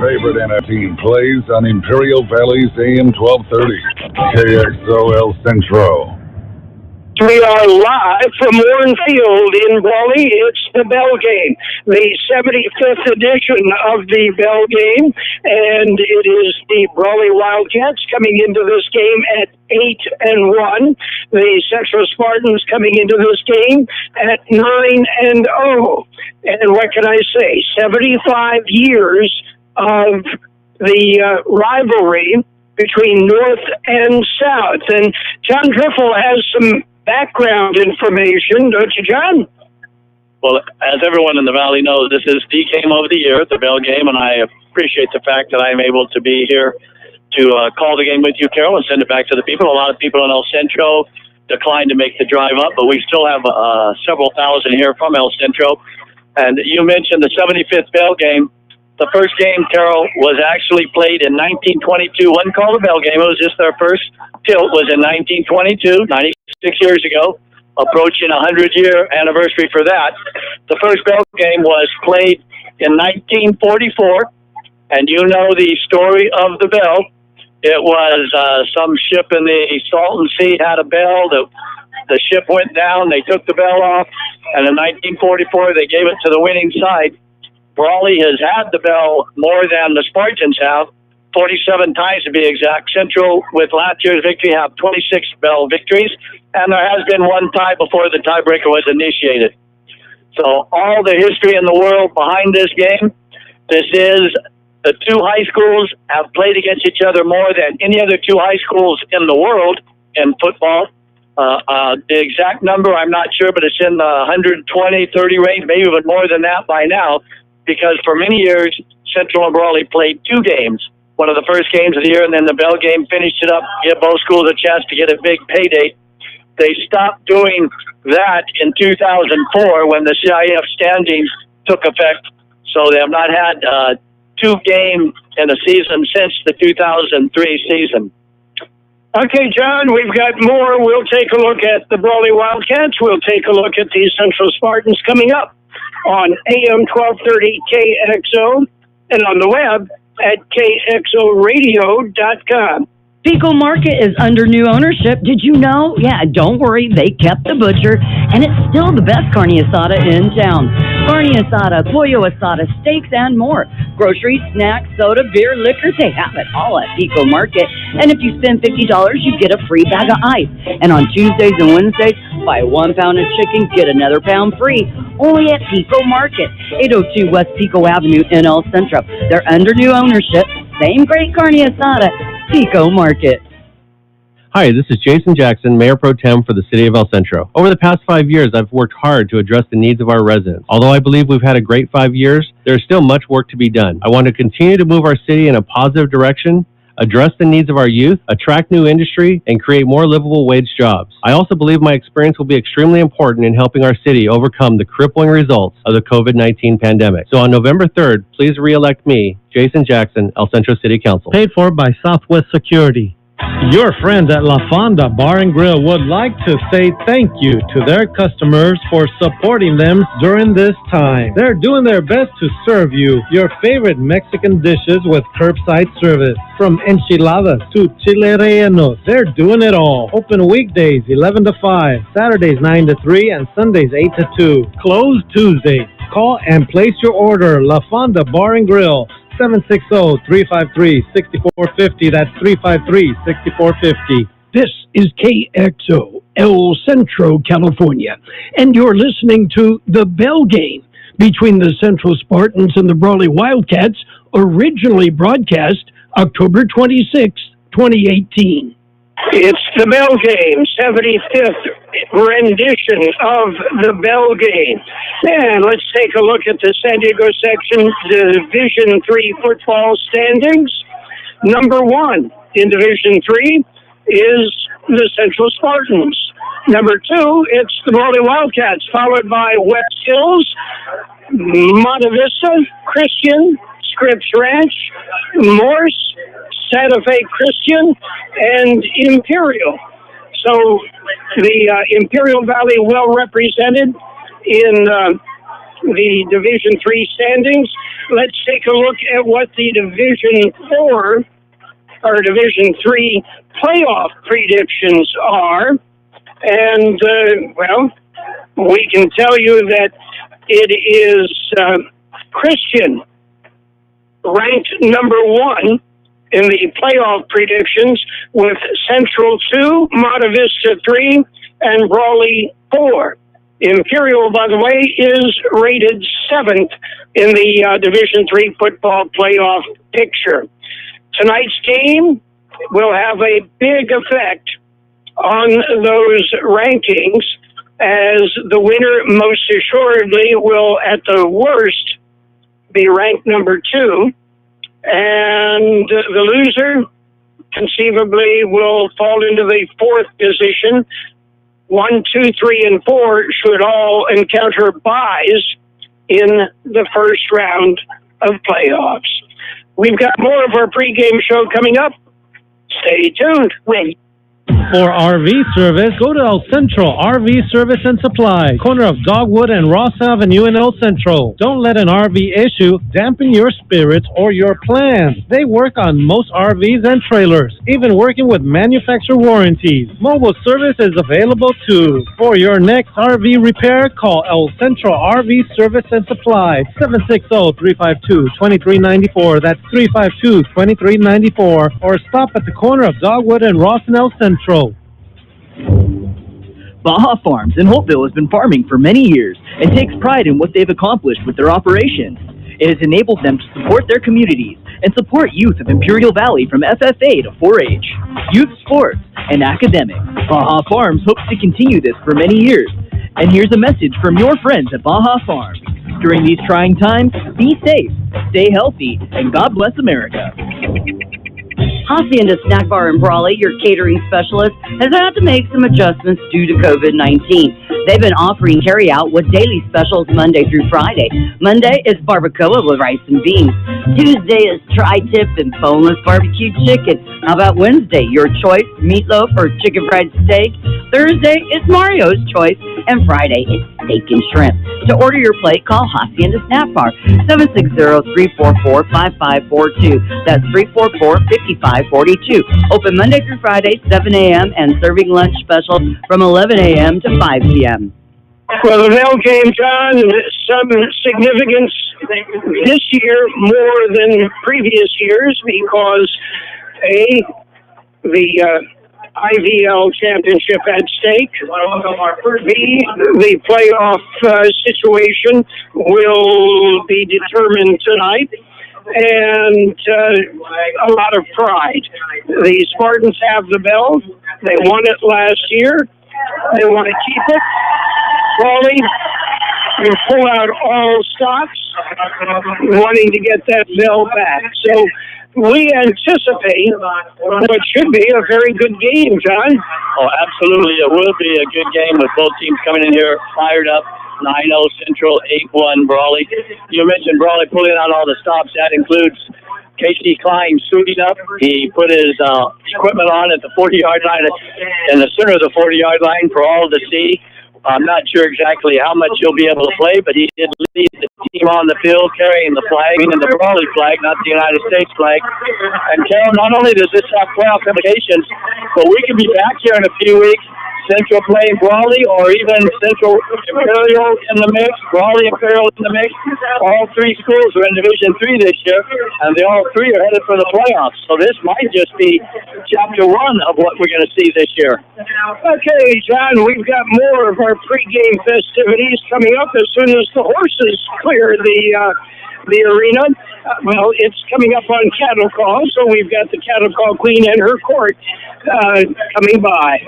favorite NF team plays on Imperial Valley's AM 1230, KXOL Centro. We are live from Warren Field in Brawley. It's the Bell Game, the 75th edition of the Bell Game, and it is the Brawley Wildcats coming into this game at 8-1. The Centro Spartans coming into this game at 9-0. And what can I say? 75 years of the rivalry between North and South. And John Driffel has some background information, don't you, John? Well, as everyone in the Valley knows, this is the game of the year, the Bell Game, and I appreciate the fact that I'm able to be here to call the game with you, Carol, and send it back to the people. A lot of people in El Centro declined to make the drive up, but we still have several thousand here from El Centro. And you mentioned the 75th Bell Game. The first game, Carol, was actually played in 1922. Wasn't called a Bell Game. It was just their first tilt was in 1922, 96 years ago, approaching a 100-year anniversary for that. The first Bell Game was played in 1944, and you know the story of the bell. It was some ship in the Salton Sea had a bell. The ship went down. They took the bell off, and in 1944, they gave it to the winning side. Brawley has had the bell more than the Spartans have, 47 times to be exact. Central, with last year's victory, have 26 bell victories, and there has been one tie before the tiebreaker was initiated. So all the history in the world behind this game, this is the two high schools have played against each other more than any other two high schools in the world in football. The exact number, I'm not sure, but it's in the 120, 30 range, maybe even more than that by now, because for many years, Central and Brawley played two games. One of the first games of the year, and then the Bell Game finished it up, give both schools a chance to get a big payday. They stopped doing that in 2004 when the CIF standings took effect, so they have not had two games in a season since the 2003 season. Okay, John, we've got more. We'll take a look at the Brawley Wildcats. We'll take a look at the Central Spartans coming up on AM 1230 KXO and on the web at kxoradio.com. Pico Market is under new ownership. Did you know? Yeah, don't worry. They kept the butcher, and it's still the best carne asada in town. Carne asada, pollo asada, steaks, and more. Groceries, snacks, soda, beer, liquor, they have it all at Pico Market. And if you spend $50, you get a free bag of ice. And on Tuesdays and Wednesdays, buy 1 pound of chicken, get another pound free. Only at Pico Market, 802 West Pico Avenue in El Centro. They're under new ownership. Same great carne asada. Pico Market. Hi, this is Jason Jackson, Mayor Pro Tem for the City of El Centro. Over the past 5 years, I've worked hard to address the needs of our residents. Although I believe we've had a great 5 years, there is still much work to be done. I want to continue to move our city in a positive direction, address the needs of our youth, attract new industry, and create more livable wage jobs. I also believe my experience will be extremely important in helping our city overcome the crippling results of the COVID-19 pandemic. So on November 3rd, please re-elect me, Jason Jackson, El Centro City Council. Paid for by Southwest Security. Your friends at La Fonda Bar and Grill would like to say thank you to their customers for supporting them during this time. They're doing their best to serve you your favorite Mexican dishes with curbside service. From enchiladas to chile rellenos, they're doing it all. Open weekdays 11 to 5, Saturdays 9 to 3, and Sundays 8 to 2. Closed Tuesdays. Call and place your order. La Fonda Bar and Grill. 760-353-6450. That's 353-6450. This is KXO, El Centro, California, and you're listening to The Bell Game between the Central Spartans and the Brawley Wildcats, originally broadcast October 26, 2018. It's the Bell Game, 75th rendition of the Bell Game. And let's take a look at the San Diego section Division 3 football standings. Number 1 in Division 3 is the Central Spartans. Number 2, it's the Brawley Wildcats, followed by West Hills, Monte Vista, Christian, Scripps Ranch, Morse, Santa Fe Christian, and Imperial. So the Imperial Valley well represented in the Division III standings. Let's take a look at what the Division IV or Division III playoff predictions are. And, well, we can tell you that it is Christian ranked number 1 in the playoff predictions with Central 2, Monte Vista 3, and Brawley 4. Imperial, by the way, is rated 7th in the Division III football playoff picture. Tonight's game will have a big effect on those rankings, as the winner most assuredly will, at the worst, be ranked number 2, and the loser conceivably will fall into the 4th position. 1, 2, 3, and 4 should all encounter byes in the first round of playoffs. We've got more of our pregame show coming up. Stay tuned. For RV service, go to El Centro RV Service and Supply, corner of Dogwood and Ross Avenue in El Centro. Don't let an RV issue dampen your spirits or your plans. They work on most RVs and trailers, even working with manufacturer warranties. Mobile service is available too. For your next RV repair, call El Centro RV Service and Supply, 760-352-2394. That's 352-2394. Or stop at the corner of Dogwood and Ross and El Centro. Baja Farms in Holtville has been farming for many years and takes pride in what they've accomplished with their operations. It has enabled them to support their communities and support youth of Imperial Valley from FFA to 4-H, youth sports, and academics. Baja Farms hopes to continue this for many years. And here's a message from your friends at Baja Farms. During these trying times, be safe, stay healthy, and God bless America. Hacienda Snack Bar in Brawley, your catering specialist, has had to make some adjustments due to COVID-19. They've been offering carry-out with daily specials Monday through Friday. Monday is barbacoa with rice and beans. Tuesday is tri-tip and boneless barbecue chicken. How about Wednesday? Your choice, meatloaf or chicken fried steak. Thursday is Mario's choice. And Friday is steak and shrimp. To order your plate, call Hacienda Snack Bar, 760-344-5542. That's 344-5542. Open Monday through Friday, 7 a.m. and serving lunch special from 11 a.m. to 5 p.m. Well, the Bell Game, John, some significance this year more than previous years because, A, the IVL championship at stake. B, the playoff situation will be determined tonight. And a lot of pride. The Spartans have the belt. They won it last year. They want to keep it. Brawley, you pull out all stops, wanting to get that bell back. So we anticipate what should be a very good game, John. Oh, absolutely. It will be a good game with both teams coming in here fired up. 9-0 Central, 8-1 Brawley. You mentioned Brawley pulling out all the stops. That includes Casey Klein suiting up. He put his equipment on at the 40-yard line, in the center of the 40-yard line for all to see. I'm not sure exactly how much he'll be able to play, but he did lead the team on the field carrying the flag, and the Brawley flag, not the United States flag. And Carol, not only does this have playoff implications, but we could be back here in a few weeks, Central playing Brawley, or even Central Imperial in the mix, Brawley Imperial in the mix. All three schools are in Division III this year, and they all three are headed for the playoffs. So this might just be chapter 1 of what we're going to see this year. Okay, John, we've got more of our pregame festivities coming up as soon as the horses clear the arena. Well, it's coming up on cattle call, so we've got the cattle call queen and her court coming by.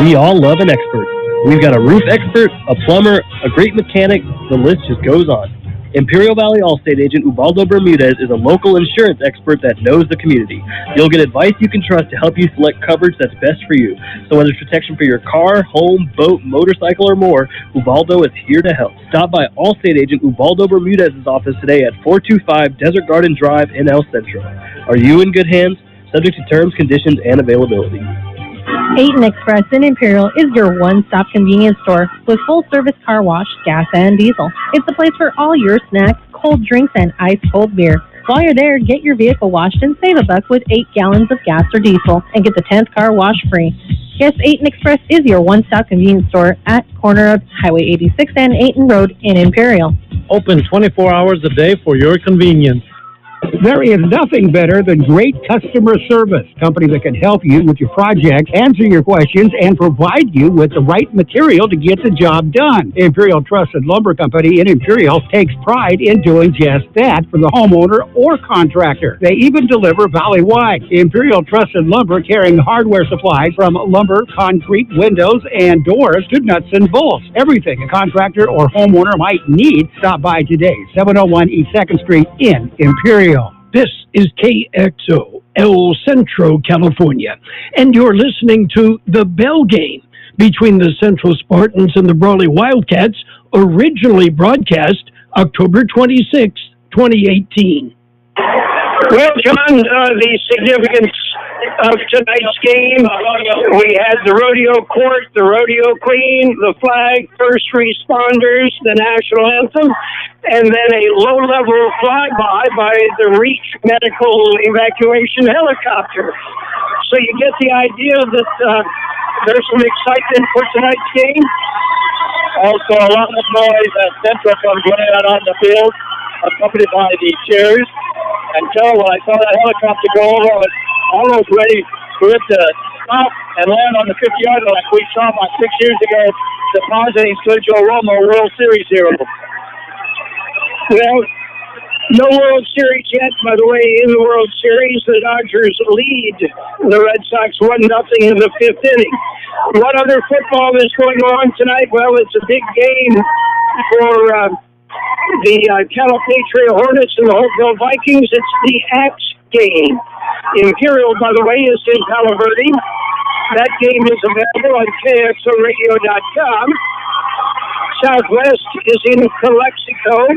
We all love an expert. We've got a roof expert, a plumber, a great mechanic, the list just goes on. Imperial Valley Allstate agent Ubaldo Bermudez is a local insurance expert that knows the community. You'll get advice you can trust to help you select coverage that's best for you. So whether it's protection for your car, home, boat, motorcycle, or more, Ubaldo is here to help. Stop by Allstate agent Ubaldo Bermudez's office today at 425 Desert Garden Drive in El Centro. Are you in good hands? Subject to terms, conditions, and availability. Aten Express in Imperial is your one-stop convenience store with full-service car wash, gas, and diesel. It's the place for all your snacks, cold drinks, and ice-cold beer. While you're there, get your vehicle washed and save $1 with 8 gallons of gas or diesel and get the 10th car wash free. Yes, Aten Express is your one-stop convenience store at corner of Highway 86 and Aten Road in Imperial. Open 24 hours a day for your convenience. There is nothing better than great customer service. Company that can help you with your project, answer your questions, and provide you with the right material to get the job done. Imperial Trusted Lumber Company in Imperial takes pride in doing just that for the homeowner or contractor. They even deliver valley-wide. Imperial Trusted Lumber carrying hardware supplies from lumber, concrete, windows, and doors to nuts and bolts. Everything a contractor or homeowner might need. Stop by today, 701 East 2nd Street in Imperial. This is KXO, El Centro, California, and you're listening to the Bell Game between the Central Spartans and the Brawley Wildcats, originally broadcast October 26, 2018. Well, John, the significance of tonight's game, we had the rodeo court, the rodeo queen, the flag, first responders, the national anthem, and then a low-level flyby by the Reach Medical Evacuation Helicopter. So you get the idea that there's some excitement for tonight's game. Also, a lot of noise as Centro comes running out on the field, accompanied by the cheers. And Joe, when I saw that helicopter go over, I was almost ready for it to stop and land on the 50-yard line like we saw about 6 years ago, depositing Sergio Romo World Series hero. Well, no World Series yet. By the way, in the World Series, the Dodgers lead the Red Sox 1-0 in the 5th inning. What other football is going on tonight? Well, it's a big game for the Calexico Hornets and the Holtville Vikings. It's the Axe game. Imperial, by the way, is in Palo Verde. That game is available on KXORadio.com. Southwest is in Calexico,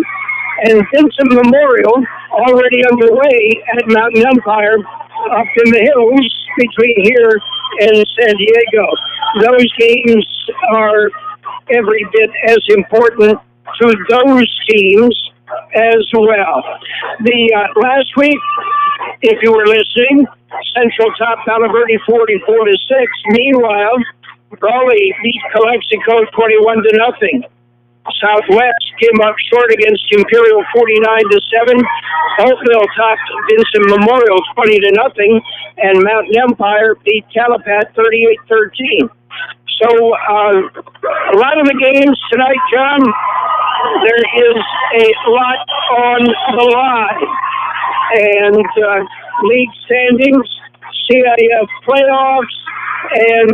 and Vincent Memorial already underway at Mountain Empire up in the hills between here and San Diego. Those games are every bit as important to those teams as well. Last week, if you were listening, Central topped Palo Verde 44-6. Meanwhile, Brawley beat Calexico 21-0. Southwest came up short against Imperial 49-7. Holtville topped Vincent Memorial 20-0, and Mountain Empire beat Calapat 38-13. So, a lot of the games tonight, John, there is a lot on the line. And league standings, CIF playoffs, and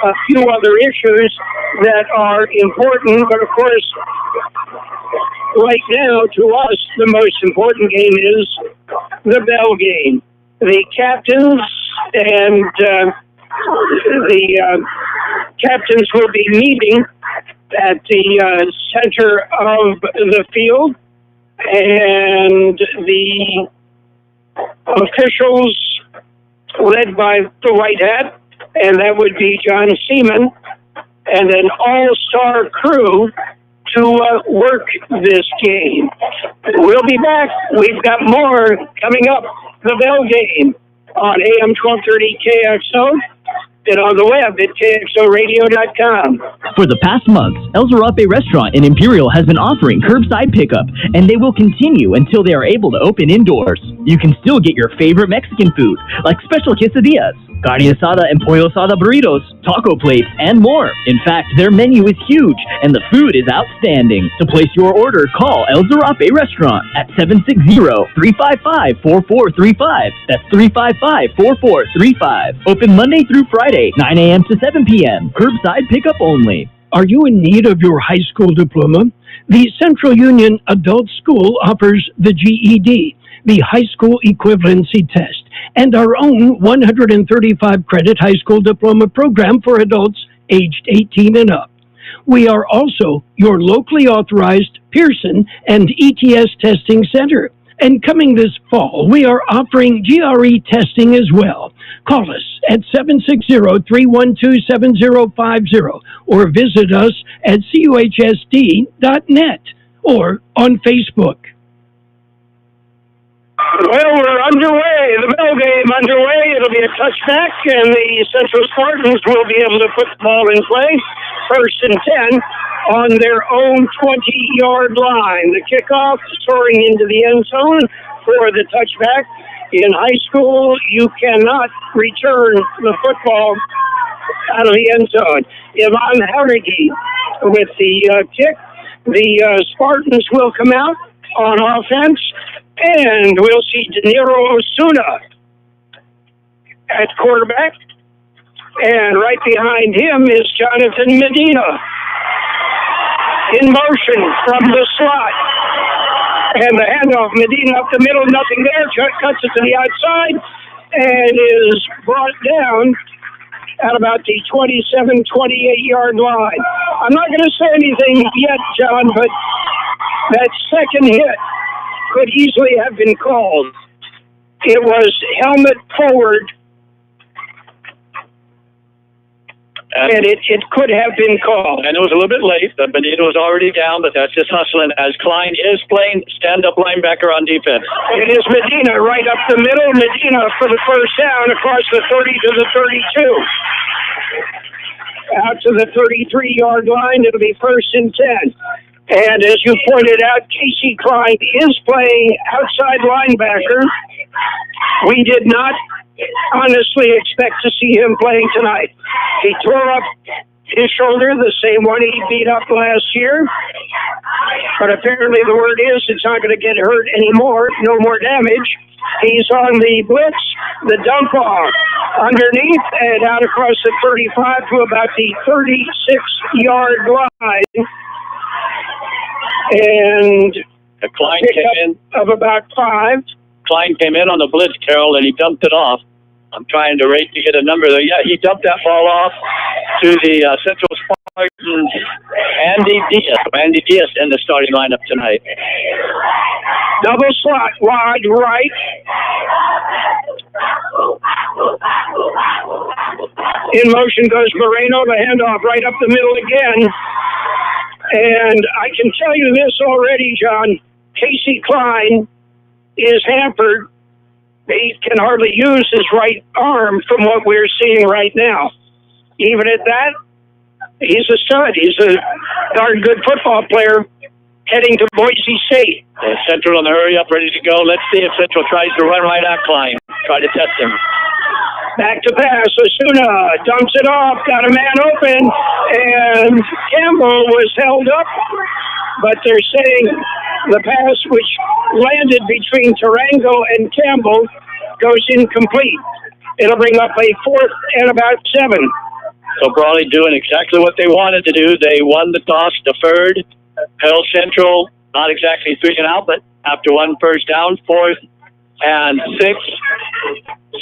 a few other issues that are important. But, of course, right now, to us, the most important game is the Bell game. The captains and the captains will be meeting at the center of the field, and the officials led by the white hat, and that would be John Seaman, and an all-star crew to work this game. We'll be back. We've got more coming up. The Bell Game on AM 1230 KXO. And on the web at KXORadio.com. For the past months, El Zarape Restaurant in Imperial has been offering curbside pickup, and they will continue until they are able to open indoors. You can still get your favorite Mexican food, like special quesadillas, carne asada and pollo asada burritos, taco plates, and more. In fact, their menu is huge, and the food is outstanding. To place your order, call El Zarape Restaurant at 760-355-4435. That's 355-4435. Open Monday through Friday, 9 a.m. to 7 p.m. Curbside pickup only. Are you in need of your high school diploma? The Central Union Adult School offers the GED, the High School Equivalency Test, and our own 135-credit high school diploma program for adults aged 18 and up. We are also your locally authorized Pearson and ETS testing center. And coming this fall, we are offering GRE testing as well. Call us at 760-312-7050 or visit us at cuhsd.net or on Facebook. Well, we're underway. The bell game underway. It'll be a touchback, and the Central Spartans will be able to put the ball in play. 1st and 10 on their own 20-yard line. The kickoff soaring into the end zone for the touchback. In high school, you cannot return the football out of the end zone. Ivan Harigi with the kick. The Spartans will come out on offense, and we'll see De Niro Osuna at quarterback. And right behind him is Jonathan Medina in motion from the slot. And the handoff, Medina up the middle, nothing there, cuts it to the outside, and is brought down at about the 27, 28-yard line. I'm not going to say anything yet, John, but that second hit could easily have been called. It was helmet forward, and it could have been called. And it was a little bit late. Medina was already down, but that's just hustling as Klein is playing stand-up linebacker on defense. It is Medina right up the middle. Medina for the first down across the 30 to the 32. Out to the 33-yard line. It'll be 1st and 10. And as you pointed out, Casey Klein is playing outside linebacker. We did not honestly expect to see him playing tonight. He tore up his shoulder, the same one he beat up last year. But apparently the word is it's not going to get hurt anymore, no more damage. He's on the blitz, the dump off underneath and out across the 35 to about the 36-yard line. And a Klein came in of about 5. Klein came in on the blitz, Carol, and he dumped it off. I'm trying to rate to get a number there. Yeah, he dumped that ball off to the Central Spartans. Andy Diaz in the starting lineup tonight. Double slot, wide right. In motion goes Moreno, the handoff right up the middle again. And I can tell you this already, John. Casey Klein is hampered. He can hardly use his right arm from what we're seeing right now. Even at that, he's a stud. He's a darn good football player heading to Boise State. Central on the hurry up, ready to go. Let's see if Central tries to run right at Klein. Try to test him. Back to pass. Osuna dumps it off. Got a man open. And Campbell was held up. But they're saying the pass, which landed between Tarango and Campbell, goes incomplete. It'll bring up a 4th and about 7. So Brawley doing exactly what they wanted to do. They won the toss, deferred, held Central, not exactly 3 and out, but after 1 first down, 4th and 6.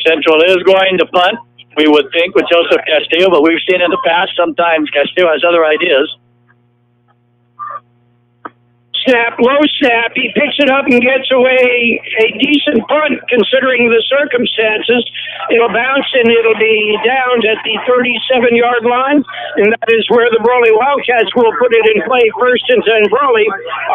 Central is going to punt, we would think, with Joseph Castillo, but we've seen in the past sometimes Castillo has other ideas. Snap, low snap. He picks it up and gets away a decent punt considering the circumstances. It'll bounce and it'll be down at the 37-yard line, and that is where the Brawley Wildcats will put it in play. 1st and 10 Brawley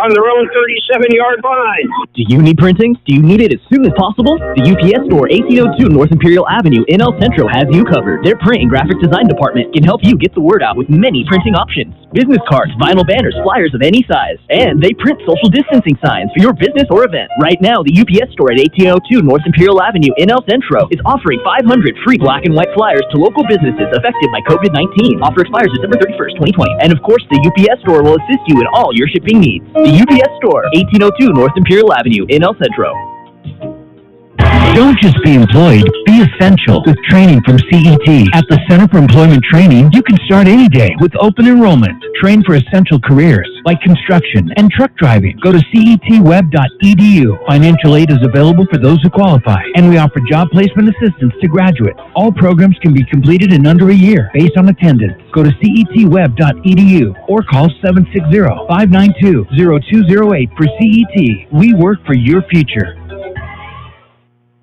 on their own 37-yard line. Do you need printing? Do you need it as soon as possible? The UPS store, 1802 North Imperial Avenue in El Centro has you covered. Their print and graphic design department can help you get the word out with many printing options. Business cards, vinyl banners, flyers of any size, and they print social distancing signs for your business or event. Right now, the UPS store at 1802 North Imperial Avenue in El Centro is offering 500 free black and white flyers to local businesses affected by COVID-19. Offer expires December 31st, 2020. And of course, the UPS store will assist you in all your shipping needs. The UPS store, 1802 North Imperial Avenue in El Centro. Don't just be employed, be essential with training from CET. At the Center for Employment Training, you can start any day with open enrollment. Train for essential careers like construction and truck driving. Go to cetweb.edu. Financial aid is available for those who qualify, and we offer job placement assistance to graduates. All programs can be completed in under a year based on attendance. Go to cetweb.edu or call 760-592-0208 for CET. We work for your future.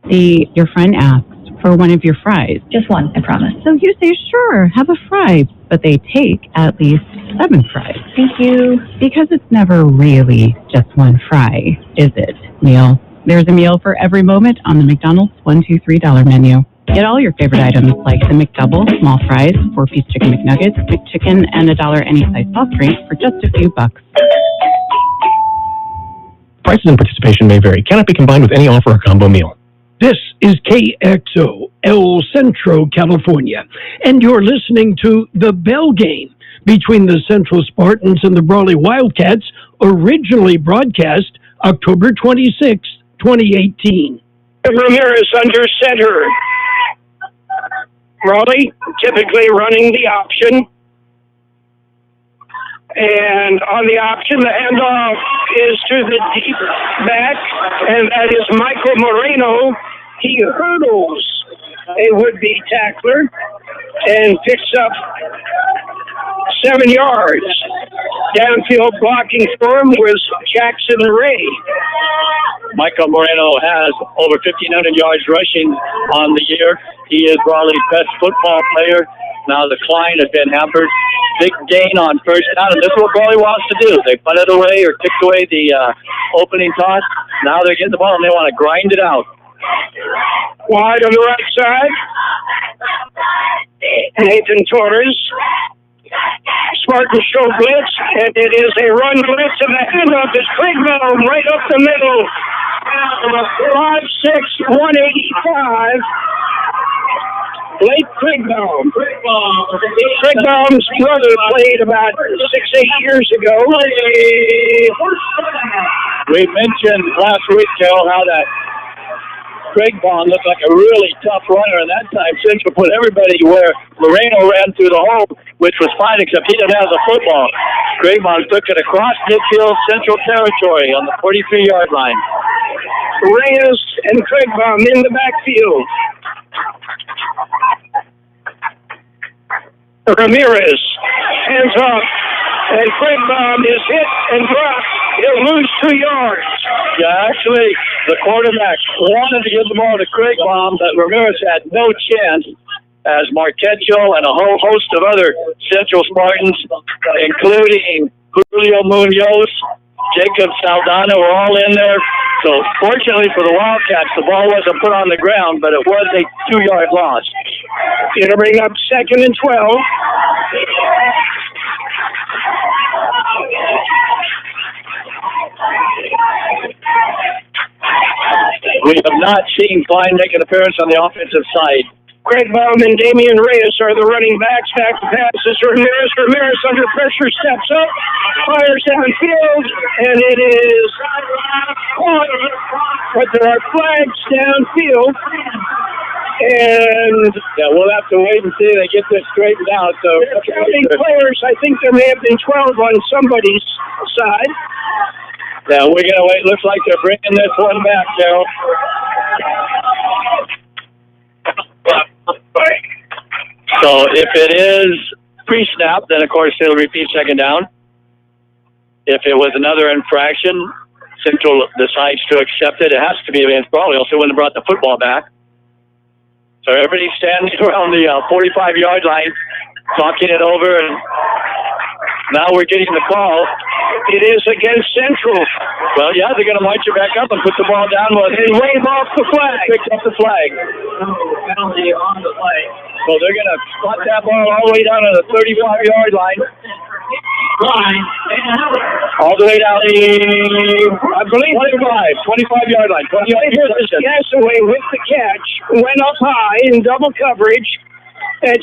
Your friend asks for one of your fries. Just one, I promise. So you say, sure, have a fry, but they take at least 7 fries. Thank you. Because it's never really just one fry, is it, meal? There's a meal for every moment on the McDonald's $1, $2, $3 menu. Get all your favorite items like the McDouble, small fries, 4-piece chicken McNuggets, McChicken, and $1 any size soft drink for just a few bucks. Prices and participation may vary. Cannot be combined with any offer or combo meal. This is KXO, El Centro, California, and you're listening to the Bell Game between the Central Spartans and the Brawley Wildcats, originally broadcast October 26, 2018. Ramirez under center. Brawley typically running the option. And on the option, the handoff is to the deep back, and that is Michael Moreno. He hurdles a would-be tackler and picks up 7 yards. Downfield blocking for him was Jackson Ray. Michael Moreno has over 1,500 yards rushing on the year. He is Brawley's best football player. Now the Klein has been hampered. Big gain on first down, and this is what Brawley wants to do. They punted away or kicked away the opening toss. Now they're getting the ball, and they want to grind it out. Wide on the right side. Nathan Torres. Spartan show blitz, and it is a run blitz, and the handoff is Pregame right up the middle. 5'6", 185. Blake Pregame. Preggame's brother played about 6-8 years ago. We mentioned last week, Carol, how that Pregame looked like a really tough runner, and that time Centro put everybody where Moreno ran through the hole, which was fine, except he didn't have the football. Pregame took it across midfield Central territory on the 43-yard line. Reyes and Pregame in the backfield. Ramirez hands off, and Pregame is hit and dropped. He'll lose 2 yards. Yeah, actually, the quarterback wanted to give the ball to Pregame, but Ramirez had no chance, as Marquecho and a whole host of other Central Spartans, including Julio Munoz, Jacob Saldana, were all in there. So fortunately for the Wildcats, the ball wasn't put on the ground, but it was a 2-yard loss. It'll bring up 2nd and 12. We have not seen Klein make an appearance on the offensive side. Pregame and Damian Reyes are the running backs. Back to passes. Ramirez under pressure, steps up, fires downfield, and it is caught. But there are flags downfield. And yeah, we'll have to wait and see they get this straightened out. So counting players, I think there may have been 12 on somebody's side. Yeah, we're gonna wait. Looks like they're bringing this one back, Carol. So if it is pre-snap, then of course they'll repeat second down. If it was another infraction, Central decides to accept it. It has to be against Brawley, else they wouldn't have brought the football back. So everybody's standing around the 45-yard line, talking it over, and now we're getting the call. It is against Central. Well, yeah, they're going to march it back up and put the ball down and wave off the flag. Pick up the flag. Penalty on the flag. So they're going to spot that ball all the way down to the 35-yard line. All the way down the, I believe, 25-yard line. 20 Gasaway with the catch, went up high in double coverage. At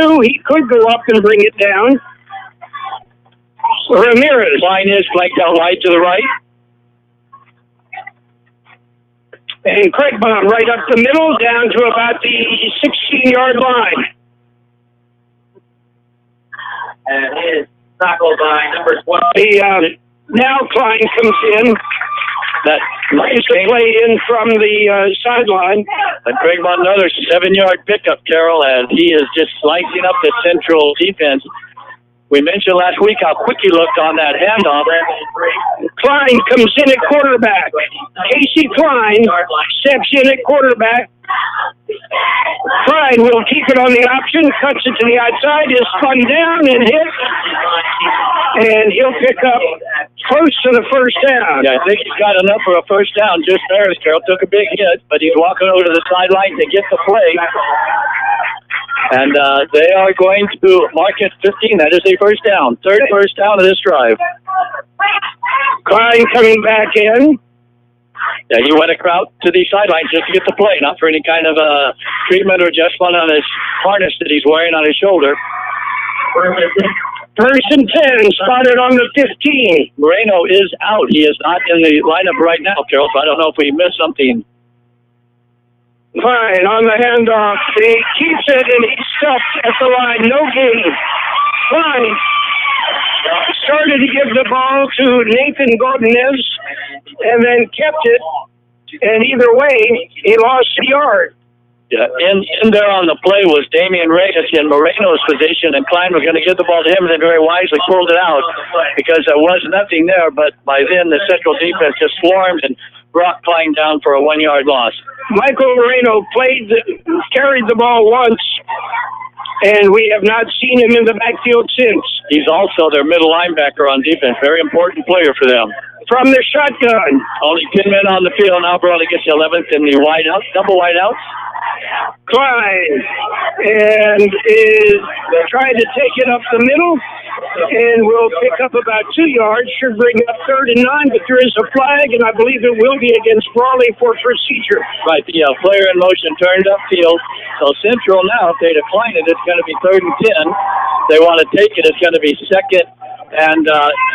6'2", he could go up and bring it down. Ramirez. Line is flanked out wide to the right. And Craigmont right up the middle down to about the 16-yard line. And it is tackled by number 12. Now Klein comes in. That Is to play in from the sideline. And Craigmont, another 7-yard pickup, Carol, and he is just slicing up the Central defense. We mentioned last week how quick he looked on that handoff. Klein comes in at quarterback. Casey Klein steps in at quarterback. Klein will keep it on the option, cuts it to the outside, is spun down and hit, and he'll pick up close to the first down. Yeah, I think he's got enough for a first down. Just barely, Carol. Took a big hit, but he's walking over to the sideline to get the play. And they are going to mark it 15. That is a first down. Third first down of this drive. Klein coming back in. Yeah, he went out to the sideline just to get the play, not for any kind of treatment or adjustment on his harness that he's wearing on his shoulder. First and 10, spotted on the 15. Moreno is out. He is not in the lineup right now, Carol, so I don't know if we missed something. Fine, on the handoff. He keeps it, and he's stuffed at the line. No gain. Fine. Started to give the ball to Nathan Godinez, and then kept it. And either way, he lost a yard. Yeah, in there on the play was Damian Reyes in Moreno's position, and Klein was going to give the ball to him, and then very wisely pulled it out because there was nothing there. But by then, the Central defense just swarmed and brought Klein down for a 1-yard loss. Michael Moreno carried the ball once, and we have not seen him in the backfield since. He's also their middle linebacker on defense. Very important player for them. From the shotgun. Only 10 men on the field. Now Brawley gets the 11th in the wideout, double wideouts. Klein and is trying to take it up the middle and will pick up about 2 yards. Should bring up 3rd and 9, but there is a flag, and I believe it will be against Brawley for procedure. Right, the player in motion turned upfield. So Central now, if they decline it, it's going to be 3rd and 10. They want to take it, it's going to be 2nd and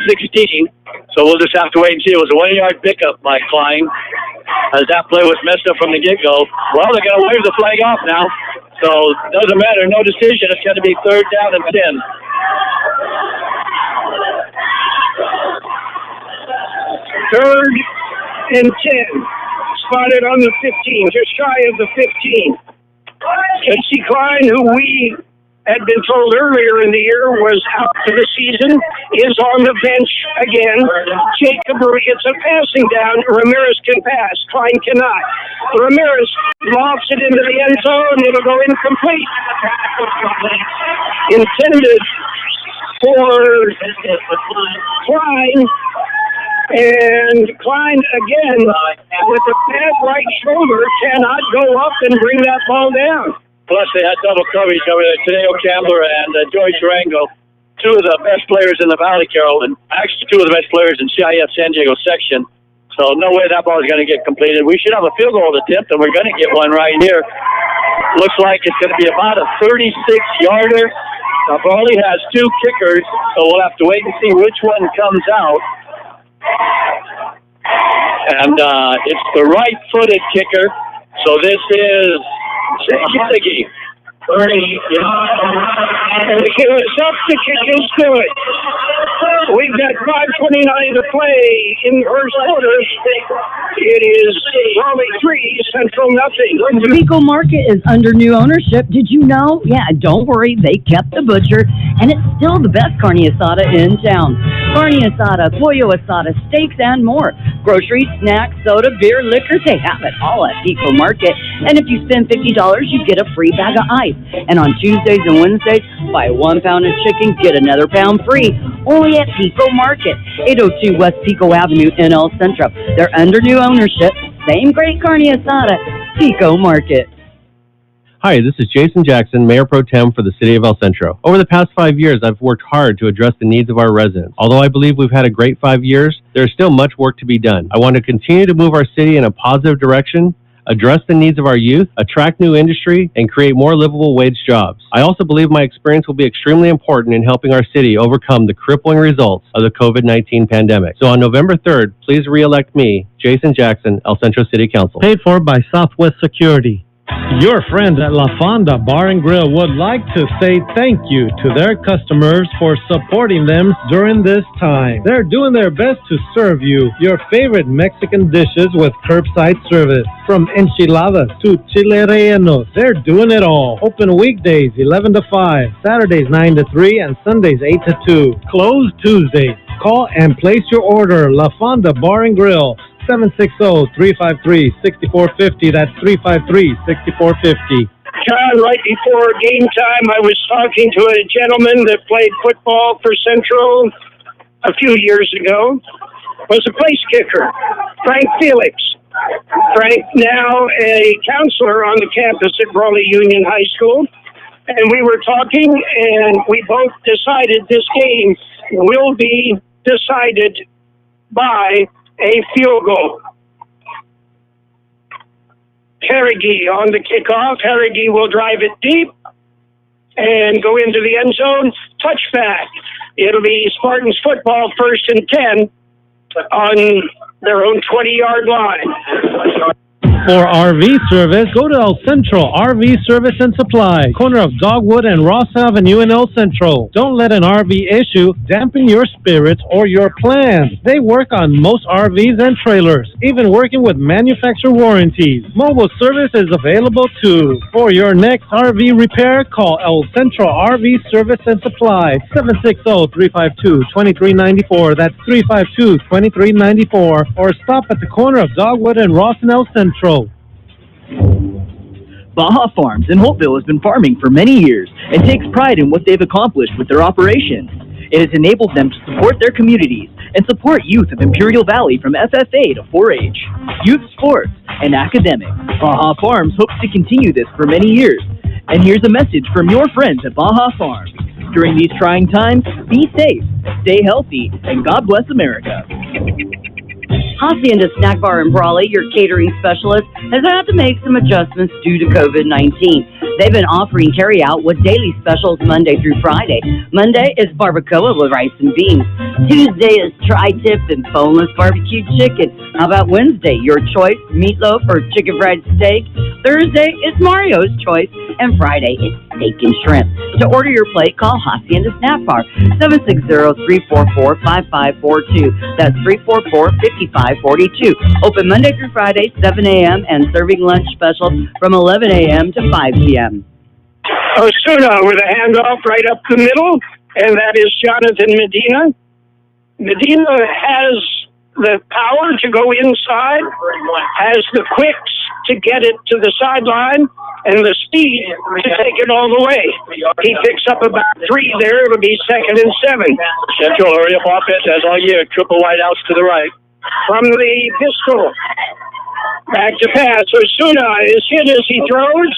16. So we'll just have to wait and see. It was a 1-yard pickup by Klein, as that play was messed up from the get-go. Well, they're going to wave the flag off now. So it doesn't matter. No decision. It's going to be 3rd down and 10. Third and 10. Spotted on the 15, just shy of the 15. Casey Klein, who we had been told earlier in the year was out for the season, is on the bench again. Jacob gets a passing down. Ramirez can pass. Klein cannot. Ramirez lofts it into the end zone. It'll go incomplete. Intended for Klein. And Klein, again, with a bad right shoulder, cannot go up and bring that ball down. Plus, they had double coverage over there. Tadeo Cambler and Joey Durango, two of the best players in the Valley, Carol, and actually two of the best players in CIF San Diego section. So no way that ball is going to get completed. We should have a field goal attempt, and we're going to get one right here. Looks like it's going to be about a 36-yarder. Now, Brawley has two kickers, so we'll have to wait and see which one comes out. And it's the right-footed kicker. So this is Seeley. 30. And it's up to kick into it. We've got 5:29 to play in the first quarter. It is Brawley 3, Central nothing. Pico Market is under new ownership. Did you know? Yeah, don't worry. They kept the butcher, and it's still the best carne asada in town. Carne asada, pollo asada, steaks, and more. Groceries, snacks, soda, beer, liquor, they have it all at Pico Market. And if you spend $50, you get a free bag of ice. And on Tuesdays and Wednesdays, buy 1 pound of chicken, get another pound free. Only at Pico Market, 802 West Pico Avenue in El Centro. They're under new ownership. Same great carne asada, Pico Market. Hi, this is Jason Jackson, Mayor Pro Tem for the City of El Centro. Over the past 5 years, I've worked hard to address the needs of our residents. Although I believe we've had a great 5 years, there is still much work to be done. I want to continue to move our city in a positive direction. address the needs of our youth, attract new industry, and create more livable wage jobs. I also believe my experience will be extremely important in helping our city overcome the crippling results of the COVID-19 pandemic. So on November 3rd, please re-elect me, Jason Jackson, El Centro City Council. Paid for by Southwest Security. Your friends at La Fonda Bar and Grill would like to say thank you to their customers for supporting them during this time. They're doing their best to serve you your favorite Mexican dishes with curbside service. From enchiladas to chile rellenos, they're doing it all. Open weekdays 11 to 5, Saturdays 9 to 3, and Sundays 8 to 2. Closed Tuesdays. Call and place your order. La Fonda Bar and Grill. 760-353-6450. That's 353-6450. John, right before game time, I was talking to a gentleman that played football for Centro a few years ago. Was a place kicker, Frank Felix. Frank, now a counselor on the campus at Brawley Union High School. And we were talking, and we both decided this game will be decided by a field goal. Harrigy on the kickoff. Harrigy will drive it deep and go into the end zone. Touchback. It'll be Spartans football, 1st and 10 on their own 20-yard line. For RV service, go to El Centro RV Service and Supply, corner of Dogwood and Ross Avenue in El Centro. Don't let an RV issue dampen your spirits or your plans. They work on most RVs and trailers, even working with manufacturer warranties. Mobile service is available too. For your next RV repair, call El Centro RV Service and Supply, 760-352-2394. That's 352-2394. Or stop at the corner of Dogwood and Ross in El Centro. Baja Farms in Holtville has been farming for many years and takes pride in what they've accomplished with their operations. It has enabled them to support their communities and support youth of Imperial Valley from FFA to 4-H, youth sports, and academics. Baja Farms hopes to continue this for many years. And here's a message from your friends at Baja Farms. During these trying times, be safe, stay healthy, and God bless America. Hacienda Snack Bar in Brawley, your catering specialist, has had to make some adjustments due to COVID-19. They've been offering carry-out with daily specials Monday through Friday. Monday is barbacoa with rice and beans. Tuesday is tri-tip and boneless barbecued chicken. How about Wednesday? Your choice, meatloaf or chicken fried steak. Thursday is Mario's choice. And Friday is steak and shrimp. To order your plate, call Hacienda Snack Bar, 760-344-5542. That's 344-5542. Open Monday through Friday, 7 a.m. and serving lunch specials from 11 a.m. to 5 p.m. Osuna with a handoff right up the middle, and that is Jonathan Medina. Medina has the power to go inside, has the quicks to get it to the sideline, and the speed to take it all the way. He picks up about 3 there. It'll be 2nd and 7. Central hurry up offense as all year. Triple wide outs to the right. From the pistol. Back to pass. Osuna is hit as he throws,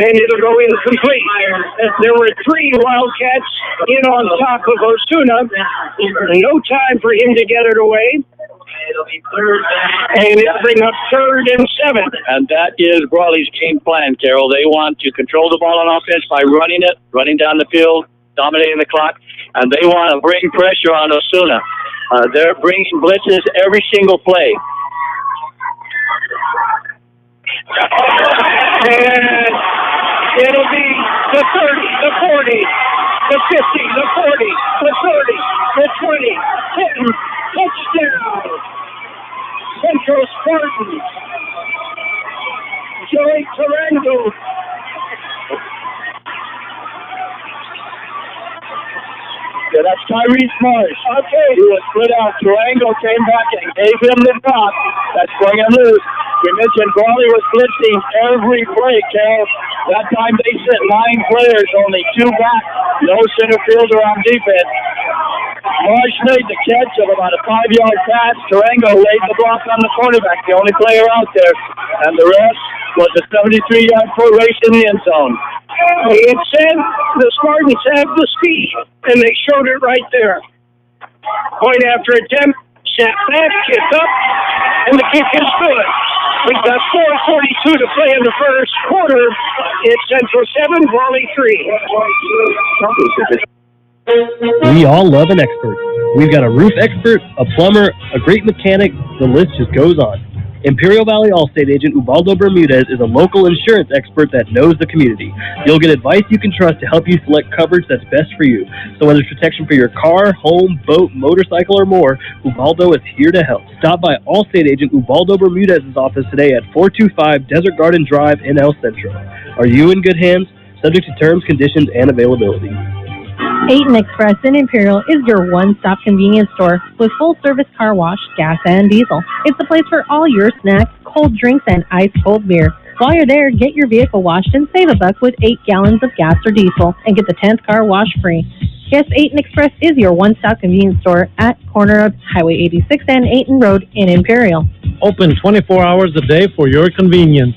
and it'll go incomplete. There were 3 Wildcats in on top of Osuna. No time for him to get it away. And it'll bring up 3rd and 7. And that is Brawley's game plan, Carol. They want to control the ball on offense by running down the field, dominating the clock, and they want to bring pressure on Osuna. They're bringing blitzes every single play. And it'll be the 30, the 40, the 50, the 40, the 30, the 20, 10, touchdown. Centro Spartans. Joey Tarango. Yeah, that's Tyrese Marsh. Okay. He was split out. Tarango came back and gave him the drop. That's swung him loose. We mentioned Brawley was blitzing every play, Carol. That time they sent 9 players, only 2 back. No center fielder on defense. Marsh made the catch of about a 5-yard pass. Tarango laid the block on the quarterback, the only player out there. And the rest was a 73-yard foot race in the end zone. It said the Spartans have the speed, and they showed it right there. Point after attempt, snap back, kick up, and the kick is good. We've got 4:42 to play in the first quarter. It's Centro 7, Brawley 3. We all love an expert. We've got a roof expert, a plumber, a great mechanic, the list just goes on. Imperial Valley Allstate agent Ubaldo Bermudez is a local insurance expert that knows the community. You'll get advice you can trust to help you select coverage that's best for you. So whether it's protection for your car, home, boat, motorcycle, or more, Ubaldo is here to help. Stop by Allstate agent Ubaldo Bermudez's office today at 425 Desert Garden Drive in El Centro. Are you in good hands? Subject to terms, conditions, and availability. Aten Express in Imperial is your one-stop convenience store with full-service car wash, gas, and diesel. It's a place for all your snacks, cold drinks, and ice-cold beer. While you're there, get your vehicle washed and save a buck with 8 gallons of gas or diesel and get the 10th car wash free. Yes, Aten Express is your one-stop convenience store at corner of Highway 86 and Aten Road in Imperial. Open 24 hours a day for your convenience.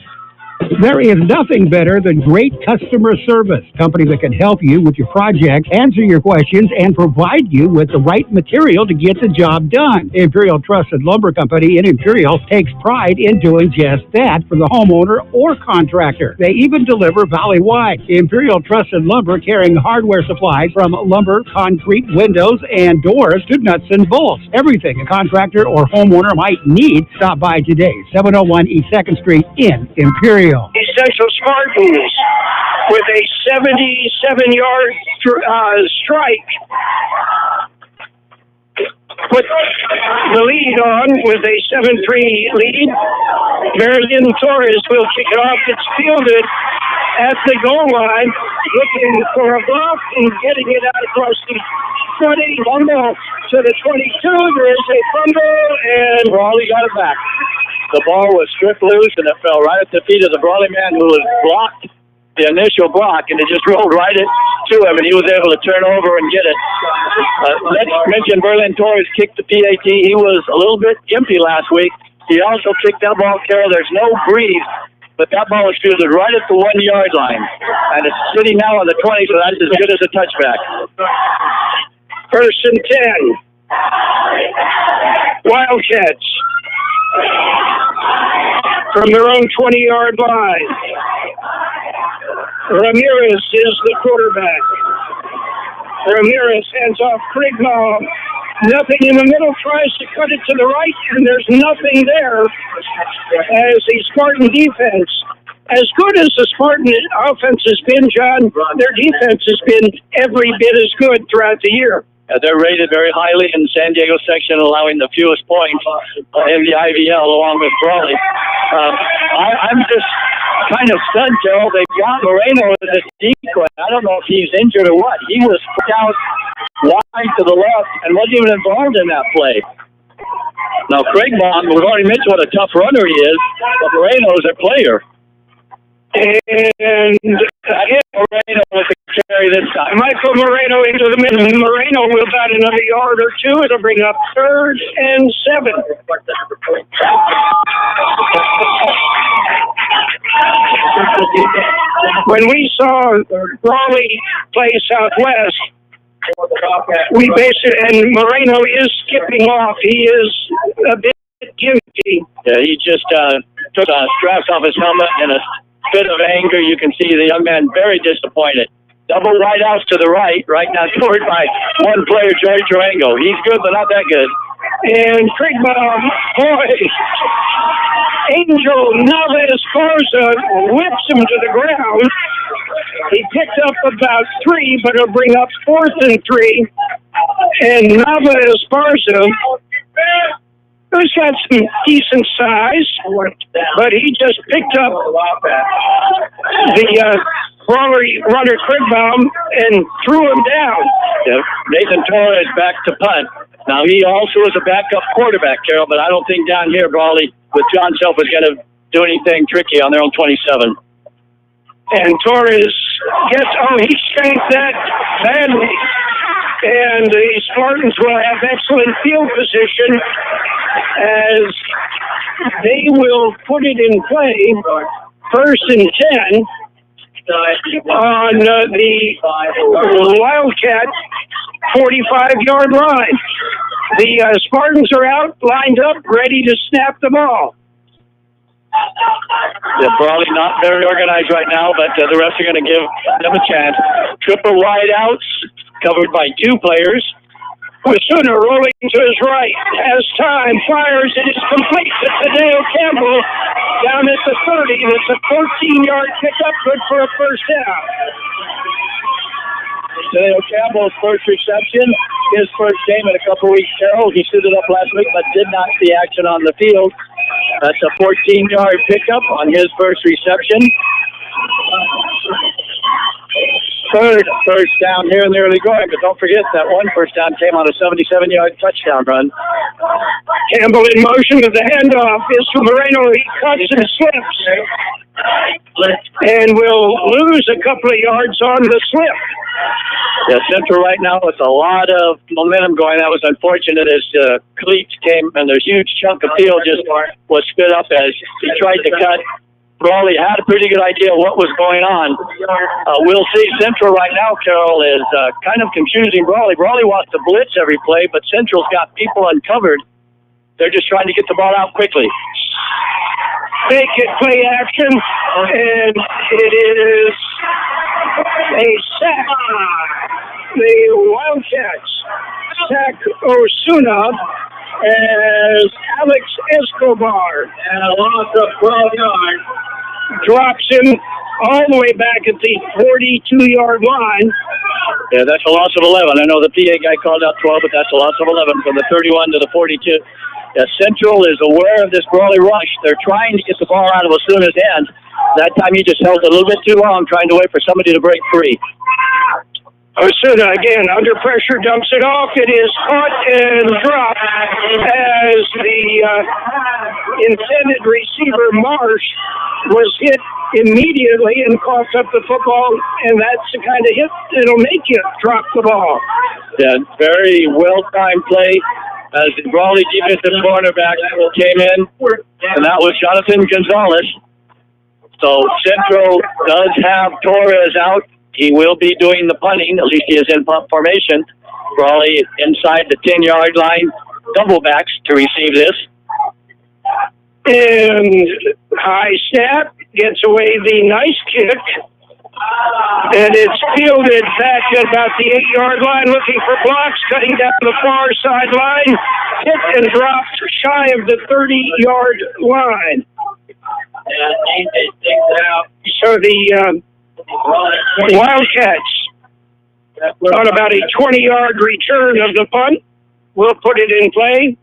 There is nothing better than great customer service. Company that can help you with your project, answer your questions, and provide you with the right material to get the job done. Imperial Trusted Lumber Company in Imperial takes pride in doing just that for the homeowner or contractor. They even deliver valley-wide. Imperial Trusted Lumber carrying hardware supplies from lumber, concrete, windows, and doors to nuts and bolts. Everything a contractor or homeowner might need. Stop by today, 701 East 2nd Street in Imperial. Central Spartans with a 77-yard strike put the lead on with a 7-3 lead. Marilyn Torres will kick it off. It's fielded at the goal line, looking for a block and getting it out across the 20. Fonda to the 22. There is a fumble, and Brawley got it back. The ball was stripped loose, and it fell right at the feet of the Brawley man who was blocked, the initial block, and it just rolled right to him, and he was able to turn over and get it. Let's mention Berlin Torres kicked the PAT. He was a little bit gimpy last week. He also kicked that ball, Carol. There's no breeze, but that ball was fielded right at the 1-yard line, and it's sitting now on the 20, so that's as good as a touchback. First and 10. Wildcats from their own 20-yard line. Ramirez is the quarterback. Ramirez hands off Pregame. Nothing in the middle, tries to cut it to the right, and there's nothing there as the Spartan defense. As good as the Spartan offense has been, John, their defense has been every bit as good throughout the year. They're rated very highly in the San Diego section, allowing the fewest points in the IVL along with Brawley. I'm just kind of stunned, Carol. They've got Moreno as a decoy. I don't know if he's injured or what. He was put out wide to the left and wasn't even involved in that play. Now, Craigmont, we've already mentioned what a tough runner he is, but Moreno's a player. And Moreno with the carry this time. Michael Moreno into the middle. Moreno will bat another yard or two. It'll bring up 3rd and 7. When we saw Brawley play Southwest, we basically, and Moreno is skipping off. He is a bit guilty. Yeah, he just took straps off his helmet and a fit of anger. You can see the young man very disappointed. Double wide outs to the right now scored by one player, Joey Durango. He's good, but not that good. And Pregame, boy, Angel Naval whips him to the ground. He picked up about 3, but it'll bring up 4th and 3. And Naval Esparza, who's got some decent size, but he just picked up the Brawley runner Krigbaum and threw him down. Yeah. Nathan Torres back to punt. Now, he also is a backup quarterback, Carol, but I don't think down here Brawley with John Self is going to do anything tricky on their own 27. And Torres he shanked that badly. And the Spartans will have excellent field position as they will put it in play, 1st and 10 on the Wildcat 45-yard line. The Spartans are out, lined up, ready to snap the ball. Yeah, Brawley not very organized right now, but the refs are going to give them a chance. Triple wide outs, covered by 2 players. Osuna rolling to his right, has time, fires, it is complete to Tadeo Campbell down at the 30. It's a 14-yard pickup, good for a first down. Tadeo Campbell's first reception, his first game in a couple weeks, Carol. He suited up last week, but did not see action on the field. That's a 14-yard pickup on his first reception. Third first down here in the early going, but don't forget that one first down came on a 77-yard touchdown run. Campbell in motion with the handoff is to Moreno. He cuts and slips and will lose a couple of yards on the slip. Yeah, Centro right now with a lot of momentum going. That was unfortunate as cleats came and a huge chunk of field just was spit up as he tried to cut. Brawley had a pretty good idea of what was going on. We'll see. Centro right now, Carol, is kind of confusing Brawley. Brawley wants to blitz every play, but Centro's got people uncovered. They're just trying to get the ball out quickly. Make it play action, and it is a sack. The Wildcats sack Osuna as Alex Escobar and a loss of 12 yards drops him all the way back at the 42-yard line. Yeah, that's a loss of 11. I know the PA guy called out 12, but that's a loss of 11 from the 31 to the 42. Yeah, Central is aware of this Brawley rush. They're trying to get the ball out of Osuna's hands. That time he just held it a little bit too long, trying to wait for somebody to break free. Osuna again under pressure, dumps it off. It is caught and dropped as the intended receiver Marsh was hit immediately and coughed up the football, and that's the kind of hit that'll make you drop the ball. Yeah, very well-timed play as the Brawley defensive cornerback came in, and that was Jonathan Gonzalez. So Centro does have Torres out. He will be doing the punting. At least he is in punt formation. Brawley inside the 10-yard line, double backs to receive this. And high snap gets away the nice kick. And it's fielded back at about the 8-yard line, looking for blocks, cutting down the far sideline. Hit and dropped shy of the 30-yard line. So the Wildcats on about a 20-yard return of the punt. We'll put it in play.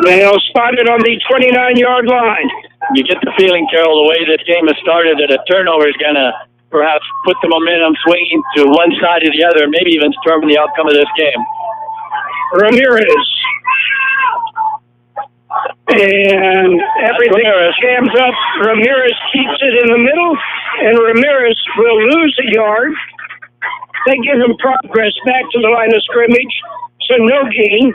They'll spot it on the 29-yard line. You get the feeling, Carol, the way this game has started, that a turnover is going to perhaps put the momentum swinging to one side or the other, maybe even determine the outcome of this game. Ramirez. And everything jams up. Ramirez keeps it in the middle, and Ramirez will lose a yard. They give him progress back to the line of scrimmage, so no gain.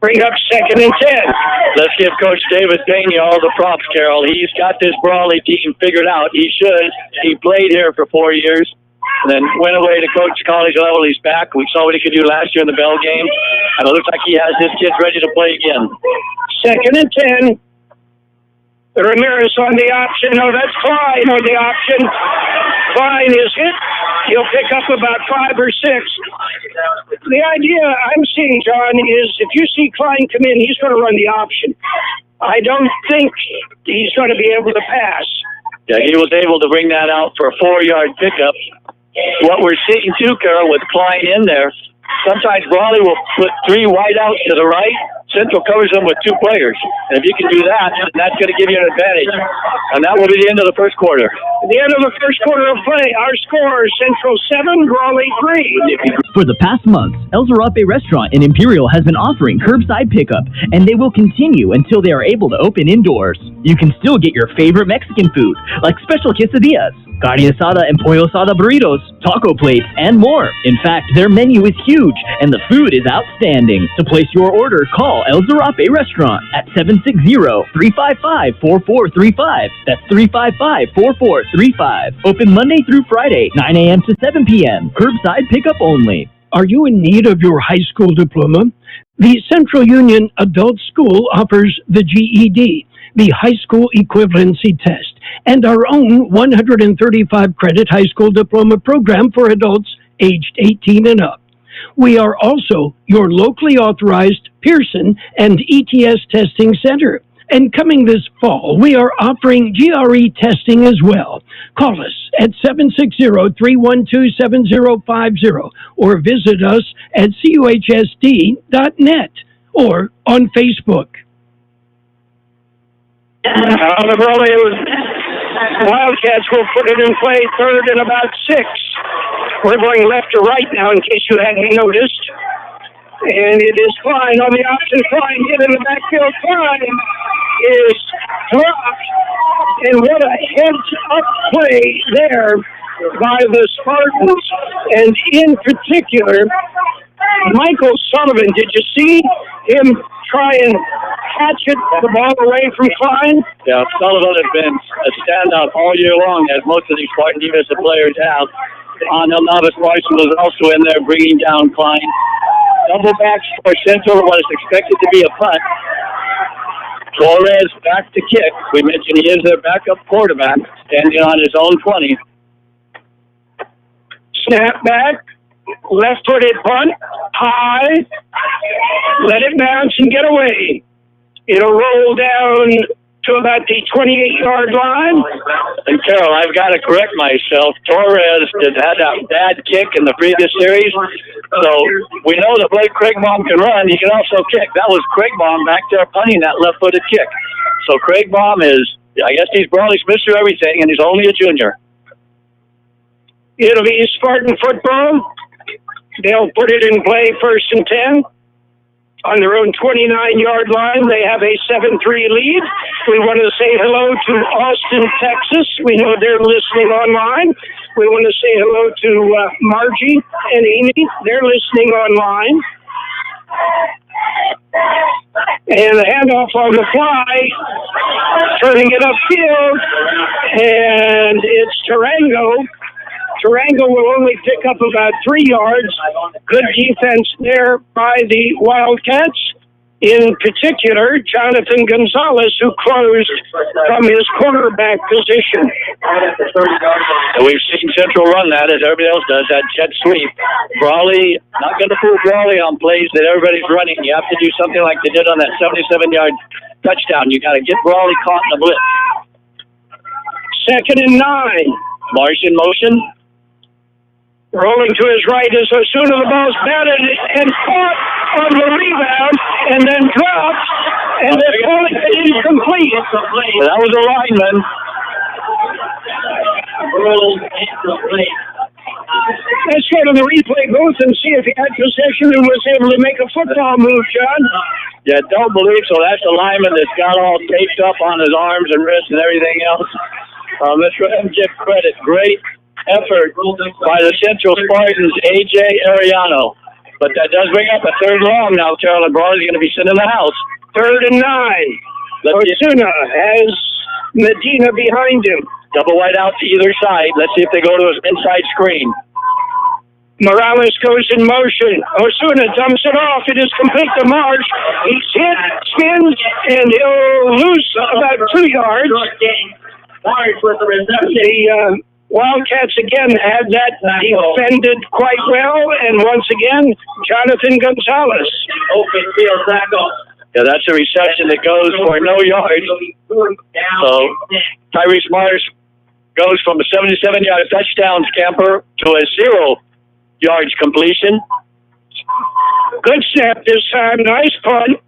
Bring up 2nd and 10. Let's give Coach David Pena all the props, Carol. He's got this Brawley team figured out. He should. He played here for 4 years, and then went away to coach college level. He's back. We saw what he could do last year in the Bell game, and it looks like he has his kids ready to play again. 2nd and 10. Ramirez on the option. No, that's Klein on the option. Klein is hit. He'll pick up about 5 or 6. The idea I'm seeing, John, is if you see Klein come in, he's going to run the option. I don't think he's going to be able to pass. Yeah, he was able to bring that out for a 4-yard pickup. What we're seeing, too, Carol, with Klein in there, sometimes Brawley will put 3 wideouts to the right. Central covers them with 2 players. And if you can do that, that's going to give you an advantage. And that will be the end of the first quarter. At the end of the first quarter of play, our score is Central 7, Brawley 3. For the past month, El Zarape Restaurant in Imperial has been offering curbside pickup, and they will continue until they are able to open indoors. You can still get your favorite Mexican food, like special quesadillas, carne asada and pollo asada burritos, taco plates, and more. In fact, their menu is huge, and the food is outstanding. To place your order, call El Zarape Restaurant at 760-355-4435. That's 355-4435. Open Monday through Friday, 9 a.m. to 7 p.m. Curbside pickup only. Are you in need of your high school diploma? The Central Union Adult School offers the GED, the High School Equivalency Test, and our own 135-credit high school diploma program for adults aged 18 and up. We are also your locally authorized Pearson and ETS testing center. And coming this fall, we are offering GRE testing as well. Call us at 760-312-7050 or visit us at cuhsd.net or on Facebook. The Brawley Wildcats will put it in play third and about 6. We're going left to right now in case you hadn't noticed. And it is Klein on the option. Klein hit in the backfield. Klein is dropped. And what a heads-up play there by the Spartans. And in particular, Michael Sullivan. Did you see him try and hatchet the ball away from Klein? Yeah, Sullivan has been a standout all year long, as most of these Spartan defensive players have. Novice Marshall was also in there bringing down Klein. Double backs for Centro, what is expected to be a punt. Torres back to kick. We mentioned he is their backup quarterback, standing on his own 20. Snap back, left-footed punt, high, let it bounce and get away. It'll roll down to about the 28-yard line. And Carol, I've got to correct myself. Torres had that bad kick in the previous series, so we know that Blake Craigbaum can run. He can also kick. That was Craigbaum back there punting that left-footed kick. So Craigbaum is, I guess he's Brawley's Mr. Everything, and he's only a junior. It'll be Spartan football. They'll put it in play 1st and 10. On their own 29-yard line, they have a 7-3 lead. We want to say hello to Austin, Texas. We know they're listening online. We want to say hello to Margie and Amy. They're listening online. And the handoff on the fly, turning it upfield, and it's Tarango. Tarango will only pick up about 3 yards. Good defense there by the Wildcats. In particular, Jonathan Gonzalez, who closed from his cornerback position. And we've seen Central run that, as everybody else does, that jet sweep. Brawley, not going to fool Brawley on plays that everybody's running. You have to do something like they did on that 77-yard touchdown. You got to get Brawley caught in the blitz. 2nd and 9. Marsh in motion. Rolling to his right is Osuna. The ball's batted and caught on the rebound and then dropped, and they're calling it incomplete. That was a lineman. Let's go to the replay booth and see if he had possession and was able to make a football move, John. Yeah, don't believe so. That's the lineman that's got all taped up on his arms and wrists and everything else. Let's go ahead and give credit. Great effort by the Central Spartans, A.J. Ariano. But that does bring up a 3rd long now. Carolyn Brawley's going to be sitting in the house. 3rd and 9. Osuna has Medina behind him. Double wide out to either side. Let's see if they go to his inside screen. Morales goes in motion. Osuna dumps it off. It is complete to Marsh. He's hit, spins, and he'll lose about 2 yards. The Wildcats again had that defended quite well, and once again, Jonathan Gonzalez. Open field tackle. Yeah, that's a reception that goes for no yards. So Tyrese Marsh goes from a 77-yard touchdown scamper to a 0 yards completion. Good snap this time. Nice punt.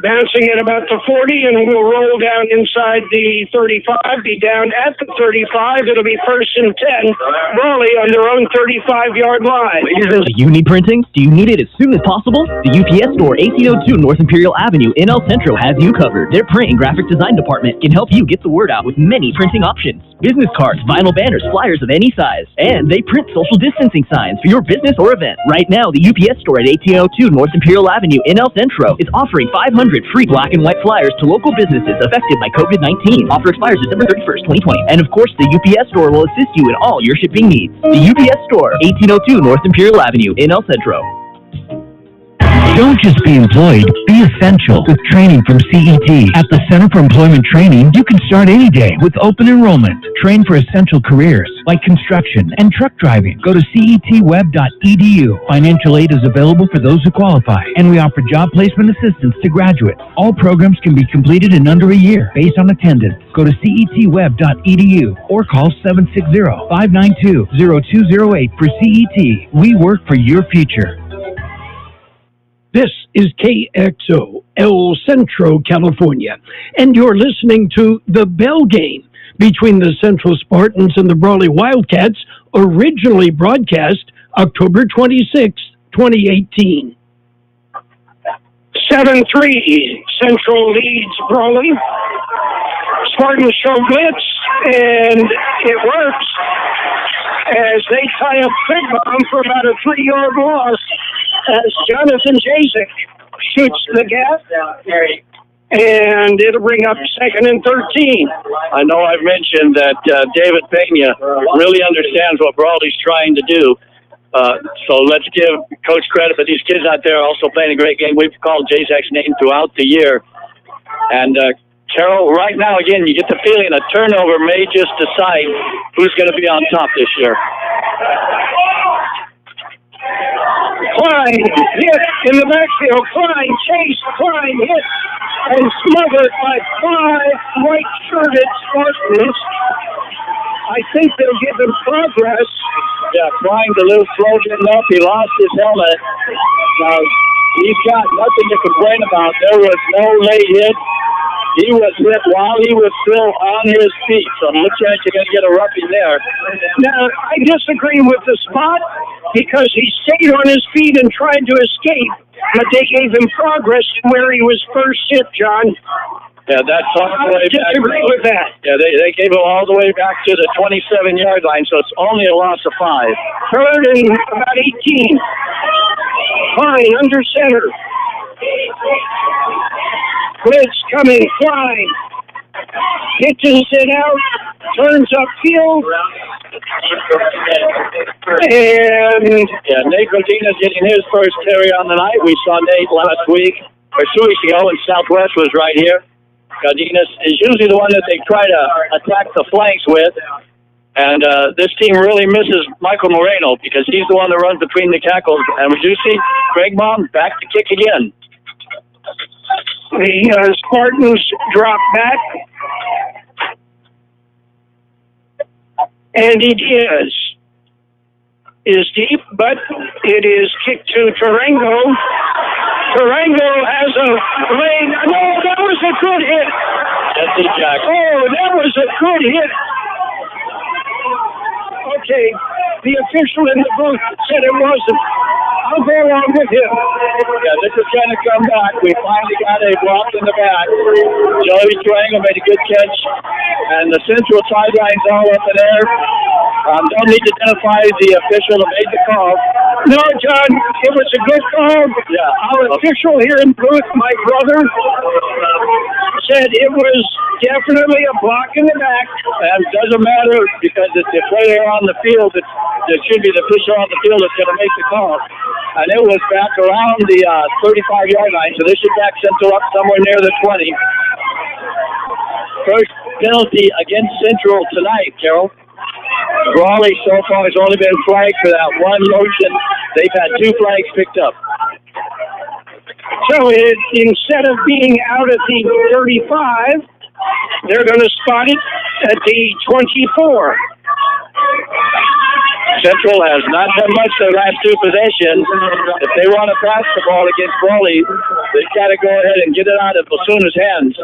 Bouncing at about the 40, and we'll roll down inside the 35, be down at the 35. It'll be 1st and 10. Brawley on their own 35-yard line. Do you need printing? Do you need it as soon as possible? The UPS store, 1802 North Imperial Avenue in El Centro has you covered. Their print and graphic design department can help you get the word out with many printing options. business cards, vinyl banners, flyers of any size. And they print social distancing signs for your business or event. Right now, the UPS store at 1802 North Imperial Avenue in El Centro is offering 500 free black and white flyers to local businesses affected by COVID-19. Offer expires December 31st, 2020. And of course, the UPS store will assist you in all your shipping needs. The UPS store, 1802 North Imperial Avenue in El Centro. Don't just be employed, be essential with training from CET. At the Center for Employment Training, you can start any day with open enrollment. Train for essential careers like construction and truck driving. Go to cetweb.edu. Financial aid is available for those who qualify, and we offer job placement assistance to graduates. All programs can be completed in under a year based on attendance. Go to cetweb.edu or call 760-592-0208 for CET. We work for your future. This is KXO, El Centro, California, and you're listening to the Bell Game between the Central Spartans and the Brawley Wildcats, originally broadcast October 26, 2018. 7-3, Central leads Brawley. Spartans show blitz, and it works as they tie up Pregame for about a 3-yard loss as Jonathan Jasek shoots the gap, and it'll bring up 2nd and 13. I know I've mentioned that David Pena really understands what Brawley's trying to do. So let's give Coach credit, but these kids out there are also playing a great game. We've called Jasek's name throughout the year. And Carol, right now, again, you get the feeling a turnover may just decide who's going to be on top this year. Klein hit in the backfield. Klein chased. Klein hit and smothered by 5 white-shirted Spartans. I think they'll give him progress. Yeah, trying to lose slow getting up. He lost his helmet. Now, he's got nothing to complain about. There was no late hit. He was hit while he was still on his feet. So it looks like you're going to get a roughing there. Now, I disagree with the spot because he stayed on his feet and tried to escape, but they gave him progress where he was first hit, John. Yeah, that's all the way back. I disagree with that. Yeah, they gave him all the way back to the 27-yard line, so it's only a loss of 5. 3rd and about 18. Klein under center. Blitz coming, Klein. Pitches it out, turns upfield. And yeah, Nate Godinez getting his first carry on the night. We saw Nate last week, or 2 weeks ago, and Southwest was right here. Godinez is usually the one that they try to attack the flanks with. And this team really misses Michael Moreno because he's the one that runs between the tackles. And we do see Greg Baum back to kick again. The Spartans drop back. And it is deep, but it is kicked to Tarango. Tarango has a lane. No, that was a good hit. That's it, Jack. Oh, that was a good hit. Okay, the official in the booth said it wasn't. I'll go along with him. Yeah, this is going to come back. We finally got a block in the back. Joey Tarango made a good catch, and the central sideline's all up in there. Don't need to identify the official that made the call. No, John, it was a good call. Yeah. Our official here in booth, my brother, said it was definitely a block in the back. And it doesn't matter because it's the player on the field. It should be the official on the field that's going to make the call. And it was back around the 35-yard line, so this should back Central up somewhere near the 20. First penalty against Central tonight, Carol. Brawley so far has only been flagged for that one motion. They've had 2 flags picked up. So instead of being out at the 35, they're going to spot it at the 24. Central has not done much their last 2 possessions. If they want to pass the ball against Brawley, they've got to go ahead and get it out of Basuna's hands.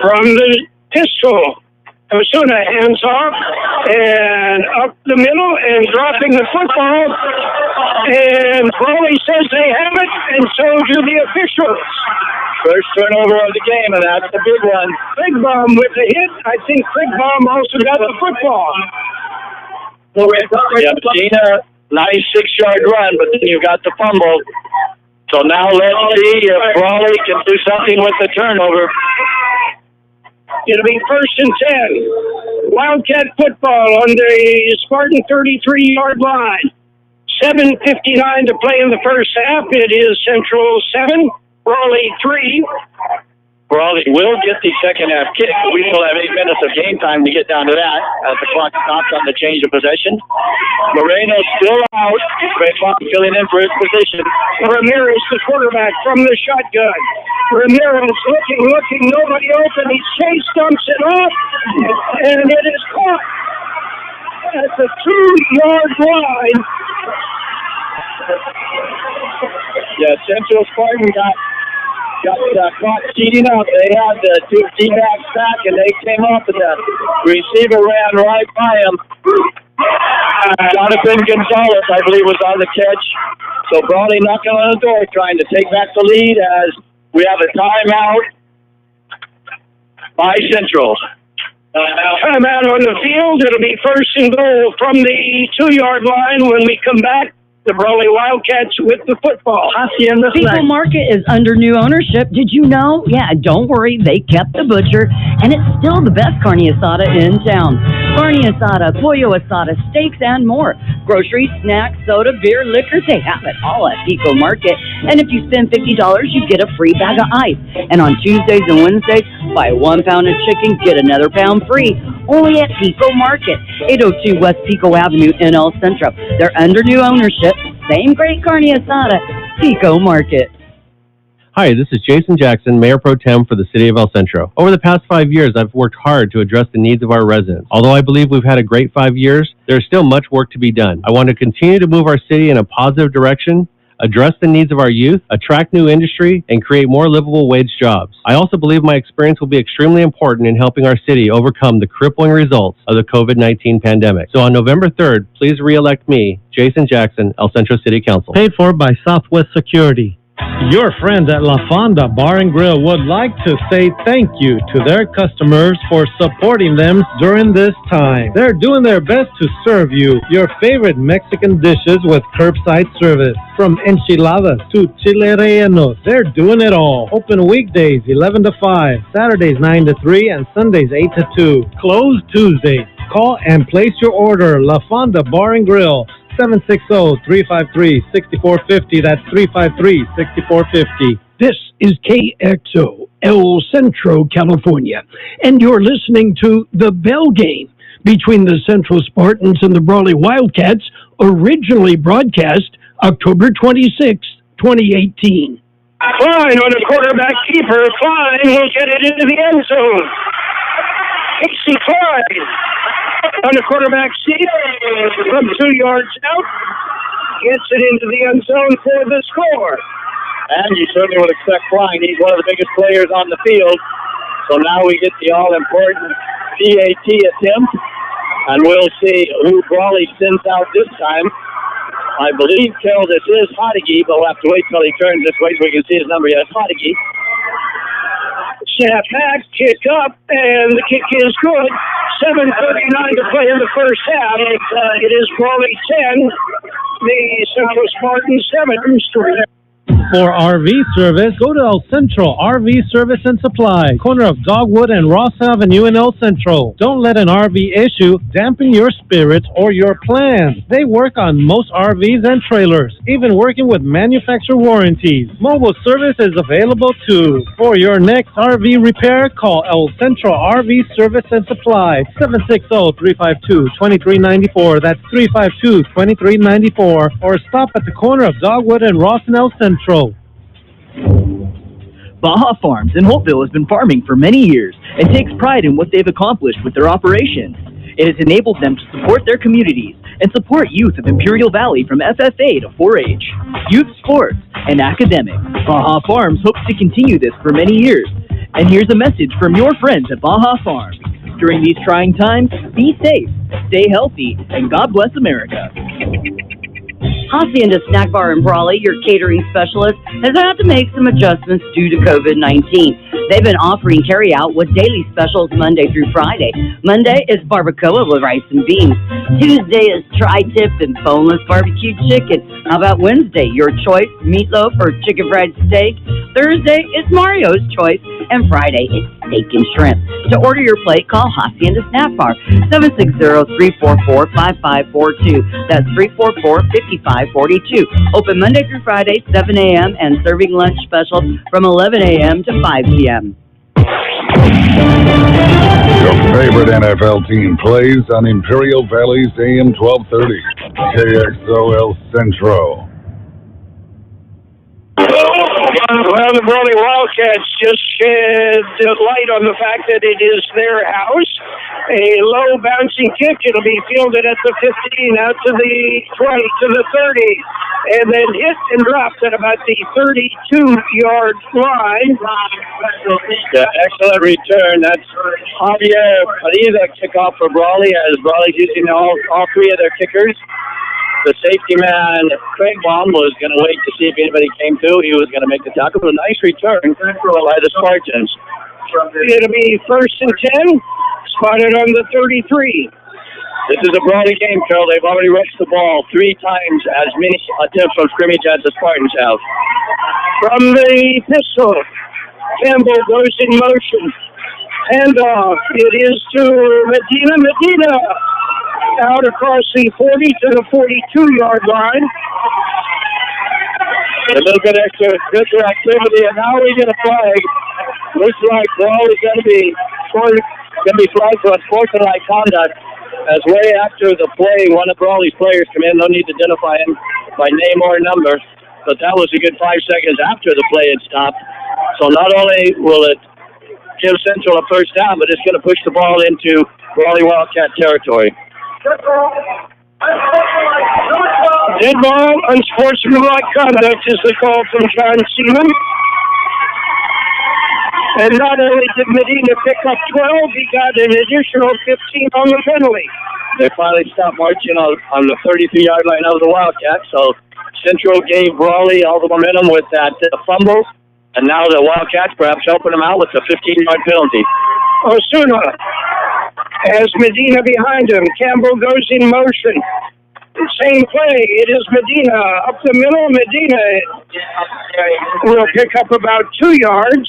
From the pistol, Basuna hands off and up the middle and dropping the football. And Brawley says they have it, and so do the officials. First turnover of the game, and that's the big one. Pregame with the hit. I think Pregame also got the football. Yeah, Gina, nice 6-yard run, but then you got the fumble. So now let's see if Brawley can do something with the turnover. It'll be 1st and 10. Wildcat football on the Spartan 33-yard line. 7:59 to play in the first half. It is Central 7, Brawley 3. Brawley will get the second half kick. We still have 8 minutes of game time to get down to that as the clock stops on the change of possession. Moreno's still out. Raymond filling in for his position. Ramirez, the quarterback, from the shotgun. Ramirez looking, nobody open. He chase dumps it off, and it is caught at the 2-yard line. Yeah, Central Spartan got caught cheating up. They had the 2 D-backs back, and they came up, and the receiver ran right by him. Jonathan Gonzalez, I believe, was on the catch. So Brawley knocking on the door, trying to take back the lead as we have a timeout by Central. Timeout on the field. It'll be 1st and goal from the 2-yard line when we come back. The Brawley Wildcats with the football. Pico Market is under new ownership. Did you know? Yeah, don't worry. They kept the butcher, and it's still the best carne asada in town. Carne asada, pollo asada, steaks, and more. Groceries, snacks, soda, beer, liquor. They have it all at Pico Market. And if you spend $50, you get a free bag of ice. And on Tuesdays and Wednesdays, buy 1 pound of chicken, get another pound free. Only at Pico Market, 802 West Pico Avenue in El Centro. They're under new ownership. Same great carne asada, Pico Market. Hi, this is Jason Jackson, Mayor Pro Tem for the City of El Centro. Over the past 5 years, I've worked hard to address the needs of our residents. Although I believe we've had a great 5 years, there is still much work to be done. I want to continue to move our city in a positive direction, address the needs of our youth, attract new industry, and create more livable wage jobs. I also believe my experience will be extremely important in helping our city overcome the crippling results of the COVID-19 pandemic. So on November 3rd, please re-elect me, Jason Jackson, El Centro City Council. Paid for by Southwest Security. Your friends at La Fonda Bar and Grill would like to say thank you to their customers for supporting them during this time. They're doing their best to serve you your favorite Mexican dishes with curbside service. From enchiladas to chile rellenos, they're doing it all. Open weekdays 11 to 5, Saturdays 9 to 3, and Sundays 8 to 2. Closed Tuesdays. Call and place your order. La Fonda Bar and Grill. 760-353-6450. That's 353-6450. This is KXO, El Centro, California, and you're listening to the Bell Game between the Central Spartans and the Brawley Wildcats, originally broadcast October 26, 2018. Klein on the quarterback keeper. Klein will get it into the end zone. Casey Klein on the quarterback seat from 2 yards out. Gets it into the end zone for the score. And you certainly would expect Klein. He's one of the biggest players on the field. So now we get the all-important PAT attempt. And we'll see who Brawley sends out this time. I believe, Carol, this is Hodeggy, but we'll have to wait till he turns this way so we can see his number. Yes, Hodeggy. Snap back, kick up, and the kick is good. 7:39 to play in the first half. It is Brawley 10, the Central Spartans 7. For RV service, go to El Centro RV Service and Supply, corner of Dogwood and Ross Avenue in El Centro. Don't let an RV issue dampen your spirits or your plans. They work on most RVs and trailers, even working with manufacturer warranties. Mobile service is available too. For your next RV repair, call El Centro RV Service and Supply, 760-352-2394. That's 352-2394. Or stop at the corner of Dogwood and Ross in El Centro. Baja Farms in Holtville has been farming for many years and takes pride in what they've accomplished with their operations. It has enabled them to support their communities and support youth of Imperial Valley from FFA to 4-H, youth sports, and academics. Baja Farms hopes to continue this for many years. And here's a message from your friends at Baja Farms. During these trying times, be safe, stay healthy, and God bless America. Hacienda Snack Bar in Brawley, your catering specialist, has had to make some adjustments due to COVID-19. They've been offering carry-out with daily specials Monday through Friday. Monday is barbacoa with rice and beans. Tuesday is tri-tip and boneless barbecue chicken. How about Wednesday? Your choice, meatloaf or chicken fried steak. Thursday is Mario's choice. And Friday is steak and shrimp. To order your plate, call Hacienda Snack Bar, 760-344-5542. That's 344-5542. Open Monday through Friday, 7 a.m. and serving lunch specials from 11 a.m. to 5 p.m. Your favorite NFL team plays on Imperial Valley's AM 1230, KXOL Centro. Well, the Brawley Wildcats just shed light on the fact that it is their house. A low bouncing kick. It'll be fielded at the 15, out to the 20, to the 30, and then hit and dropped at about the 32-yard line. Yeah, excellent return. That's Javier Padilla kickoff for Brawley, as Brawley's using all three of their kickers. The safety man, Craig Baum, was going to wait to see if anybody came through. He was going to make the tackle, but a nice return by the Spartans. It'll be 1st and 10, spotted on the 33. This is a Brawley game, Carol. They've already rushed the ball 3 times as many attempts from scrimmage as the Spartans have. From the pistol, Campbell goes in motion. Handoff. It is to Medina. Medina out across the 40 to the 42-yard line. A little bit extra activity, and now we get a flag. Looks like Brawley's going to be flagged for unsportsmanlike conduct. As way after the play, one of Brawley's players come in. No need to identify him by name or number, but that was a good 5 seconds after the play had stopped. So not only will it give Central a first down, but it's going to push the ball into Brawley Wildcat territory. Dead ball, unsportsmanlike conduct is the call from John Seeley. And not only did Medina pick up 12, he got an additional 15 on the penalty. They finally stopped marching on the 33-yard line of the Wildcats. So Central gave Brawley all the momentum with that fumble. And now the Wildcats perhaps helping them out with the 15-yard penalty. Osuna has Medina behind him. Campbell goes in motion. Same play. It is Medina up the middle. Medina will pick up about 2 yards.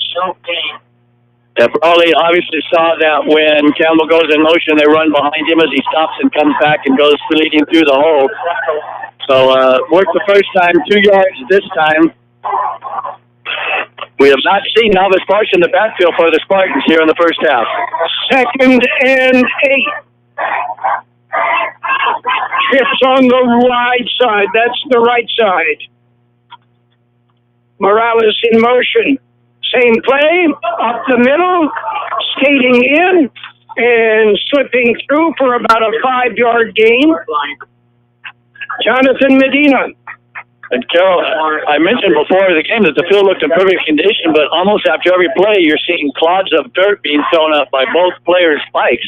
Yeah, Brawley obviously saw that when Campbell goes in motion, they run behind him as he stops and comes back and goes leading through the hole. So worked the first time, 2 yards this time. We have not seen Novice Marsh in the backfield for the Spartans here in the first half. 2nd and 8. Trips on the wide side. That's the right side. Morales in motion. Same play. Up the middle. Skating in. And slipping through for about a 5-yard gain. Jonathan Medina. And Carol, I mentioned before the game that the field looked in perfect condition, but almost after every play, you're seeing clods of dirt being thrown up by both players' spikes.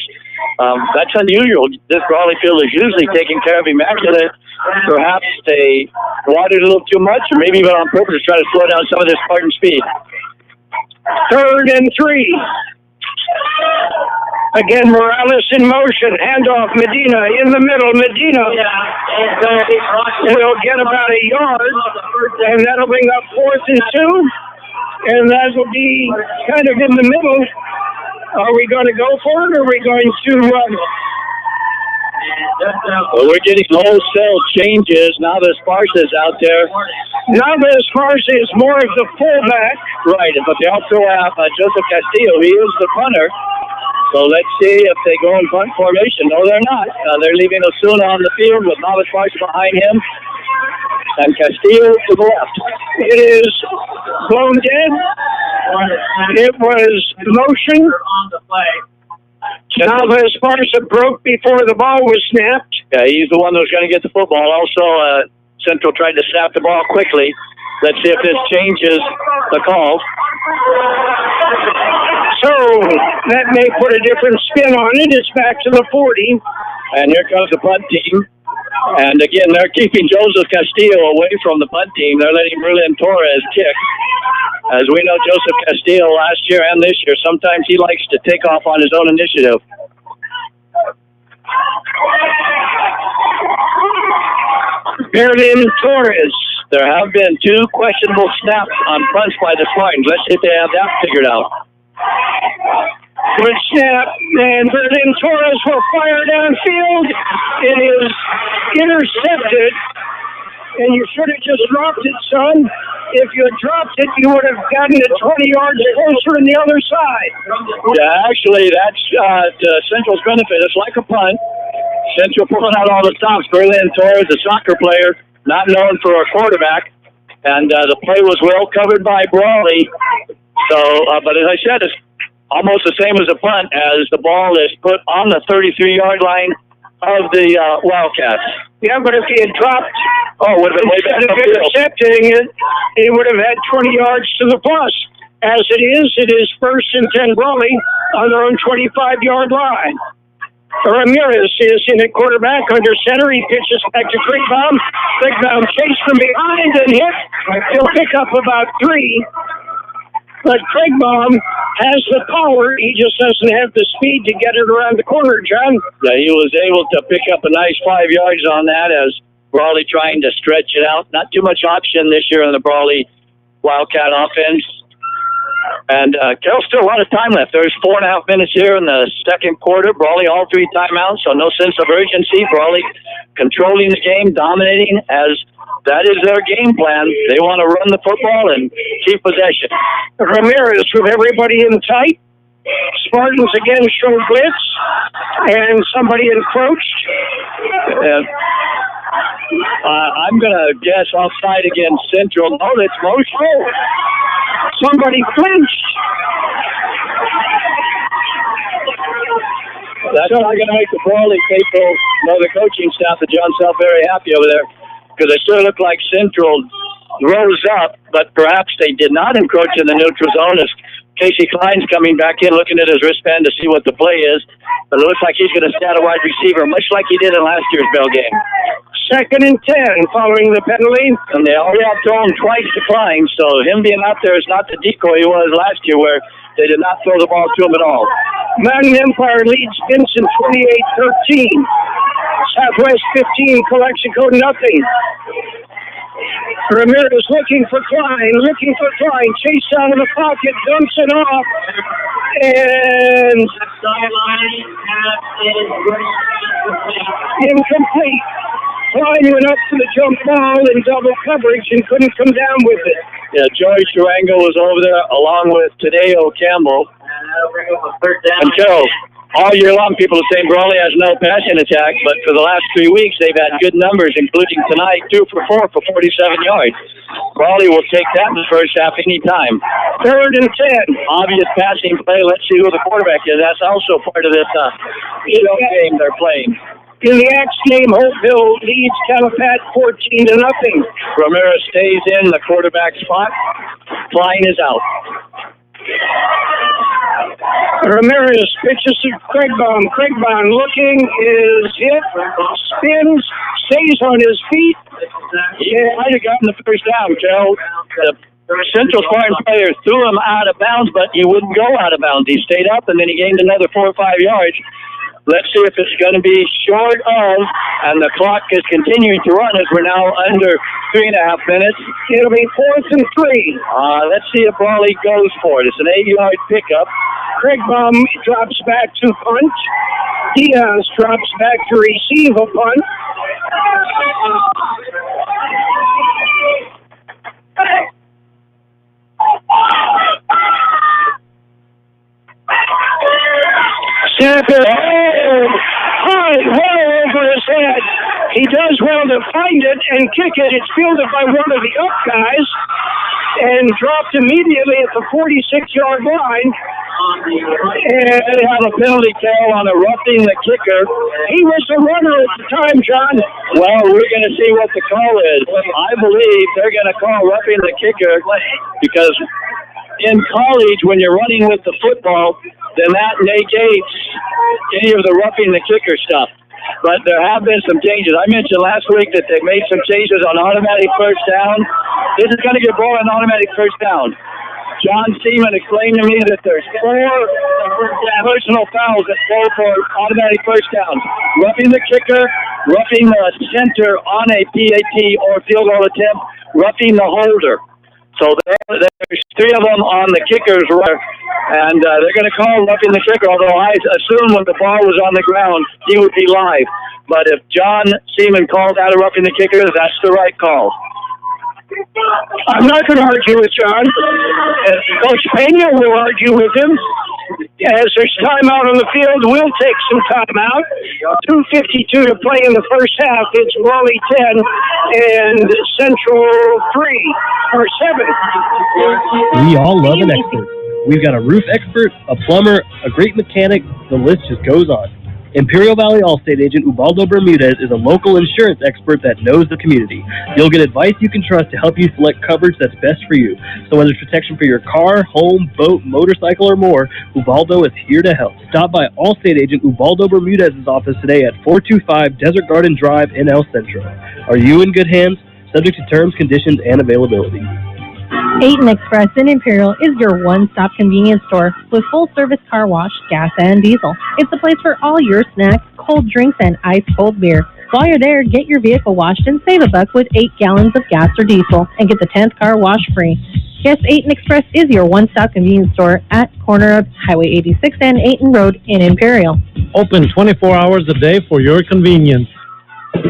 That's unusual. This Brawley field is usually taken care of immaculate. Perhaps they watered a little too much, or maybe even on purpose to try to slow down some of their Spartan speed. 3rd and 3. Again, Morales in motion. Handoff, Medina in the middle. Medina will get about a yard, and that'll bring up 4th and 2. And that'll be kind of in the middle. Are we going to go for it, or are we going to Well, we're getting wholesale changes. Novice Marsh is out there. Novice Marsh is more of the fullback. Right, but they also have Joseph Castillo. He is the punter. So let's see if they go in punt formation. No, they're not. They're leaving Osuna on the field with Novice Marsh behind him and Castillo to the left. It is blown dead. It was motion. Novice Marsh broke before the ball was snapped. Yeah, he's the one that was going to get the football. Also, Central tried to snap the ball quickly. Let's see if this changes the call. So that may put a different spin on it. It's back to the 40. And here comes the punt team. And again, they're keeping Joseph Castillo away from the punt team. They're letting Berlin Torres kick. As we know, Joseph Castillo last year and this year, sometimes he likes to take off on his own initiative. Berlin Torres. There have been 2 questionable snaps on punts by the Spartans. Let's see if they have that figured out. Good snap, and Berlin Torres will fire downfield. It is intercepted, and you should have just dropped it, son. If you had dropped it, you would have gotten it 20 yards closer on the other side. Yeah, actually, that's to Central's benefit. It's like a punt. Central pulling out all the stops. Berlin Torres, a soccer player, not known for a quarterback, and the play was well covered by Brawley. So, but as I said, it's almost the same as a punt, as the ball is put on the 33-yard line of the Wildcats. Yeah, but if he had dropped, would have been way back instead of intercepting it, he would have had 20 yards to the plus. As it is first and 10 Brawley on their own 25-yard line. Ramirez is in at quarterback under center. He pitches back to Pregame. Pregame chased from behind and hit. He'll pick up about 3. But Pregame has the power. He just doesn't have the speed to get it around the corner, John. Yeah, he was able to pick up a nice 5 yards on that as Brawley trying to stretch it out. Not too much option this year in the Brawley Wildcat offense. And Carroll, still a lot of time left. There's 4.5 minutes here in the second quarter. Brawley all 3 timeouts, so no sense of urgency. Brawley controlling the game, dominating, as that is their game plan. They want to run the football and keep possession. Ramirez with everybody in tight. Spartans again show blitz, and somebody encroached. I'm going to guess offside against Central. No, that's motion. Somebody flinched. That's not going to make the Brawley people, the coaching staff at John Self very happy over there, because they sort of look like Central rose up, but perhaps they did not encroach in the neutral zone as Casey Klein's coming back in, looking at his wristband to see what the play is. But it looks like he's going to stat a wide receiver, much like he did in last year's Bell game. 2nd and 10 following the penalty. And they already have thrown twice to Klein, so him being out there is not the decoy he was last year, where they did not throw the ball to him at all. Mountain Empire leads Vincent 28-13. Southwest 15, Calexico nothing. Ramirez looking for Klein, chased out of the pocket, dumps it off, and incomplete. Klein went up to the jump ball in double coverage and couldn't come down with it. Yeah, Joey Durango was over there along with Tadeo Campbell. And Carroll, all year long, people are saying Brawley has no passing attack, but for the last 3 weeks, they've had good numbers, including tonight, 2 for 4 for 47 yards. Brawley will take that in the first half any time. 3rd and 10. Obvious passing play. Let's see who the quarterback is. That's also part of this show game they're playing. In the Axe game, Holtville leads Calapat 14-0. Ramirez stays in the quarterback spot. Klein is out. Ramirez pitches to Pregame. Pregame looking, is hit, spins, stays on his feet. He might have gotten the first down, Joe. The Central Spartan player threw him out of bounds, but he wouldn't go out of bounds. He stayed up, and then he gained another 4 or 5 yards. Let's see if it's going to be short of, and the clock is continuing to run as we're now under 3.5 minutes. It'll be 4th and 3. Let's see if Brawley goes for it. It's an 8-yard pickup. Pregame drops back to punt. Diaz drops back to receive a punt. Snap it high, way over his head. He does well to find it and kick it. It's fielded by one of the up guys and dropped immediately at the 46-yard line. And they have a penalty, Carol, on a roughing the kicker. He was the runner at the time, John. Well, we're going to see what the call is. I believe they're going to call roughing the kicker because in college, when you're running with the football, then that negates any of the roughing the kicker stuff. but there have been some changes. I mentioned last week that they made some changes on automatic first down. This is going to get ball on automatic first down. John Seaman explained to me that there's 4 personal fouls that fall for automatic first downs. Roughing the kicker, roughing the center on a PAT or field goal attempt, roughing the holder. So there's 3 of them on the kicker's right, and they're going to call roughing the kicker, although I assume when the ball was on the ground, he would be live. But if John Seaman called out of roughing the kicker, that's the right call. I'm not going to argue with John. Coach Pena will argue with him. As there's timeout on the field, we'll take some timeout. 2:52 to play in the first half. It's Brawley 10 and Centro 3 or 7. We all love an expert. We've got a roof expert, a plumber, a great mechanic. The list just goes on. Imperial Valley Allstate agent Ubaldo Bermudez is a local insurance expert that knows the community. You'll get advice you can trust to help you select coverage that's best for you. So whether it's protection for your car, home, boat, motorcycle, or more, Ubaldo is here to help. Stop by Allstate agent Ubaldo Bermudez's office today at 425 Desert Garden Drive in El Centro. Are you in good hands? Subject to terms, conditions, and availability. Aten Express in Imperial is your one-stop convenience store with full-service car wash, gas, and diesel. It's a place for all your snacks, cold drinks, and ice-cold beer. While you're there, get your vehicle washed and save $1 with 8 gallons of gas or diesel and get the 10th car wash free. Yes, Aten Express is your one-stop convenience store at corner of Highway 86 and Aten Road in Imperial. Open 24 hours a day for your convenience.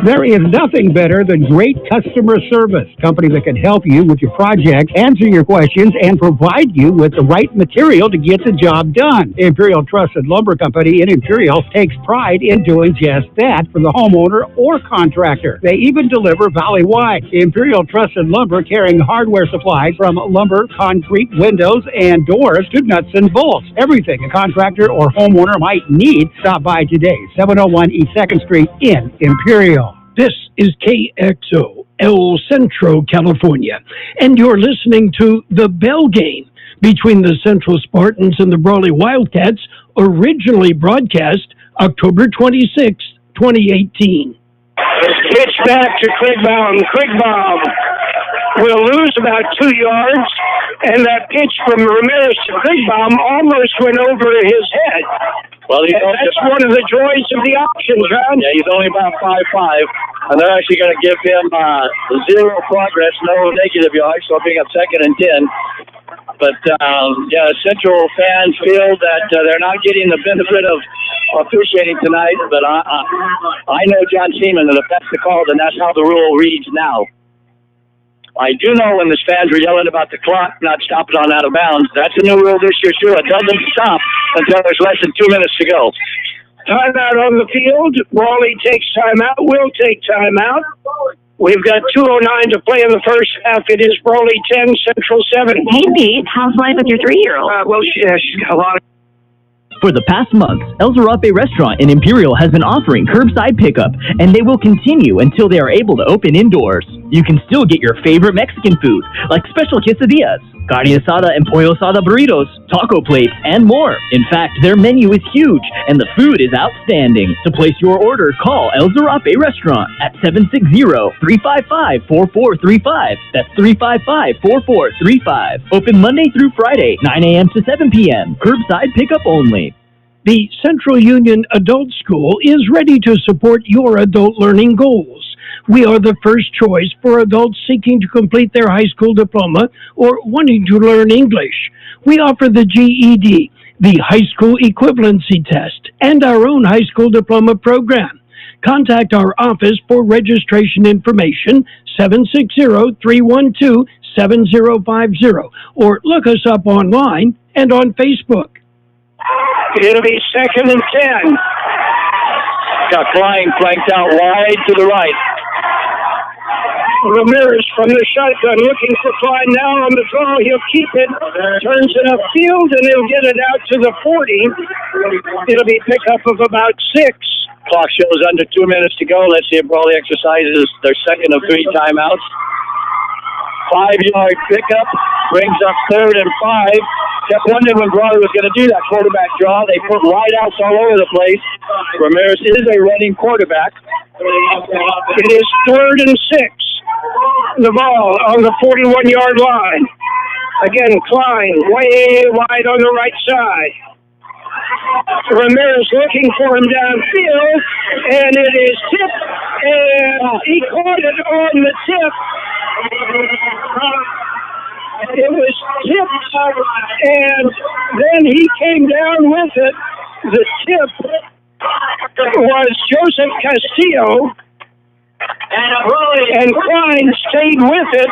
There is nothing better than great customer service. Company that can help you with your project, answer your questions, and provide you with the right material to get the job done. Imperial Trusted Lumber Company in Imperial takes pride in doing just that for the homeowner or contractor. They even deliver valley-wide. Imperial Trusted Lumber carrying hardware supplies from lumber, concrete, windows, and doors to nuts and bolts. Everything a contractor or homeowner might need. Stop by today, 701 East 2nd Street in Imperial. This is KXO, El Centro, California, and you're listening to the Bell Game between the Central Spartans and the Brawley Wildcats, originally broadcast October 26, 2018. Pitch back to Krigbaum. Krigbaum will lose about 2 yards, and that pitch from Ramirez to Krigbaum almost went over his head. Well, that's one of the joys of the option, John. Yeah, he's only about 5'5", and they're actually going to give him 0 progress, no negative yards, so being up 2nd and 10. But, Central fans feel that they're not getting the benefit of officiating tonight, but I know John Seaman, and if that's the call, then that's how the rule reads now. I do know when the fans were yelling about the clock not stopping on out of bounds. That's a new rule this year, too. It doesn't stop until there's less than 2 minutes to go. Timeout on the field. Brawley takes timeout. We'll take timeout. We've got 2:09 to play in the first half. It is Brawley 10, Central 7. Hey, Pete, how's life with your 3-year-old? She's got a lot of... For the past month, El Zarape restaurant in Imperial has been offering curbside pickup, and they will continue until they are able to open indoors. You can still get your favorite Mexican food, like special quesadillas, carne asada and pollo asada burritos, taco plates, and more. In fact, their menu is huge, and the food is outstanding. To place your order, call El Zarape Restaurant at 760-355-4435. That's 355-4435. Open Monday through Friday, 9 a.m. to 7 p.m. Curbside pickup only. The Central Union Adult School is ready to support your adult learning goals. We are the first choice for adults seeking to complete their high school diploma or wanting to learn English. We offer the GED, the High School Equivalency Test, and our own high school diploma program. Contact our office for registration information, 760-312-7050, or look us up online and on Facebook. It'll be 2nd and 10. Got Klein flanked out wide to the right. Ramirez from the shotgun looking for Klein now on the draw. He'll keep it, turns it upfield, and he'll get it out to the 40. It'll be pickup of about 6. Clock shows under 2 minutes to go. Let's see if Brawley exercises their second of 3 timeouts. 5-yard pickup brings up 3rd and 5. Kept wondering when Brawley was going to do that quarterback draw. They put wideouts all over the place. Ramirez is a running quarterback. It is 3rd and 6. Naval on the 41-yard line. Again, Klein way wide on the right side. Ramirez looking for him downfield, and it is tipped, and he caught it on the tip. It was tipped, and then he came down with it. The tip was Joseph Castillo, and Klein stayed with it.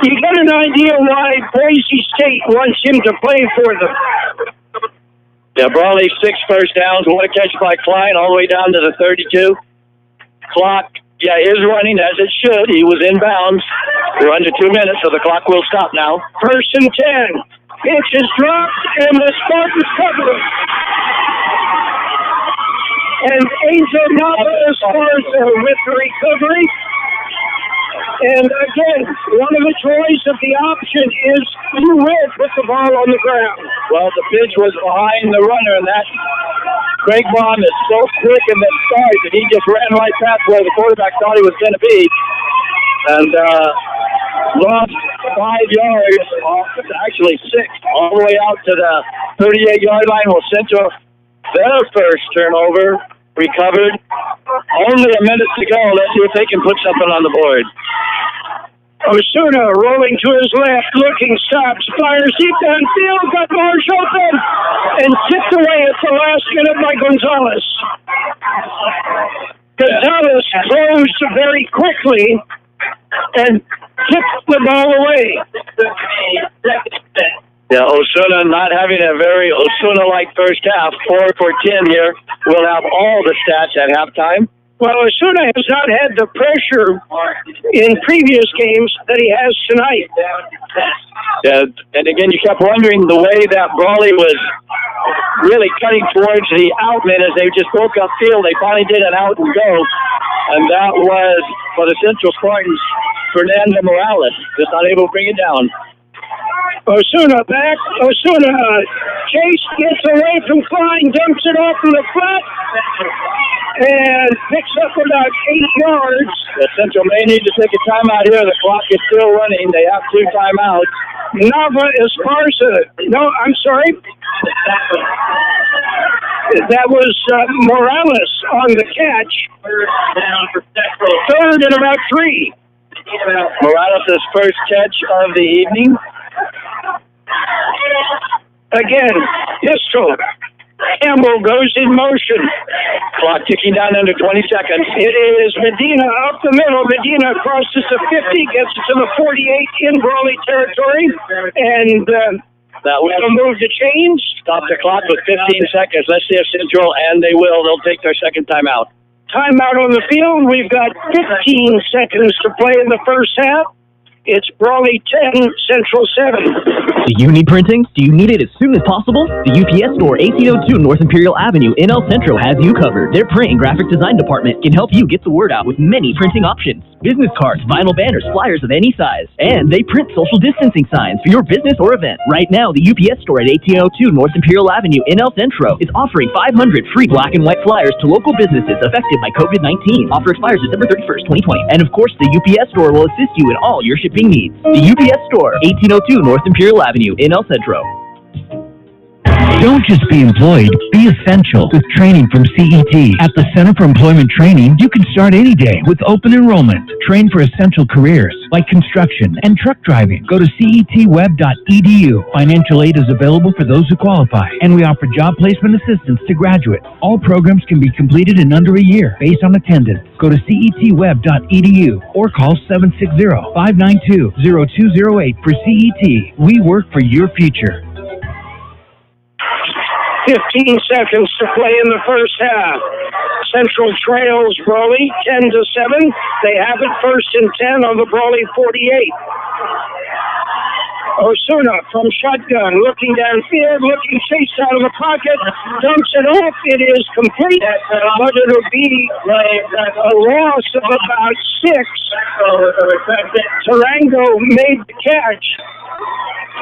You get an idea why Boise State wants him to play for them. Yeah, Brawley 6 first downs. What a catch by Klein all the way down to the 32. Clock, is running as it should. He was in bounds. We're under 2 minutes, so the clock will stop now. 1st and 10. Pitch is dropped, and the Spartans cover it. And Angel Nava Esparza with the recovery. And again, one of the joys of the option is you will put the ball on the ground. Well, the pitch was behind the runner, and that Greg Baum is so quick in the start that he just ran right past where the quarterback thought he was going to be. And lost 5 yards, actually 6, all the way out to the 38-yard line. Well, Centro, their first turnover, recovered. Only a minute to go. Let's see if they can put something on the board. Osuna rolling to his left, looking, stops, fires deep downfield, got Marsh open, and tipped away at the last minute by Gonzalez. Gonzalez closed very quickly and tipped the ball away. Yeah, Osuna not having a very Osuna-like first half. 4 for 10 here. We'll have all the stats at halftime. Well, Osuna has not had the pressure in previous games that he has tonight. Yeah, and again, you kept wondering the way that Brawley was really cutting towards the outlet as they just broke up field. They finally did an out and go, and that was for the Central Spartans, Fernando Morales, just not able to bring it down. Osuna back. Osuna Chase gets away from Klein, dumps it off in the flat, and picks up about 8 yards. The Central may need to take a timeout here. The clock is still running. They have 2 timeouts. Nava Esparza. No, I'm sorry. That was Morales on the catch. 3rd and about 3. Morales' first catch of the evening. Again, pistol. Campbell goes in motion. Clock ticking down under 20 seconds. It is Medina up the middle. Medina crosses the 50, gets to the 48 in Brawley territory, and that will move the change. Stop the clock with 15 seconds. Let's see if Central, and they will. They'll take their second timeout. Timeout on the field. We've got 15 seconds to play in the first half. It's Brawley 10, Central 7. Do you need printing? Do you need it as soon as possible? The UPS Store, 1802 North Imperial Avenue in El Centro has you covered. Their print and graphic design department can help you get the word out with many printing options. Business cards, vinyl banners, flyers of any size. And they print social distancing signs for your business or event. Right now, the UPS Store at 1802 North Imperial Avenue in El Centro is offering 500 free black and white flyers to local businesses affected by COVID-19. Offer expires December 31st, 2020. And of course, the UPS Store will assist you in all your shipping needs. The UPS Store, 1802 North Imperial Avenue in El Centro. Don't just be employed, be essential with training from CET. At the Center for Employment Training, you can start any day with open enrollment. Train for essential careers like construction and truck driving. Go to cetweb.edu. Financial aid is available for those who qualify, and we offer job placement assistance to graduates. All programs can be completed in under a year based on attendance. Go to cetweb.edu or call 760-592-0208 for CET. We work for your future. 15 seconds to play in the first half. Central trails Brawley 10-7. They have it 1st and 10 on the Brawley 48. Osuna from shotgun, looking downfield, looking chased out of the pocket, dumps it off. It is complete, but it'll be a loss of about 6. Tarango made the catch.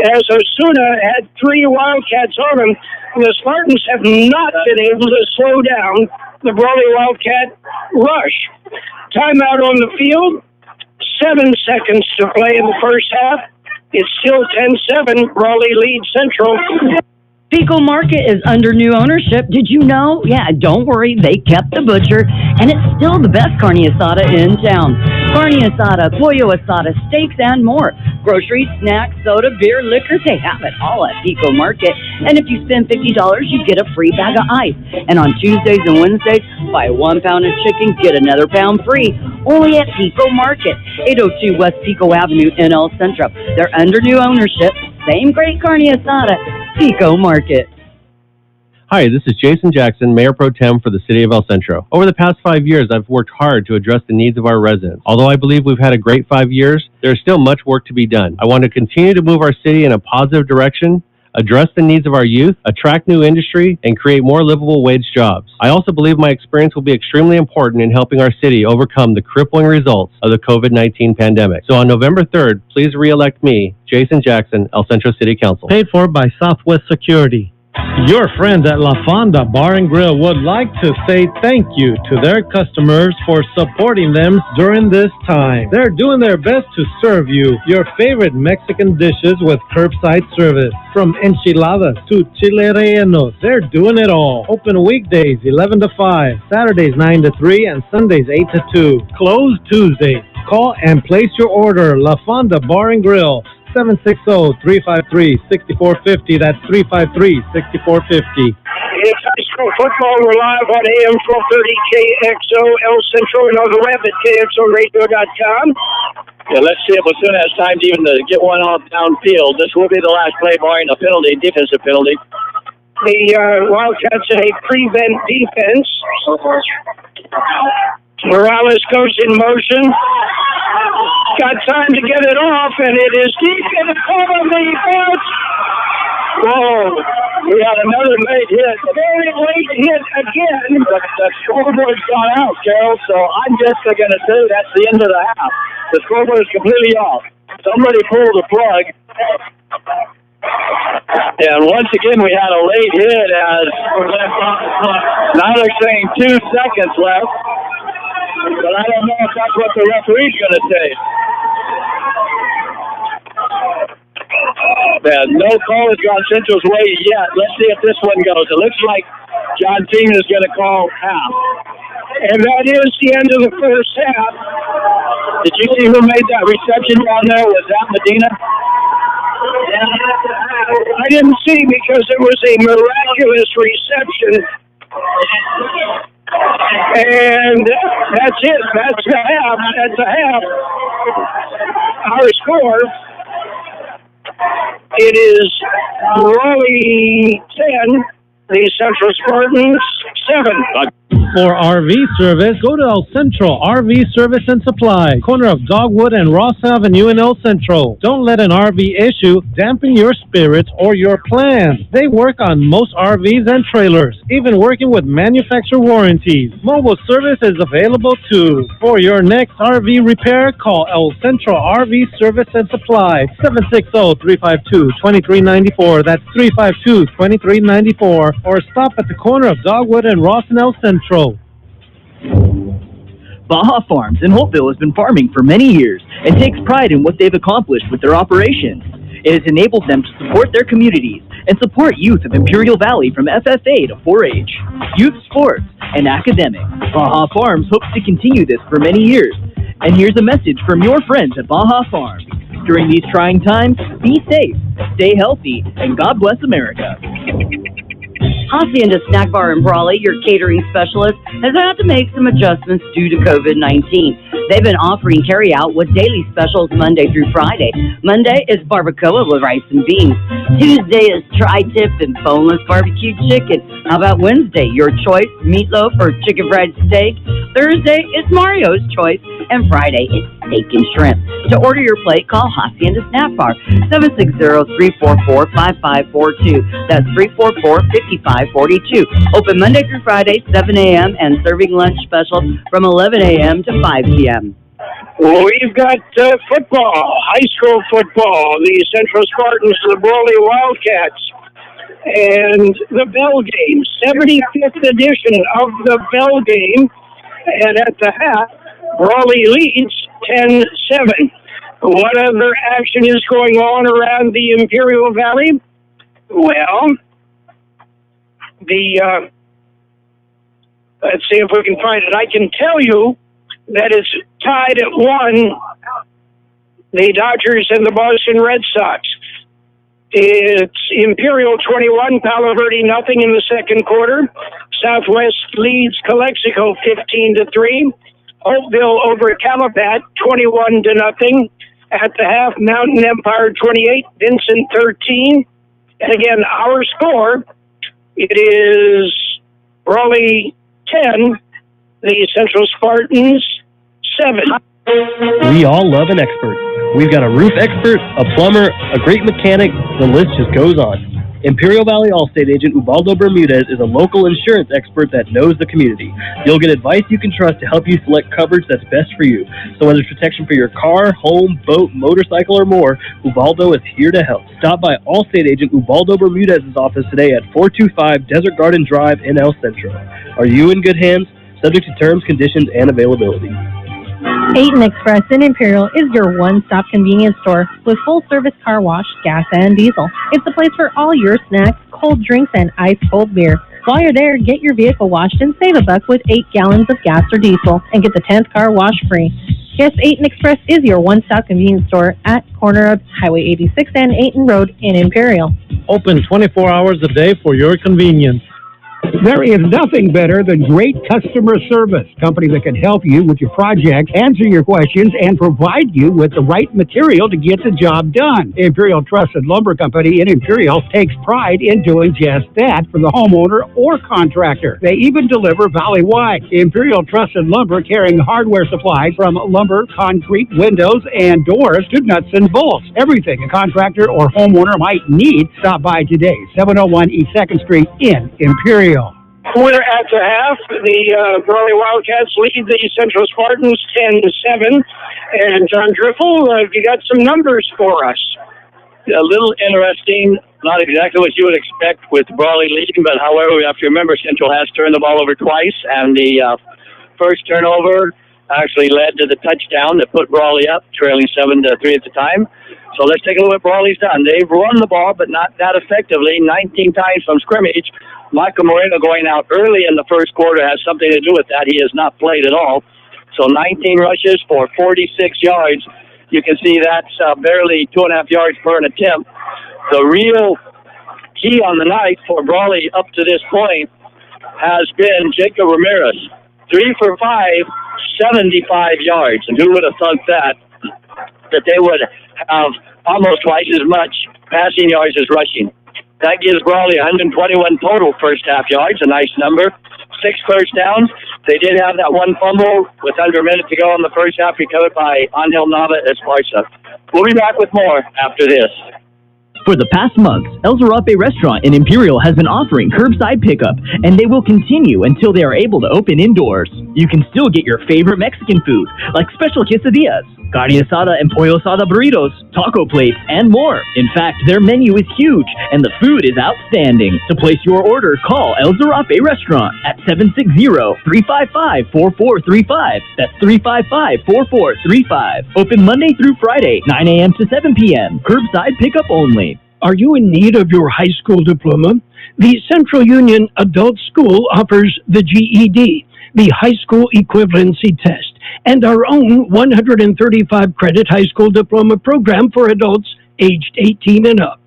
as Osuna had 3 Wildcats on them. The Spartans have not been able to slow down the Brawley Wildcat rush. Timeout on the field, 7 seconds to play in the first half. It's still 10-7, Brawley leads Centro. Pico Market is under new ownership. Did you know? Yeah, don't worry. They kept the butcher, and it's still the best carne asada in town. Carne asada, pollo asada, steaks, and more. Groceries, snacks, soda, beer, liquor, they have it all at Pico Market. And if you spend $50, you get a free bag of ice. And on Tuesdays and Wednesdays, buy 1 pound of chicken, get another pound free. Only at Pico Market, 802 West Pico Avenue in El Centro. They're under new ownership. Same great carne asada, Pico Market. Hi, this is Jason Jackson, Mayor Pro Tem for the City of El Centro. Over the past 5 years, I've worked hard to address the needs of our residents. Although I believe we've had a great 5 years, there is still much work to be done. I want to continue to move our city in a positive direction, address the needs of our youth, attract new industry, and create more livable wage jobs. I also believe my experience will be extremely important in helping our city overcome the crippling results of the COVID-19 pandemic. So on November 3rd, please re-elect me, Jason Jackson, El Centro City Council. Paid for by Southwest Security. Your friends at La Fonda Bar and Grill would like to say thank you to their customers for supporting them during this time. They're doing their best to serve you your favorite Mexican dishes with curbside service. From enchiladas to chile rellenos, they're doing it all. Open weekdays 11 to 5, Saturdays 9 to 3, and Sundays 8 to 2. Closed Tuesdays. Call and place your order. La Fonda Bar and Grill. 760-353-6450. That's 353-6450. It's high school football. We're live on AM 1230 KXO El Centro and on the web at KXORadio.com. Yeah, let's see if Osuna has time to even get one off downfield. This will be the last play barring a penalty, defensive penalty. The Wildcats in a prevent defense. Morales goes in motion. Got time to get it off, and it is deep in the corner of the fence. Whoa, we had another late hit. Very late hit again. The scoreboard's gone out, Carol, so I'm just going to say that's the end of the half. The scoreboard is completely off. Somebody pulled the plug. And once again, we had a late hit as now they're saying 2 seconds left. But I don't know if that's what the referee's going to say. No call has gone Central's way yet. Let's see if this one goes. It looks like John Teeman is going to call half. And that is the end of the first half. Did you see who made that reception down there? Was that Medina? I didn't see because it was a miraculous reception. And that's it. That's the half. That's the half. Our score. It is Brawley 10, the Central Spartans 7. For RV service, go to El Centro RV Service and Supply, corner of Dogwood and Ross Avenue in El Centro. Don't let an RV issue dampen your spirits or your plans. They work on most RVs and trailers, even working with manufacturer warranties. Mobile service is available too. For your next RV repair, call El Centro RV Service and Supply, 760-352-2394. That's 352-2394. Or stop at the corner of Dogwood and Ross in El Centro. Baja Farms in Holtville has been farming for many years and takes pride in what they've accomplished with their operations. It has enabled them to support their communities and support youth of Imperial Valley from FFA to 4-H, youth sports, and academics. Baja Farms hopes to continue this for many years. And here's a message from your friends at Baja Farms. During these trying times, be safe, stay healthy, and God bless America. Hacienda Snack Bar in Brawley, your catering specialist, has had to make some adjustments due to COVID-19. They've been offering carry-out with daily specials Monday through Friday. Monday is barbacoa with rice and beans. Tuesday is tri-tip and boneless barbecue chicken. How about Wednesday? Your choice, meatloaf or chicken fried steak. Thursday is Mario's choice. And Friday is steak and shrimp. To order your plate, call Hacienda Snack Bar, 760-344-5542. That's 344-5542. Open Monday through Friday, 7 a.m. and serving lunch specials from 11 a.m. to 5 p.m. We've got football, high school football, the Centro Spartans, the Brawley Wildcats, and the Bell Game, 75th edition of the Bell Game. And at the half, Brawley leads 10-7. What other action is going on around the Imperial Valley? Well, let's see if we can find it. I can tell you that it's tied at 1, the Dodgers and the Boston Red Sox. It's Imperial 21, Palo Verde nothing in the second quarter. Southwest leads Calexico 15-3. Holtville over Calabat 21-0. At the half, Mountain Empire 28, Vincent 13. And again, our score, it is Brawley 10, the Central Spartans 7. We all love an expert. We've got a roof expert, a plumber, a great mechanic, the list just goes on. Imperial Valley Allstate agent Ubaldo Bermudez is a local insurance expert that knows the community. You'll get advice you can trust to help you select coverage that's best for you. So whether it's protection for your car, home, boat, motorcycle, or more, Ubaldo is here to help. Stop by Allstate agent Ubaldo Bermudez's office today at 425 Desert Garden Drive in El Centro. Are you in good hands? Subject to terms, conditions, and availability. Aten Express in Imperial is your one-stop convenience store with full-service car wash, gas, and diesel. It's the place for all your snacks, cold drinks, and ice-cold beer. While you're there, get your vehicle washed and save $1 with 8 gallons of gas or diesel and get the 10th car wash free. Yes, Aten Express is your one-stop convenience store at corner of Highway 86 and Aten Road in Imperial. Open 24 hours a day for your convenience. There is nothing better than great customer service. Company that can help you with your project, answer your questions, and provide you with the right material to get the job done. Imperial Trusted Lumber Company in Imperial takes pride in doing just that for the homeowner or contractor. They even deliver valley-wide. Imperial Trusted Lumber carrying hardware supplies from lumber, concrete, windows, and doors to nuts and bolts. Everything a contractor or homeowner might need. Stop by today, 701 East 2nd Street in Imperial. We're at the half. The Brawley Wildcats lead the Central Spartans 10-7. And John Driffel, you got some numbers for us. A little interesting, not exactly what you would expect with Brawley leading, but however, we have to remember Central has turned the ball over twice, and the first turnover actually led to the touchdown that put Brawley up, trailing 7-3 at the time. So let's take a look at what Brawley's done. They've run the ball, but not that effectively, 19 times from scrimmage. Michael Moreno going out early in the first quarter has something to do with that. He has not played at all. So 19 rushes for 46 yards. You can see that's barely 2.5 yards per an attempt. The real key on the night for Brawley up to this point has been Jacob Ramirez. 3 for 5, 75 yards. And who would have thought that they would have almost twice as much passing yards as rushing. That gives Brawley 121 total first half yards, a nice number. 6 first downs. They did have that one fumble with under a minute to go in the first half, recovered by Angel Nava Esparza. We'll be back with more after this. For the past months, El Zarape restaurant in Imperial has been offering curbside pickup, and they will continue until they are able to open indoors. You can still get your favorite Mexican food, like special quesadillas, carne asada and pollo asada burritos, taco plates, and more. In fact, their menu is huge, and the food is outstanding. To place your order, call El Zarape Restaurant at 760-355-4435. That's 355-4435. Open Monday through Friday, 9 a.m. to 7 p.m. Curbside pickup only. Are you in need of your high school diploma? The Central Union Adult School offers the GED, the High School Equivalency Test, and our own 135-credit high school diploma program for adults aged 18 and up.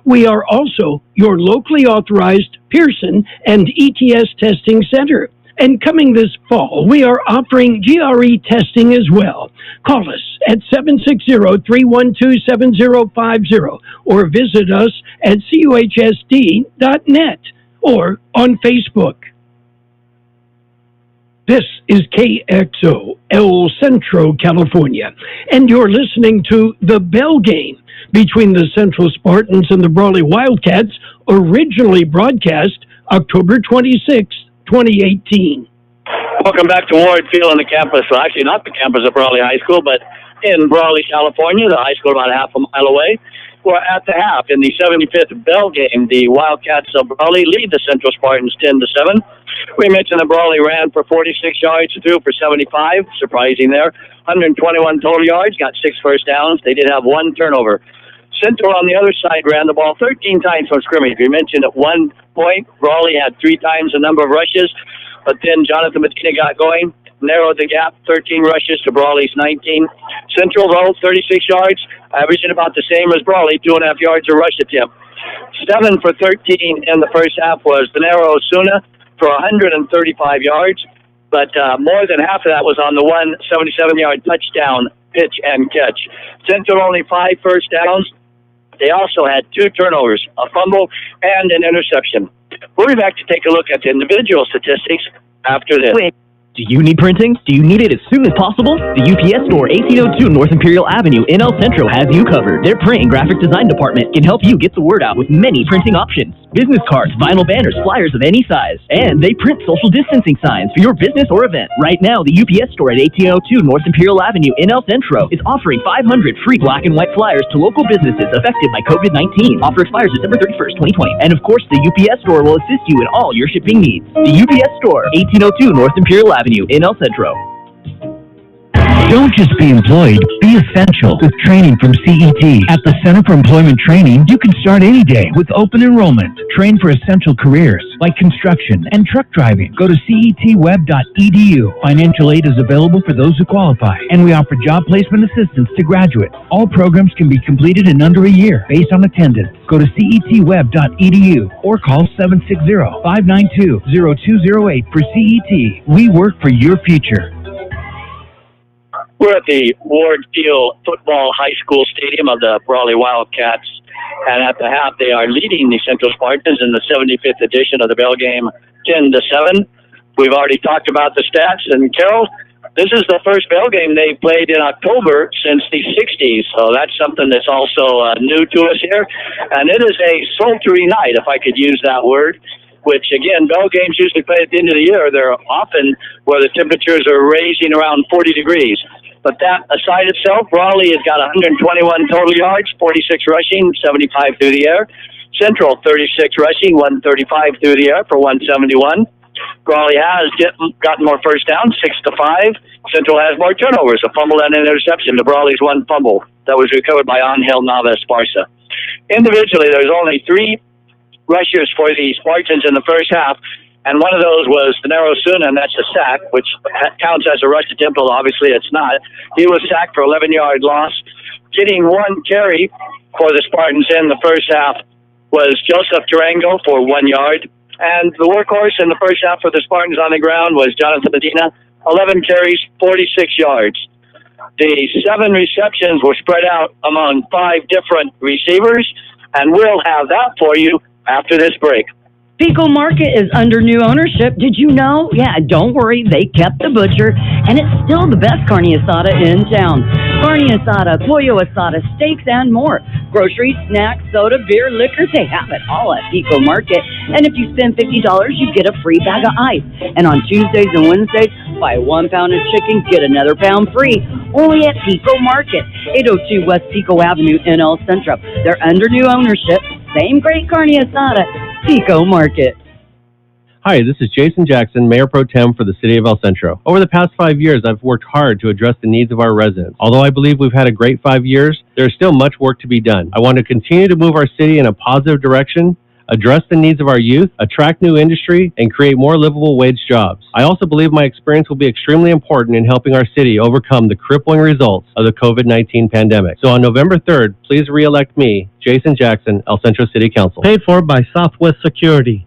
We are also your locally authorized Pearson and ETS testing center. And coming this fall, we are offering GRE testing as well. Call us at 760-312-7050 or visit us at cuhsd.net or on Facebook. This is KXO, El Centro, California, and you're listening to the Bell Game between the Central Spartans and the Brawley Wildcats, originally broadcast October 26, 2018. Welcome back to Ward Field on the campus. Well, actually, not the campus of Brawley High School, but in Brawley, California. The high school about a half a mile away. We're at the half in the 75th Bell Game. The Wildcats of Brawley lead the Central Spartans 10-7. We mentioned that Brawley ran for 46 yards, threw for 75. Surprising there. 121 total yards, got 6 first downs. They did have 1 turnover. Centro on the other side ran the ball 13 times from scrimmage. We mentioned at one point Brawley had 3 times the number of rushes, but then Jonathan Medina got going, narrowed the gap, 13 rushes to Brawley's 19. Central rolled 36 yards, averaging about the same as Brawley, 2.5 yards a rush attempt. 7 for 13 in the first half was Dinero Osuna for 135 yards, but more than half of that was on the 177-yard touchdown pitch and catch. Central only 5 first downs. They also had 2 turnovers, a fumble, and an interception. We'll be back to take a look at the individual statistics after this. Wait. Do you need printing? Do you need it as soon as possible? The UPS Store, 1802 North Imperial Avenue in El Centro has you covered. Their print and graphic design department can help you get the word out with many printing options. Business cards, vinyl banners, flyers of any size. And they print social distancing signs for your business or event. Right now, the UPS Store at 1802 North Imperial Avenue in El Centro is offering 500 free black and white flyers to local businesses affected by COVID-19. Offer expires December 31st, 2020. And of course, the UPS Store will assist you in all your shipping needs. The UPS Store, 1802 North Imperial Avenue in El Centro. Don't just be employed, be essential with training from CET. At the Center for Employment Training, you can start any day with open enrollment. Train for essential careers like construction and truck driving. Go to cetweb.edu. Financial aid is available for those who qualify, and we offer job placement assistance to graduates. All programs can be completed in under a year based on attendance. Go to cetweb.edu or call 760-592-0208 for CET. We work for your future. We're at the Ward Field Football High School Stadium of the Brawley Wildcats, and at the half they are leading the Central Spartans in the 75th edition of the Bell Game 10-7. We've already talked about the stats, and Carol, this is the first Bell Game they played in October since the 60s, so that's something that's also new to us here, and it is a sultry night, if I could use that word, which, again, Bell Games usually play at the end of the year. They're often where the temperatures are raising around 40 degrees. But that aside itself, Brawley has got 121 total yards, 46 rushing, 75 through the air. Central, 36 rushing, 135 through the air for 171. Brawley has gotten more first downs, 6-5. Central has more turnovers, a fumble and an interception. The Brawley's 1 fumble that was recovered by Angel Navas Esparza. Individually, there's only 3 rushers for the Spartans in the first half, and one of those was Dinero Osuna, and that's a sack, which counts as a rush attempt, although obviously it's not. He was sacked for 11-yard loss. Getting 1 carry for the Spartans in the first half was Joseph Durango for 1 yard, and the workhorse in the first half for the Spartans on the ground was Jonathan Medina, 11 carries, 46 yards. The 7 receptions were spread out among 5 different receivers, and we'll have that for you after this break. Pico Market is under new ownership. Did you know? Yeah, don't worry. They kept the butcher, and it's still the best carne asada in town. Carne asada, pollo asada, steaks, and more. Groceries, snacks, soda, beer, liquor, they have it all at Pico Market. And if you spend $50, you get a free bag of ice. And on Tuesdays and Wednesdays, buy 1 pound of chicken, get another pound free. Only at Pico Market, 802 West Pico Avenue in El Centro. They're under new ownership. Same great carne asada, Pico Market. Hi, this is Jason Jackson, Mayor Pro Tem for the City of El Centro. Over the past 5 years, I've worked hard to address the needs of our residents. Although I believe we've had a great 5 years, there is still much work to be done. I want to continue to move our city in a positive direction, address the needs of our youth, attract new industry, and create more livable wage jobs. I also believe my experience will be extremely important in helping our city overcome the crippling results of the COVID-19 pandemic. So on November 3rd, please re-elect me, Jason Jackson, El Centro City Council. Paid for by Southwest Security.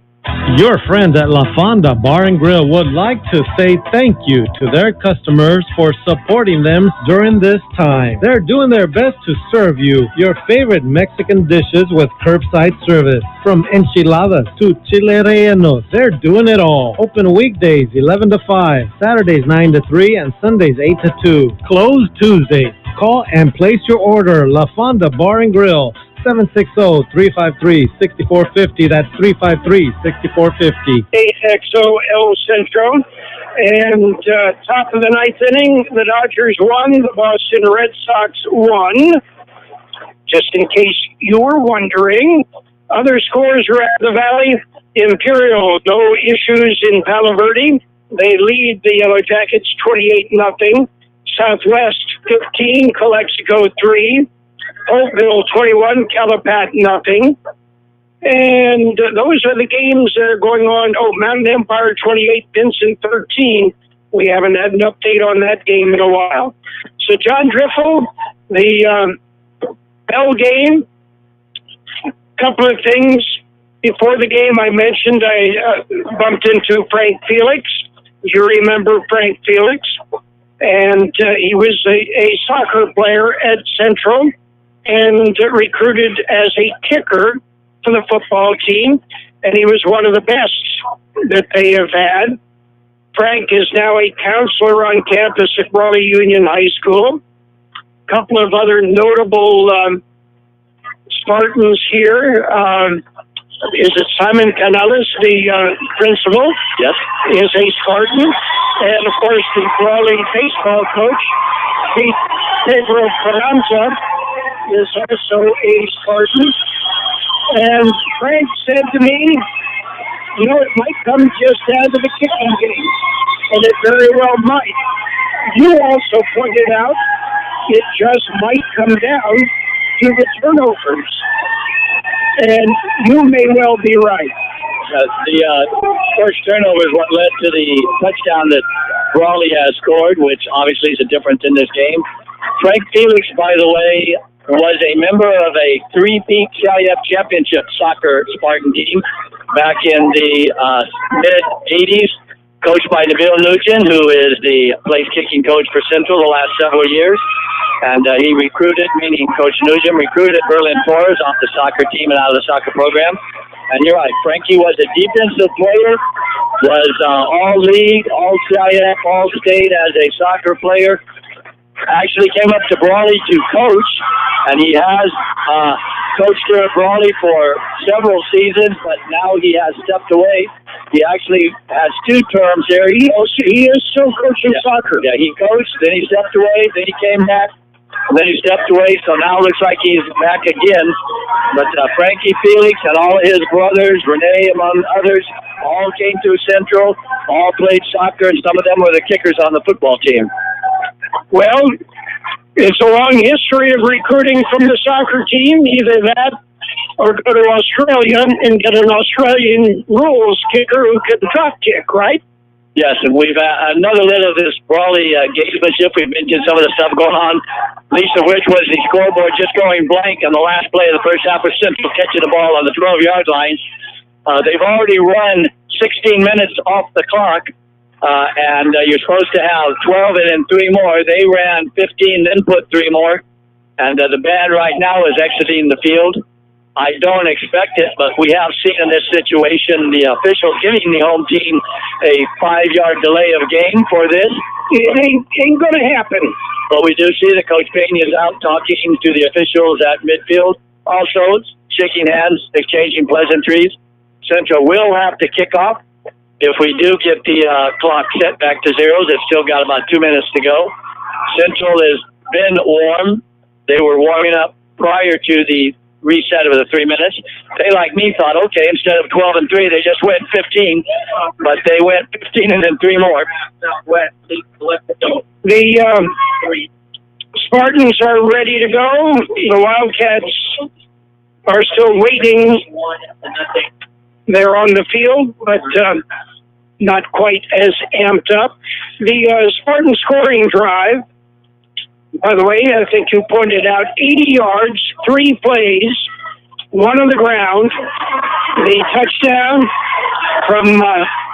Your friends at La Fonda Bar and Grill would like to say thank you to their customers for supporting them during this time. They're doing their best to serve you your favorite Mexican dishes with curbside service. From enchiladas to chile rellenos, they're doing it all. Open weekdays 11 to 5, Saturdays 9 to 3, and Sundays 8 to 2. Closed Tuesdays. Call and place your order. La Fonda Bar and Grill. 760-353-6450. That's 353-6450. AXO El Centro. And top of the ninth inning, the Dodgers won, the Boston Red Sox won. Just in case you were wondering, other scores around the Valley. Imperial, no issues in Palo Verde. They lead the Yellow Jackets 28-0. Southwest 15, Calexico 3. Holtville 21, Calapat 0. And those are the games that are going on. Oh, Mountain Empire 28, Vincent 13. We haven't had an update on that game in a while. So John Driffel, the Bell game, couple of things. Before the game, I mentioned I bumped into Frank Felix. You remember Frank Felix? And he was a soccer player at Centro and recruited as a kicker for the football team. And he was one of the best that they have had. Frank is now a counselor on campus at Brawley Union High School. A couple of other notable Spartans here. Is it Simon Canales, the principal? Yes. Is a Spartan. And, of course, the Brawley baseball coach, Pete Pedro Carranza, is also a Spartan. And Frank said to me, you know, it might come just down to the kicking game. And it very well might. You also pointed out it just might come down to the turnovers. And you may well be right. The first turnover is what led to the touchdown that Brawley has scored, which obviously is a difference in this game. Frank Felix, by the way, was a member of a three-peat CIF championship soccer Spartan team back in the mid-'80s, coached by Naval, who is the place-kicking coach for Central the last several years. And he recruited, meaning Coach Nugent, recruited Berlin Forest off the soccer team and out of the soccer program. And you're right, Frankie was a defensive player, was all-league, all-CIF, all-state as a soccer player. Actually came up to Brawley to coach, and he has coached here at Brawley for several seasons, but now he has stepped away. He actually has 2 terms here. He is still coaching soccer. Yeah, he coached, then he stepped away, then he came back. And then he stepped away, so now it looks like he's back again. But Frankie Felix and all of his brothers, Renee among others, all came through Central, all played soccer, and some of them were the kickers on the football team. Well, it's a long history of recruiting from the soccer team, either that or go to Australia and get an Australian rules kicker who can drop kick, right? Yes, and we've another little of this Brawley gamesmanship. We've mentioned some of the stuff going on, least of which was the scoreboard just going blank on the last play of the first half with Central catching the ball on the 12-yard line. They've already run 16 minutes off the clock, and you're supposed to have 12 and then 3 more. They ran 15, then put 3 more, and the band right now is exiting the field. I don't expect it, but we have seen in this situation the officials giving the home team a 5-yard delay of game for this. It ain't going to happen. But we do see that Coach Payne is out talking to the officials at midfield, also shaking hands, exchanging pleasantries. Central will have to kick off. If we do get the clock set back to zeros, it's still got about 2 minutes to go. Central has been warm. They were warming up prior to the reset of the 3 minutes. They, like me, thought, okay, instead of 12 and 3, they just went 15, but they went 15 and then 3 more. The Spartans are ready to go. The Wildcats are still waiting. They're on the field, but not quite as amped up. The Spartan scoring drive, by the way, I think you pointed out 80 yards, 3 plays, 1 on the ground. The touchdown from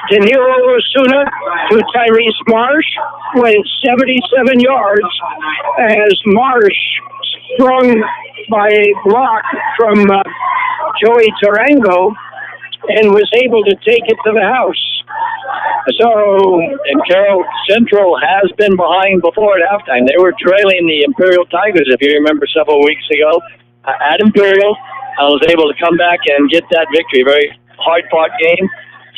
De Niro Osuna to Tyrese Marsh went 77 yards as Marsh sprung by a block from Joey Tarango and was able to take it to the house. So, and Carroll Central has been behind before at halftime. They were trailing the Imperial Tigers, if you remember, several weeks ago at Imperial. I was able to come back and get that victory. Very hard-fought game.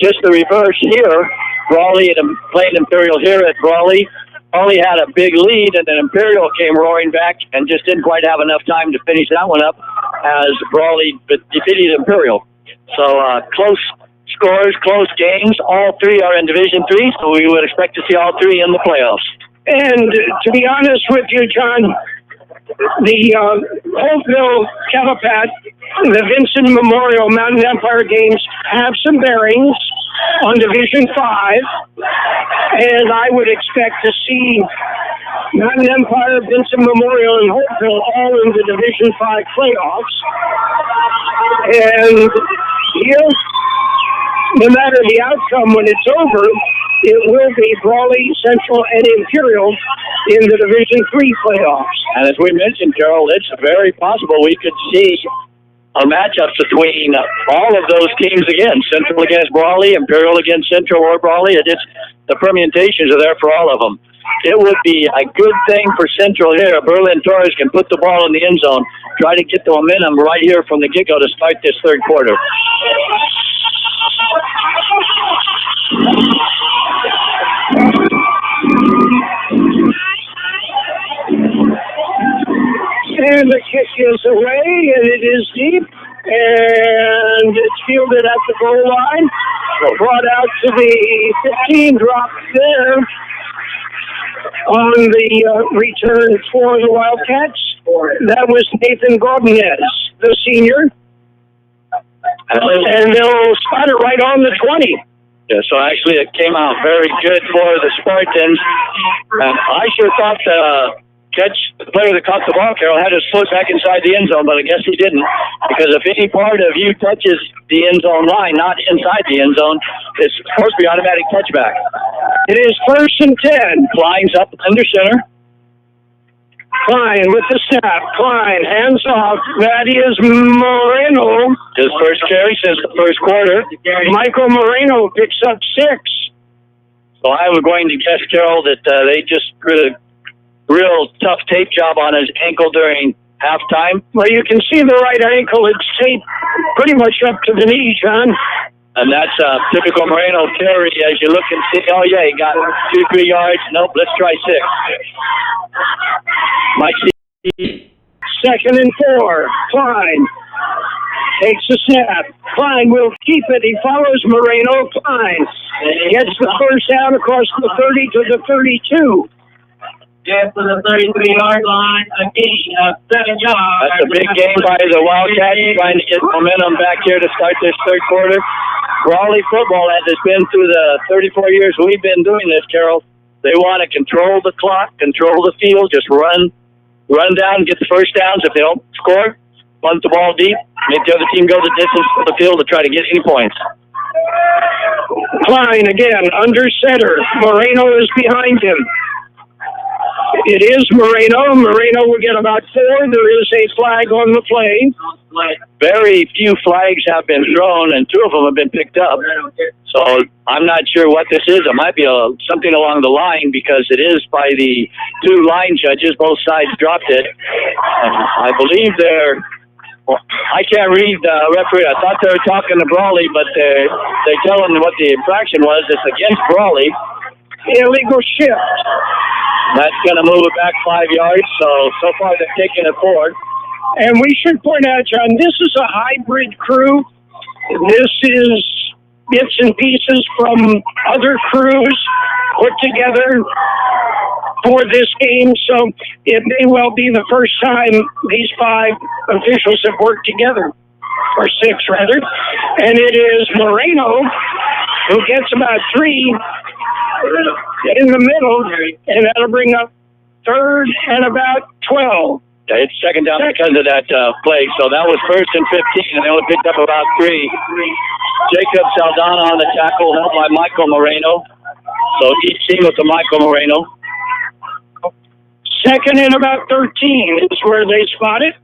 Just the reverse here. Brawley and playing Imperial here at Brawley. Brawley had a big lead, and then Imperial came roaring back and just didn't quite have enough time to finish that one up as Brawley defeated Imperial. So close scores, close games. All three are in Division III, so we would expect to see all three in the playoffs. And to be honest with you, John, the Holtville Calapat, the Vincent Memorial Mountain Empire games have some bearings on Division 5, and I would expect to see Mountain Empire, Vincent Memorial, and Holtville all in the Division 5 playoffs. And here, no matter the outcome when it's over, it will be Brawley, Central, and Imperial in the Division 3 playoffs. And as we mentioned, Carol, it's very possible we could see a matchup between all of those teams again. Central against Brawley, Imperial against Central or Brawley. The permutations are there for all of them. It would be a good thing for Central here. Berlin Torres can put the ball in the end zone, try to get the momentum right here from the get-go to start this third quarter. And the kick is away, and it is deep, and it's fielded at the goal line. Brought out to the 15, dropped there on the return for the Wildcats. That was Nathan Gordonez, the senior. And they'll spot it right on the 20. Yeah, so actually it came out very good for the Spartans. I sure thought the player that caught the ball, Carol, had his foot back inside the end zone, but I guess he didn't. Because if any part of you touches the end zone line, not inside the end zone, it's supposed to be automatic touchback. It is 1st and 10. Klein's up under center. Klein with the snap. Klein, hands off. That is Moreno. His first carry since the first quarter. Michael Moreno picks up 6. So I was going to guess, Carol, that they just did a real tough tape job on his ankle during halftime. Well, you can see the right ankle. It's taped pretty much up to the knee, John. And that's a typical Moreno carry as you look and see, oh, yeah, he got 2-3 yards. Nope, let's try 6. Mike C. 2nd and 4. Klein takes a snap. Klein will keep it. He follows Moreno. Klein gets the first down across the 30 to the 32. Just for the 33-yard line, again, 7 yards. That's a big game by the Wildcats, trying to get momentum back here to start this third quarter. Brawley football, as it's been through the 34 years we've been doing this, Carol, they want to control the clock, control the field, just run down, get the first downs. If they don't score, punt the ball deep, make the other team go the distance to the field to try to get any points. Klein again, under center. Moreno is behind him. It is Moreno. Moreno will get about 4. There is a flag on the play. Very few flags have been thrown, and 2 of them have been picked up. So I'm not sure what this is. It might be something along the line because it is by the 2 line judges. Both sides dropped it. I believe I can't read the referee. I thought they were talking to Brawley, but they tell him what the infraction was. It's against Brawley. Illegal shift. That's going to move it back 5 yards. So far they're taking it forward. And we should point out, John, this is a hybrid crew. This is bits and pieces from other crews put together for this game. So it may well be the first time these 5 officials have worked together. Or 6, rather. And it is Moreno who gets about 3 in the middle, and that'll bring up 3rd and about 12. It's second down because of that play. So that was 1st and 15, and they only picked up about 3. Jacob Saldana on the tackle, helped by Michael Moreno. So each team with the Michael Moreno. 2nd and about 13 is where they spot it.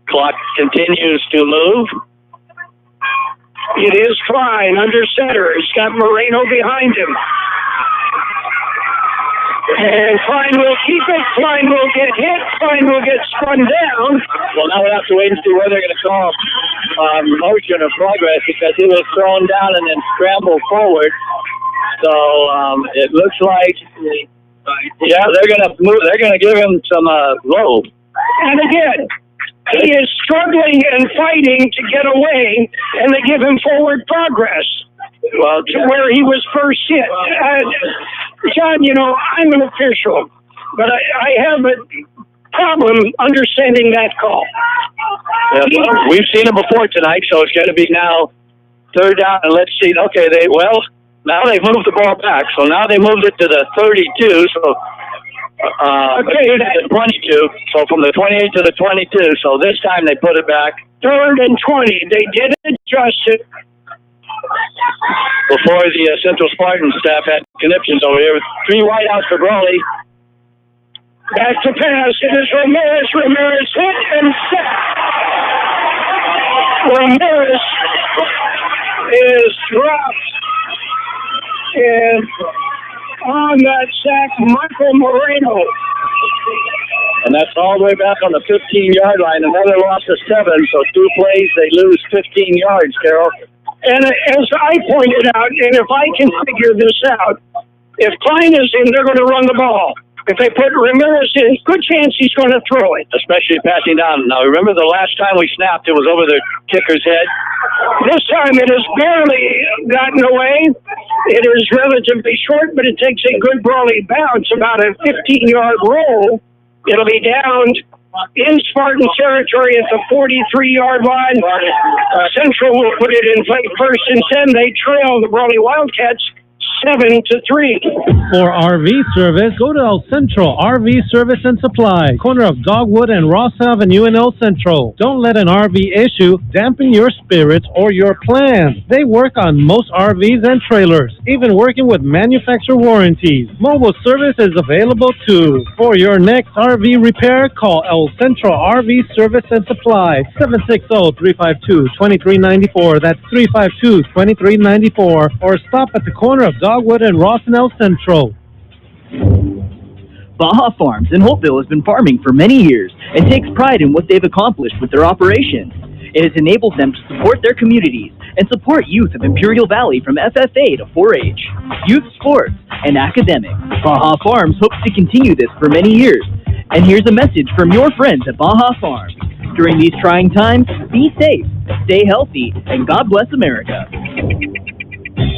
Clock continues to move. It is Klein under center. He's got Moreno behind him. And Klein will keep it. Klein will get hit. Klein will get spun down. Well, now we'll have to wait and see where they're going to call motion of progress because he was thrown down and then scrambled forward. So it looks like, yeah, they're gonna move. They're gonna give him some low. And again, he is struggling and fighting to get away, and they give him forward progress. Well, to where he was first hit. John, you know, I'm an official, but I have a problem understanding that call. Yeah, well, we've seen it before tonight, so it's going to be now third down, and let's see. Okay, now they've moved the ball back, so now they moved it to the 32, so okay, the 22, so from the 28 to the 22, so this time they put it back. 3rd and 20, they did adjust it. Before the Central Spartan staff had conniptions over here. 3 wideouts for Brawley. Back to pass. It is Ramirez. Ramirez hit and sacked. Ramirez is dropped. And on that sack, Michael Moreno. And that's all the way back on the 15-yard line. Another loss of 7, so 2 plays, they lose 15 yards, Carol. And as I pointed out, and if I can figure this out, if Klein is in, they're going to run the ball. If they put Ramirez in, good chance he's going to throw it. Especially passing down. Now, remember the last time we snapped, it was over the kicker's head? This time it has barely gotten away. It is relatively short, but it takes a good Brawley bounce, about a 15-yard roll. It'll be down in Spartan territory at the 43-yard line. Centro will put it in play 1st and 10. They trail the Brawley Wildcats 7-3. For RV service, go to El Centro RV Service and Supply, corner of Dogwood and Ross Avenue in El Centro. Don't let an RV issue dampen your spirits or your plans. They work on most RVs and trailers, even working with manufacturer warranties. Mobile service is available too. For your next RV repair, call El Centro RV Service and Supply, 760-352-2394. That's 352-2394. Or stop at the corner of Dogwood and Ross and El Centro. Baja Farms in Holtville has been farming for many years and takes pride in what they've accomplished with their operations. It has enabled them to support their communities and support youth of Imperial Valley from FFA to 4-H, youth sports, and academics. Baja Farms hopes to continue this for many years. And here's a message from your friends at Baja Farms. During these trying times, be safe, stay healthy, and God bless America.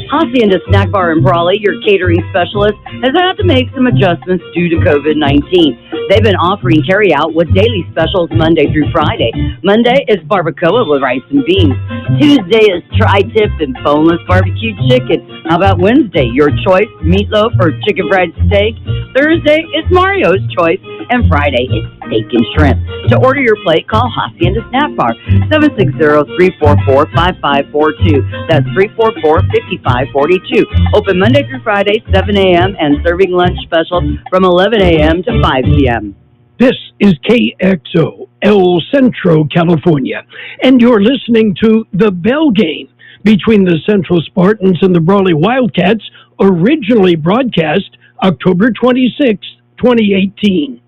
Hacienda Snack Bar in Brawley, your catering specialist, has had to make some adjustments due to COVID-19. They've been offering carry-out with daily specials Monday through Friday. Monday is barbacoa with rice and beans. Tuesday is tri-tip and boneless barbecue chicken. How about Wednesday? Your choice, meatloaf or chicken fried steak. Thursday is Mario's choice. And Friday is steak and shrimp. To order your plate, call Hacienda Snack Bar, 760-344-5542. That's 344-5542. Open Monday through Friday, 7 a.m. and serving lunch specials from 11 a.m. to 5 p.m. This is KXO, El Centro, California, and you're listening to the Bell Game between the Central Spartans and the Brawley Wildcats, originally broadcast October 26, 2018.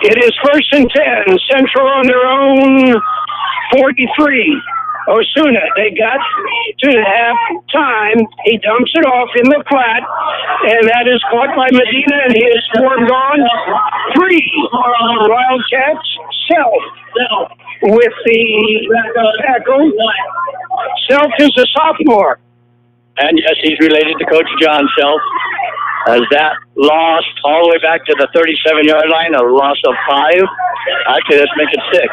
It is 1st and 10. Central on their own 43. Osuna, they got 2.5 time. He dumps it off in the flat, and that is caught by Medina, and he is formed on 3. Wildcats, Self with the tackle. Self is a sophomore. And yes, he's related to Coach John Self. As that lost all the way back to the 37-yard line, a loss of 5. Actually, let's make it 6.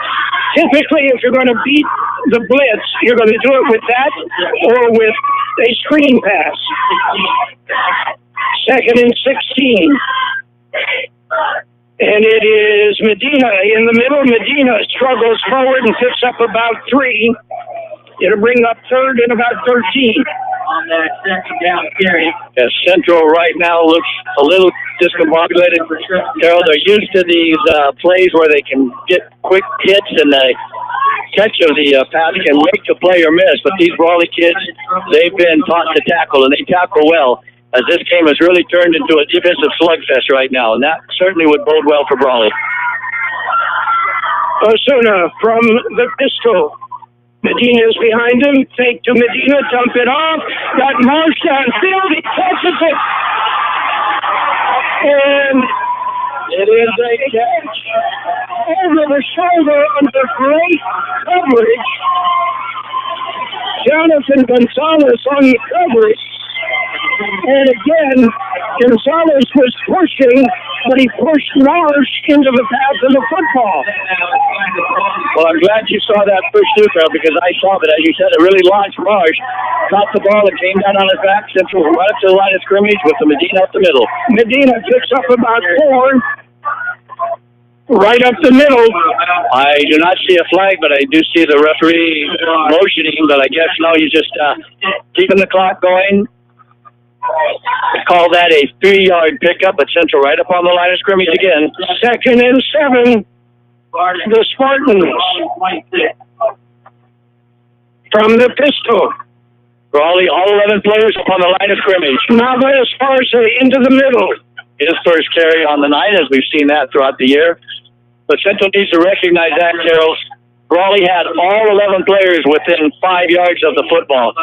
Typically, if you're going to beat the blitz, you're going to do it with that or with a screen pass. 2nd and 16. And it is Medina in the middle. Medina struggles forward and picks up about 3. It'll bring up 3rd and about 13. On that second down carry. As Centro right now looks a little discombobulated. Carol, they're used to these plays where they can get quick hits and the catch of the pass can make the play or miss. But these Brawley kids, they've been taught to tackle, and they tackle well. As this game has really turned into a defensive slugfest right now, and that certainly would bode well for Brawley. Osuna from the pistol. Medina's behind him. Fake to Medina. Dump it off. Got Marsh downfield. He catches it. And it is a catch over the shoulder under great coverage. Jonathan Gonzalez on the coverage. And again, Gonzalez was pushing, but he pushed Marsh into the path of the football. Well, I'm glad you saw that push too, Carol, because I saw it. As you said, it really launched Marsh, caught the ball and came down on his back, Centro right up to the line of scrimmage with the Medina up the middle. Medina picks up about 4. Right up the middle. I do not see a flag, but I do see the referee motioning, but I guess no, he's just keeping the clock going. Call that a 3-yard pickup, but Central right up on the line of scrimmage again. 2nd and 7. The Spartans. From the pistol. Brawley, all 11 players up on the line of scrimmage. Naval Esparza into the middle. His first carry on the night, as we've seen that throughout the year. But Central needs to recognize that, Carol. Brawley had all 11 players within 5 yards of the football.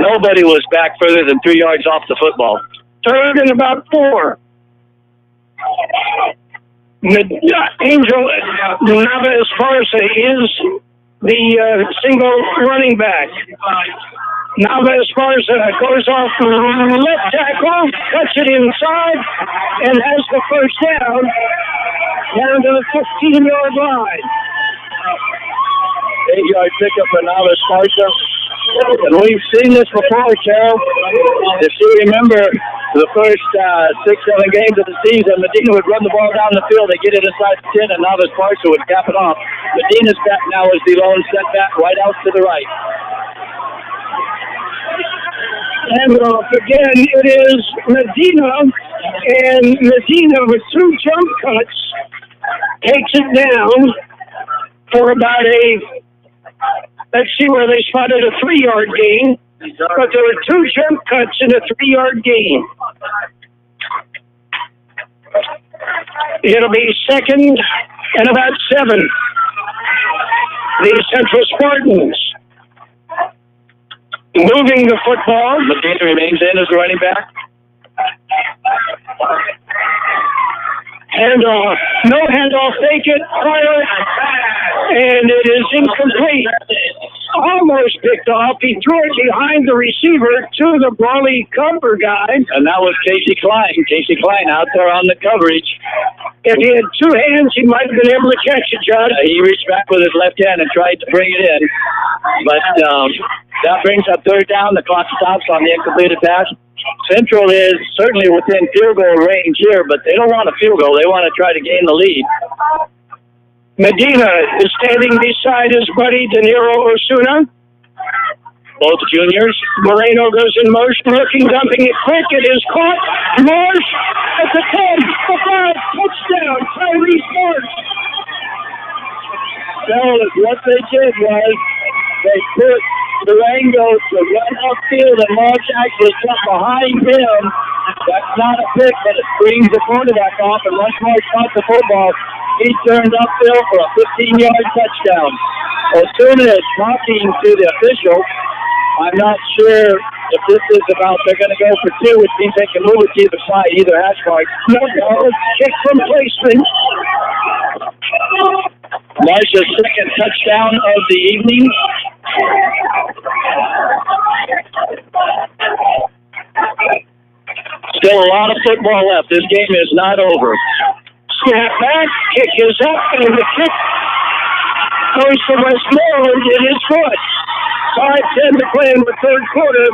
Nobody was back further than 3 yards off the football. 3rd and about 4. Angel Naval Esparza is the single running back. Naval Esparza goes off the left tackle, cuts it inside, and has the first down to the 15-yard line. 8-yard pickup for Naval Esparza. And we've seen this before, Carol. If you remember the first 6-7 games of the season, Medina would run the ball down the field, they get it inside the 10, and Naval Esparza would cap it off. Medina's back now is the lone setback right out to the right. And again, it is Medina, and Medina with 2 jump cuts takes it down for about let's see where they spotted a 3-yard gain, but there were 2 jump cuts and a 3-yard gain. It'll be 2nd and about 7. The Central Spartans moving the football. Medina remains in as the running back. Handoff. No handoff. Fake it. Fire it. And it is incomplete. Almost picked off. He threw it behind the receiver to the Brawley cover guy. And that was Casey Klein. Casey Klein out there on the coverage. If he had 2 hands, he might have been able to catch it, Judd. He reached back with his left hand and tried to bring it in. But that brings up 3rd down. The clock stops on the incompleted pass. Central is certainly within field goal range here, but they don't want a field goal. They want to try to gain the lead. Medina is standing beside his buddy De Niro Osuna. Both juniors. Moreno goes in motion, looking, dumping it quick. It is caught. Marsh at the 10, the 5, touchdown, Tyrese Marsh. Fellas, what they did was they put Durango to run upfield, and Marsh actually got behind him. That's not a pick, but it brings the quarterback off, and once Marsh caught the football, he turned upfield for a 15-yard touchdown. Osuna is talking to the official. I'm not sure if this is about they're going to go for 2, which means they can move it to either side, either hash mark. No, kick from placement. Marsh's 2nd touchdown of the evening. Still a lot of football left. This game is not over. Snap back, kick is up, and the kick goes to Westmorland. It is good. 5:10 to play in the 3rd quarter.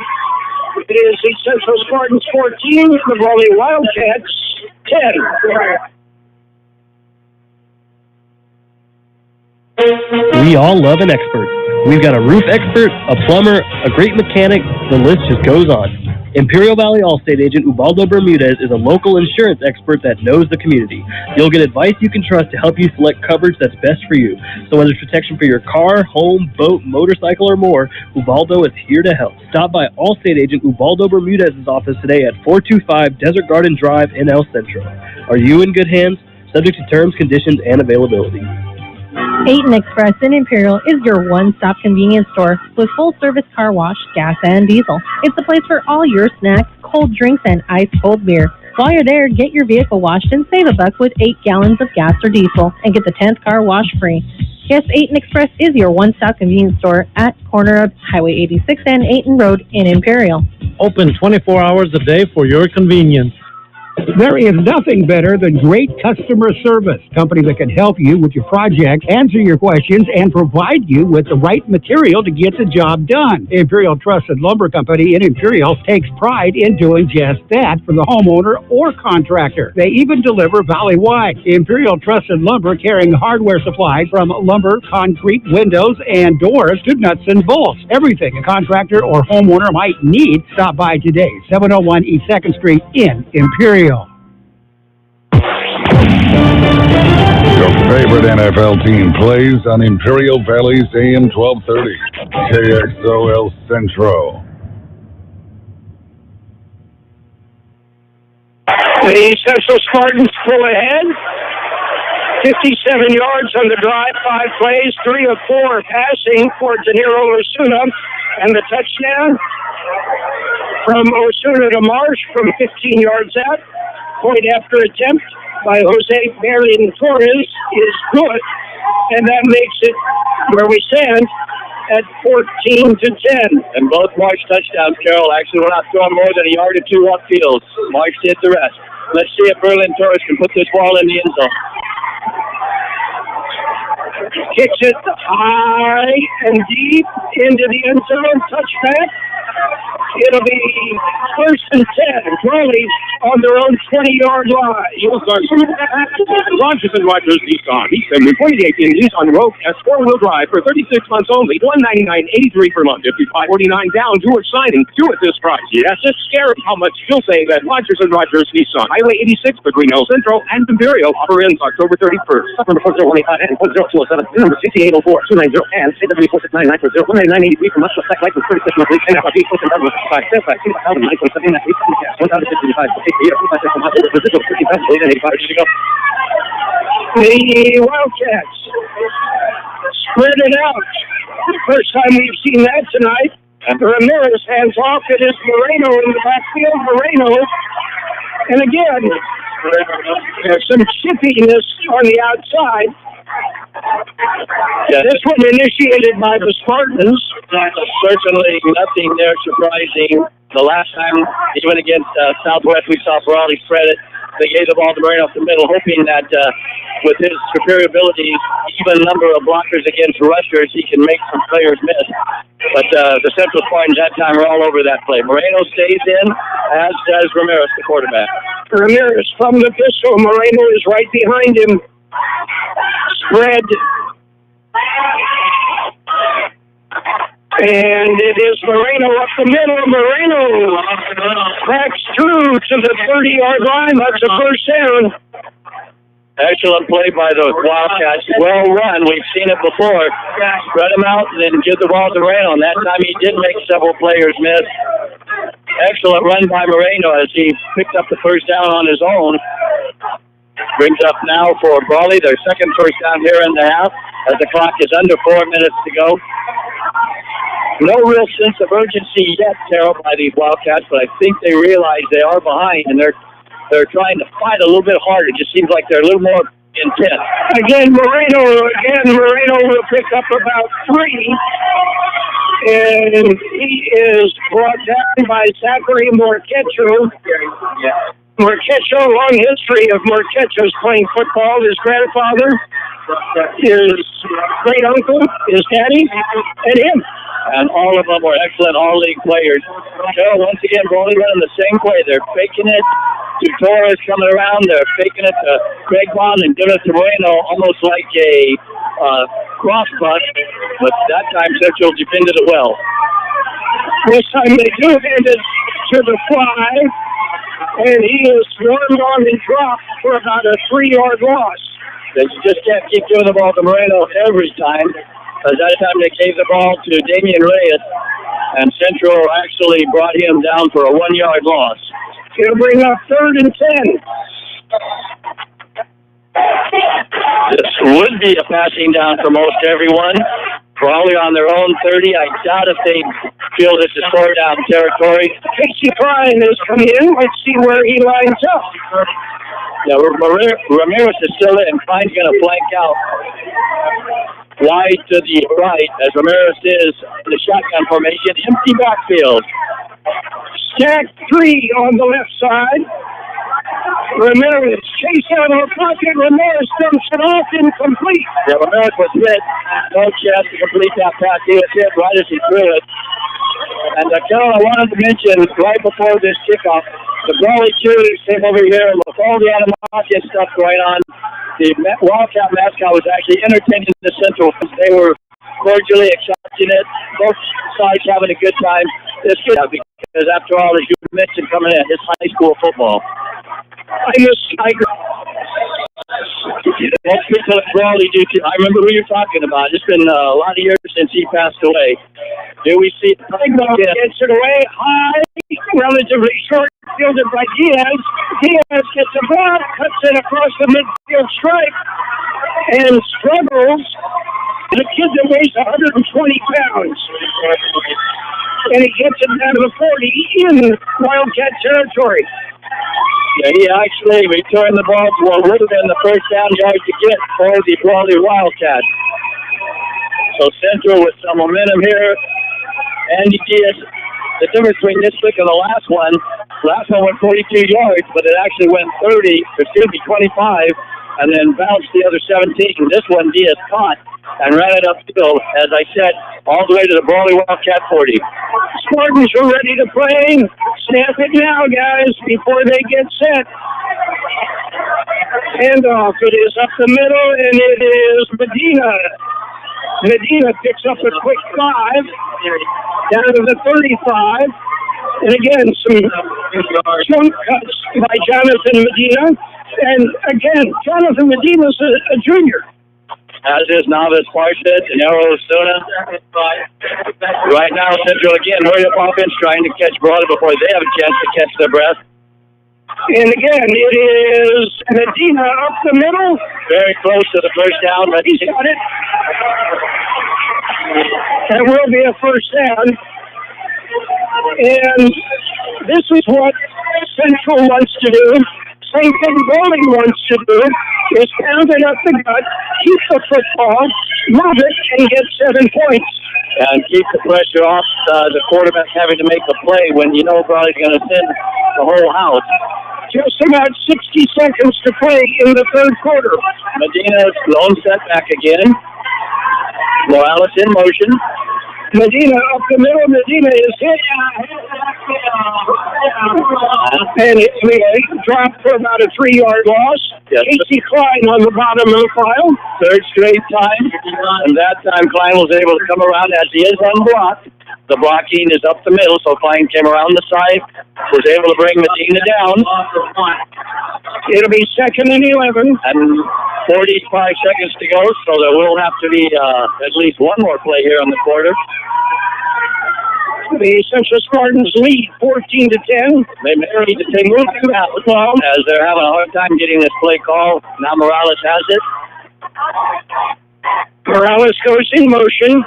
It is the Central Spartans 14, the Brawley Wildcats 10. We all love an expert. We've got a roof expert, a plumber, a great mechanic, the list just goes on. Imperial Valley Allstate agent Ubaldo Bermudez is a local insurance expert that knows the community. You'll get advice you can trust to help you select coverage that's best for you. So whether it's protection for your car, home, boat, motorcycle, or more, Ubaldo is here to help. Stop by Allstate agent Ubaldo Bermudez's office today at 425 Desert Garden Drive in El Centro. Are you in good hands? Subject to terms, conditions, and availability. Aten Express in Imperial is your one-stop convenience store with full-service car wash, gas, and diesel. It's the place for all your snacks, cold drinks, and ice-cold beer. While you're there, get your vehicle washed and save $1 with 8 gallons of gas or diesel and get the 10th car wash free. Yes, Aten Express is your one-stop convenience store at corner of Highway 86 and Aten Road in Imperial. Open 24 hours a day for your convenience. There is nothing better than great customer service. Company that can help you with your project, answer your questions, and provide you with the right material to get the job done. Imperial Trusted Lumber Company in Imperial takes pride in doing just that for the homeowner or contractor. They even deliver valley-wide. Imperial Trusted Lumber carrying hardware supplies from lumber, concrete, windows, and doors to nuts and bolts. Everything a contractor or homeowner might need. Stop by today, 701 East 2nd Street in Imperial. Your favorite NFL team plays on Imperial Valley's AM 1230. KXOL Centro. The Central Spartans pull ahead. 57 yards on the drive, 5 plays, 3 of 4 passing for Danilo Osuna. And the touchdown from Osuna to Marsh from 15 yards out. Point after attempt by Jose Marion Torres is good, and that makes it where we stand at 14-10. And both Marsh touchdowns, Carol, actually were not throwing more than a yard or two upfield. Marsh did the rest. Let's see if Berlin Torres can put this ball in the end zone. Kicks it high and deep into the end zone. Touchback. It'll be 1st and 10. Brawley on their own 20-yard line. Rogers and Rogers Nissan. He's been with 2018 Nissan Rogue S 4-wheel drive for 36 months only. $199.83 per month. $55.49 down. Do it signing. Do it this price. Yes, it's scary how much you'll save at Rogers and Rogers Nissan. Highway 86 between El Centro and Imperial. Offer ends October 31st. Number 4018 and 40207. Number 6804 290 and 8W4699 for 199.83 per month. Select license 36 monthly. And FRP 6,000. The Wildcats spread it out. First time we've seen that tonight. Ramirez hands off. It is Moreno in the backfield. Moreno. And again, there's some chippiness on the outside. Yeah. This one initiated by the Spartans. Certainly nothing there surprising. The last time, even against Southwest, we saw Brawley spread it. They gave the ball to Moreno off the middle, hoping that with his superior abilities, even number of blockers against rushers, he can make some players miss. But the Central Spartans that time are all over that play. Moreno stays in, as does Ramirez, the quarterback. Ramirez from the pistol. Moreno is right behind him. Spread. And it is Moreno up the middle. Moreno cracks through to the 30-yard line. That's a first down. Excellent play by the Wildcats. Well run. We've seen it before. Spread them out and then give the ball to Moreno. And that time he did make several players miss. Excellent run by Moreno as he picked up the first down on his own. Brings up now for Brawley, their second first down here in the half, as the clock is under 4 minutes to go. No real sense of urgency yet, Carol, by these Wildcats, but I think they realize they are behind, and they're trying to fight a little bit harder. It just seems like they're a little more intense. Again, Moreno will pick up about 3. And he is brought down by Zachary Morquecho. Morquecho, long history of Morquecho's playing football. His grandfather, his great uncle, his daddy, and him. And all of them were excellent all-league players. So once again, Brawley running the same play. They're faking it to Torres coming around. They're faking it to Craig Bond and giving it to Moreno, almost like a cross bust. But that time, Central defended it well. This time they do hand it to the fly. And he is swarmed on and dropped for about a 3-yard loss. They just can't keep giving the ball to Moreno every time. As that time they gave the ball to Damian Reyes, and Central actually brought him down for a 1-yard loss. It'll bring up 3rd and 10. This would be a passing down for most everyone. Probably on their own 30. I doubt if they feel this is showdown territory. Casey Klein is coming in. Let's see where he lines up. Yeah, Ramirez is still in. Klein's going to flank out wide to the right as Ramirez is in the shotgun formation. Empty backfield. Stack 3 on the left side. Ramirez chase out of the pocket. Ramirez dumps it off, incomplete. Yeah, Ramirez was hit. No chance to complete that pass. He was hit right as he threw it. And Carol, I wanted to mention right before this kickoff, the Brawley cheerleaders came over here with all the animosity and stuff going on. The Wildcat mascot was actually entertaining the Centro. They were cordially accepting it. Both sides having a good time. This kid, because after all, as you mentioned coming in, it's high school football. Most people at Brawley do too. I remember who you're talking about. It's been a lot of years since he passed away. Here we see gets it away high, relatively short, fielded by Diaz. Diaz gets a block, cuts it across the midfield stripe, and struggles. The kid that weighs 120 pounds. And he gets it down to the 40 in Wildcat territory. Yeah, he actually returned the ball to what would have been the first down yard to get for the Brawley Wildcats. So Centro with some momentum here. Andy Diaz, the difference between this pick and the last one went 42 yards, but it actually went 25, and then bounced the other 17. This one Diaz caught and ran it upfield, as I said, all the way to the Brawley Wildcat 40. Spartans are ready to play. Snap it now, guys, before they get set. Handoff. It is up the middle, and it is Medina. Medina picks up a quick 5 down to the 35. And again, some jump cuts by Jonathan Medina. And again, Jonathan Medina's a junior. As is Naval Spartans and Arizona. Right now, Central again, hurry up offense trying to catch Brawley before they have a chance to catch their breath. And again, it is Medina up the middle. Very close to the first down. He's got it. That will be a first down. And this is what Central wants to do. Same thing Brawley wants to do is pound it up the gut, keep the football, move it, and get 7 points. And keep the pressure off the quarterback having to make a play when you know Brawley's going to send the whole house. Just about 60 seconds to play in the third quarter. Medina's lone setback again. Morales in motion. Medina up the middle. Medina is hit. And it dropped for about a 3-yard loss. Yes. Casey Klein on the bottom of the file. Third straight time. And that time Klein was able to come around as he is unblocked. The blocking is up the middle, so Klein came around the side, was able to bring Medina down. It'll be 2nd and 11. And 45 seconds to go, so there will have to be at least one more play here in the quarter. The Central Spartans lead 14-10. They may need to take move out as they're having a hard time getting this play called. Now Morales has it. Morales goes in motion.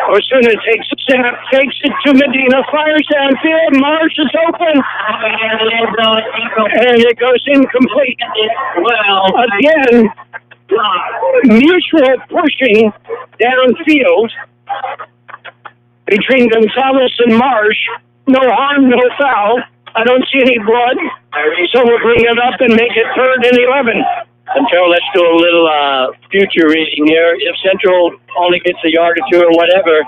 Osuna takes a snap, takes it to Medina, fires downfield. Marsh is open. And it goes incomplete. Well, again, mutual pushing downfield between Gonzalez and Marsh. No harm, no foul. I don't see any blood. So we'll bring it up and make it 3rd and 11. And Carol, let's do a little future reading here. If Central only gets a yard or two or whatever,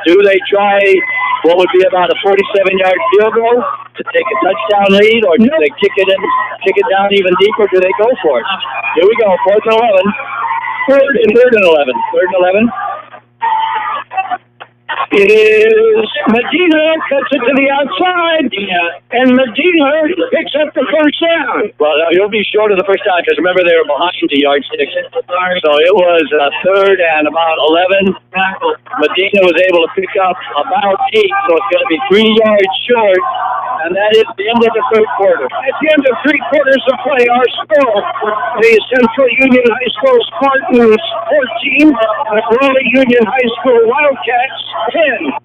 do they try what would be about a 47-yard field goal to take a touchdown lead, or do they kick it down even deeper? Do they go for it? Here we go, 4th and 11. 3rd and 11. 3rd and 11. It is Medina, cuts it to the outside, and Medina picks up the first down. Well, he'll be short of the first down, because remember they were behind the yardstick. So it was 3rd and about 11. Medina was able to pick up about 8, so it's going to be 3 yards short And that is the end of the third quarter. At the end of 3 quarters of play, our score, the Central Union High School Spartans 14, the Brawley Union High School Wildcats 10.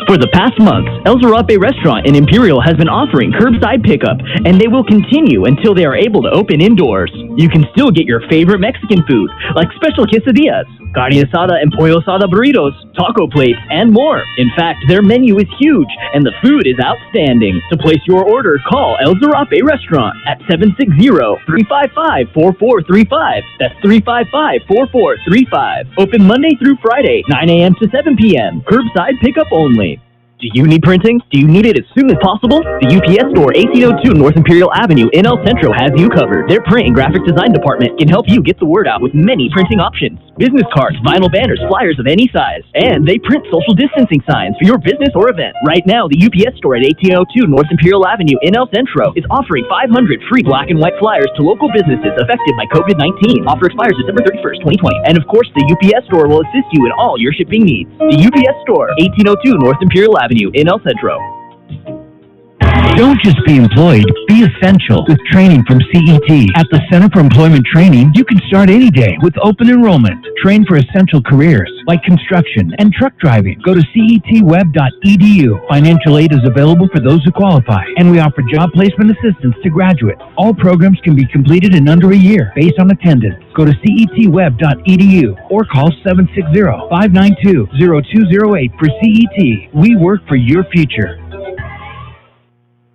For the past months, El Zarape Restaurant in Imperial has been offering curbside pickup, and they will continue until they are able to open indoors. You can still get your favorite Mexican food, like special quesadillas, carne asada and pollo asada burritos, taco plates, and more. In fact, their menu is huge, and the food is outstanding. To place your order, call El Zarape Restaurant at 760-355-4435. That's 355-4435. Open Monday through Friday, 9 a.m. to 7 p.m. Curbside pickup only. Do you need printing? Do you need it as soon as possible? The UPS Store, 1802 North Imperial Avenue in El Centro has you covered. Their print and graphic design department can help you get the word out with many printing options. Business cards, vinyl banners, flyers of any size. And they print social distancing signs for your business or event. Right now, the UPS Store at 1802 North Imperial Avenue in El Centro is offering 500 free black and white flyers to local businesses affected by COVID-19. Offer expires December 31st, 2020. And of course, the UPS Store will assist you in all your shipping needs. The UPS Store, 1802 North Imperial Avenue in El Centro. Don't just be employed, be essential with training from CET. At the Center for Employment Training, you can start any day with open enrollment. Train for essential careers like construction and truck driving. Go to cetweb.edu. Financial aid is available for those who qualify, and we offer job placement assistance to graduates. All programs can be completed in under a year based on attendance. Go to cetweb.edu or call 760-592-0208 for CET. We work for your future.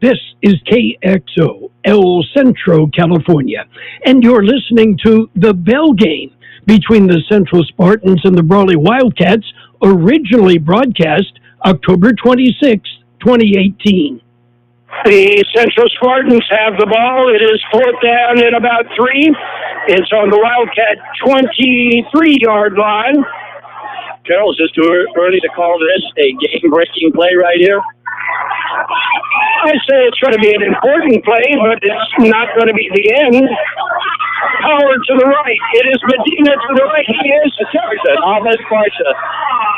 This is KXO, El Centro, California, and you're listening to the Bell Game between the Central Spartans and the Brawley Wildcats, originally broadcast October 26, 2018. The Central Spartans have the ball. It is 4th down at about 3. It's on the Wildcat 23-yard line. Carol, is this too early to call this a game-breaking play right here? I say it's going to be an important play, but it's not going to be the end. Howard to the right. It is Medina to the right. He is Jefferson. Alvis Sparta.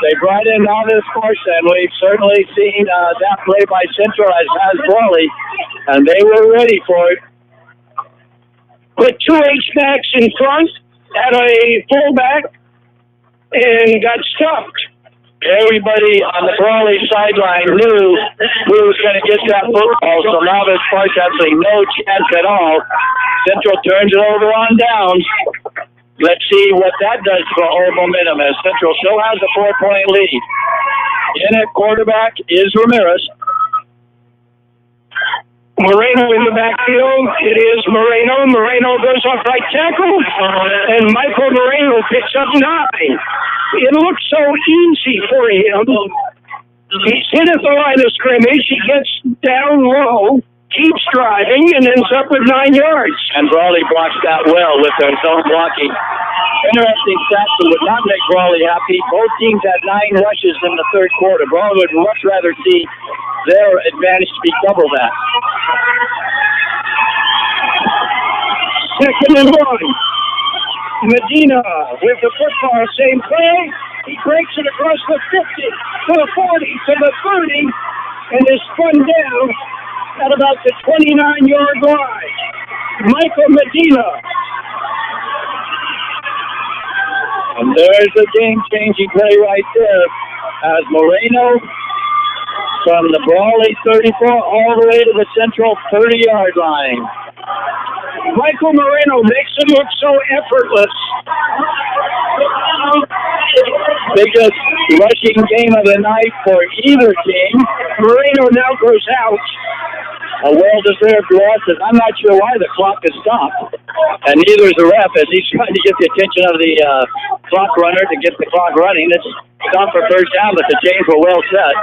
They brought in Alvis Sparta, and we've certainly seen that play by Centro as has Brawley, and they were ready for it. Put 2 H-backs in front, had a fullback, and got stuffed. Everybody on the Brawley sideline knew who was going to get that football, so Alvis Sparta having no chance at all. Central turns it over on downs. Let's see what that does for our momentum, as Central still has a 4-point lead. In at quarterback is Ramirez. Moreno in the backfield. It is Moreno. Moreno goes off right tackle, and Michael Moreno picks up 9. It looks so easy for him. He's hit at the line of scrimmage. He gets down low, keeps driving, and ends up with 9 yards. And Brawley blocks that well with their zone blocking. Interesting stats that would not make Brawley happy. Both teams had 9 rushes in the third quarter. Brawley would much rather see their advantage to be double that. 2nd and 1. Medina with the football, same play. He breaks it across the 50, to the 40, to the 30, and is spun down at about the 29-yard line. Michael Medina. And there's a game-changing play right there as Moreno from the Brawley 34 all the way to the Central 30-yard line. Michael Moreno makes it look so effortless. Biggest rushing game of the night for either team. Moreno now goes out. A well-deserved loss, and I'm not sure why the clock is stopped. And neither is the ref, as he's trying to get the attention of the clock runner to get the clock running. It's stopped for first down, but the chains were well set.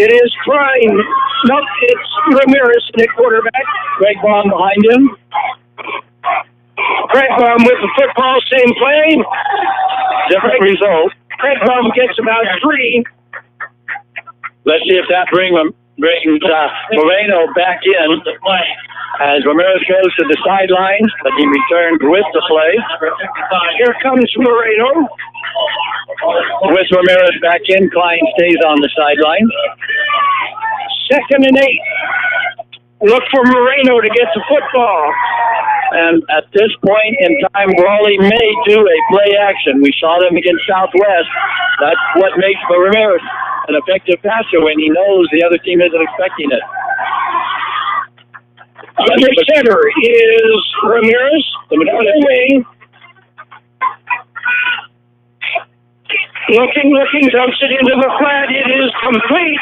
It is trying. Nope, it's Ramirez, the quarterback. Greg Baum behind him. Greg Baum with the football, same play. Different result. Greg Baum gets about 3. Let's see if that brings Moreno back in. as Ramirez goes to the sideline, but he returned with the play. Here comes Moreno. With Ramirez back in, Klein stays on the sideline. 2nd and 8. Look for Moreno to get the football. And at this point in time, Brawley may do a play action. We saw them against Southwest. That's what makes Ramirez an effective passer, when he knows the other team isn't expecting it. Under center is Ramirez. The wing. Looking, dumps it into the flat. It is complete.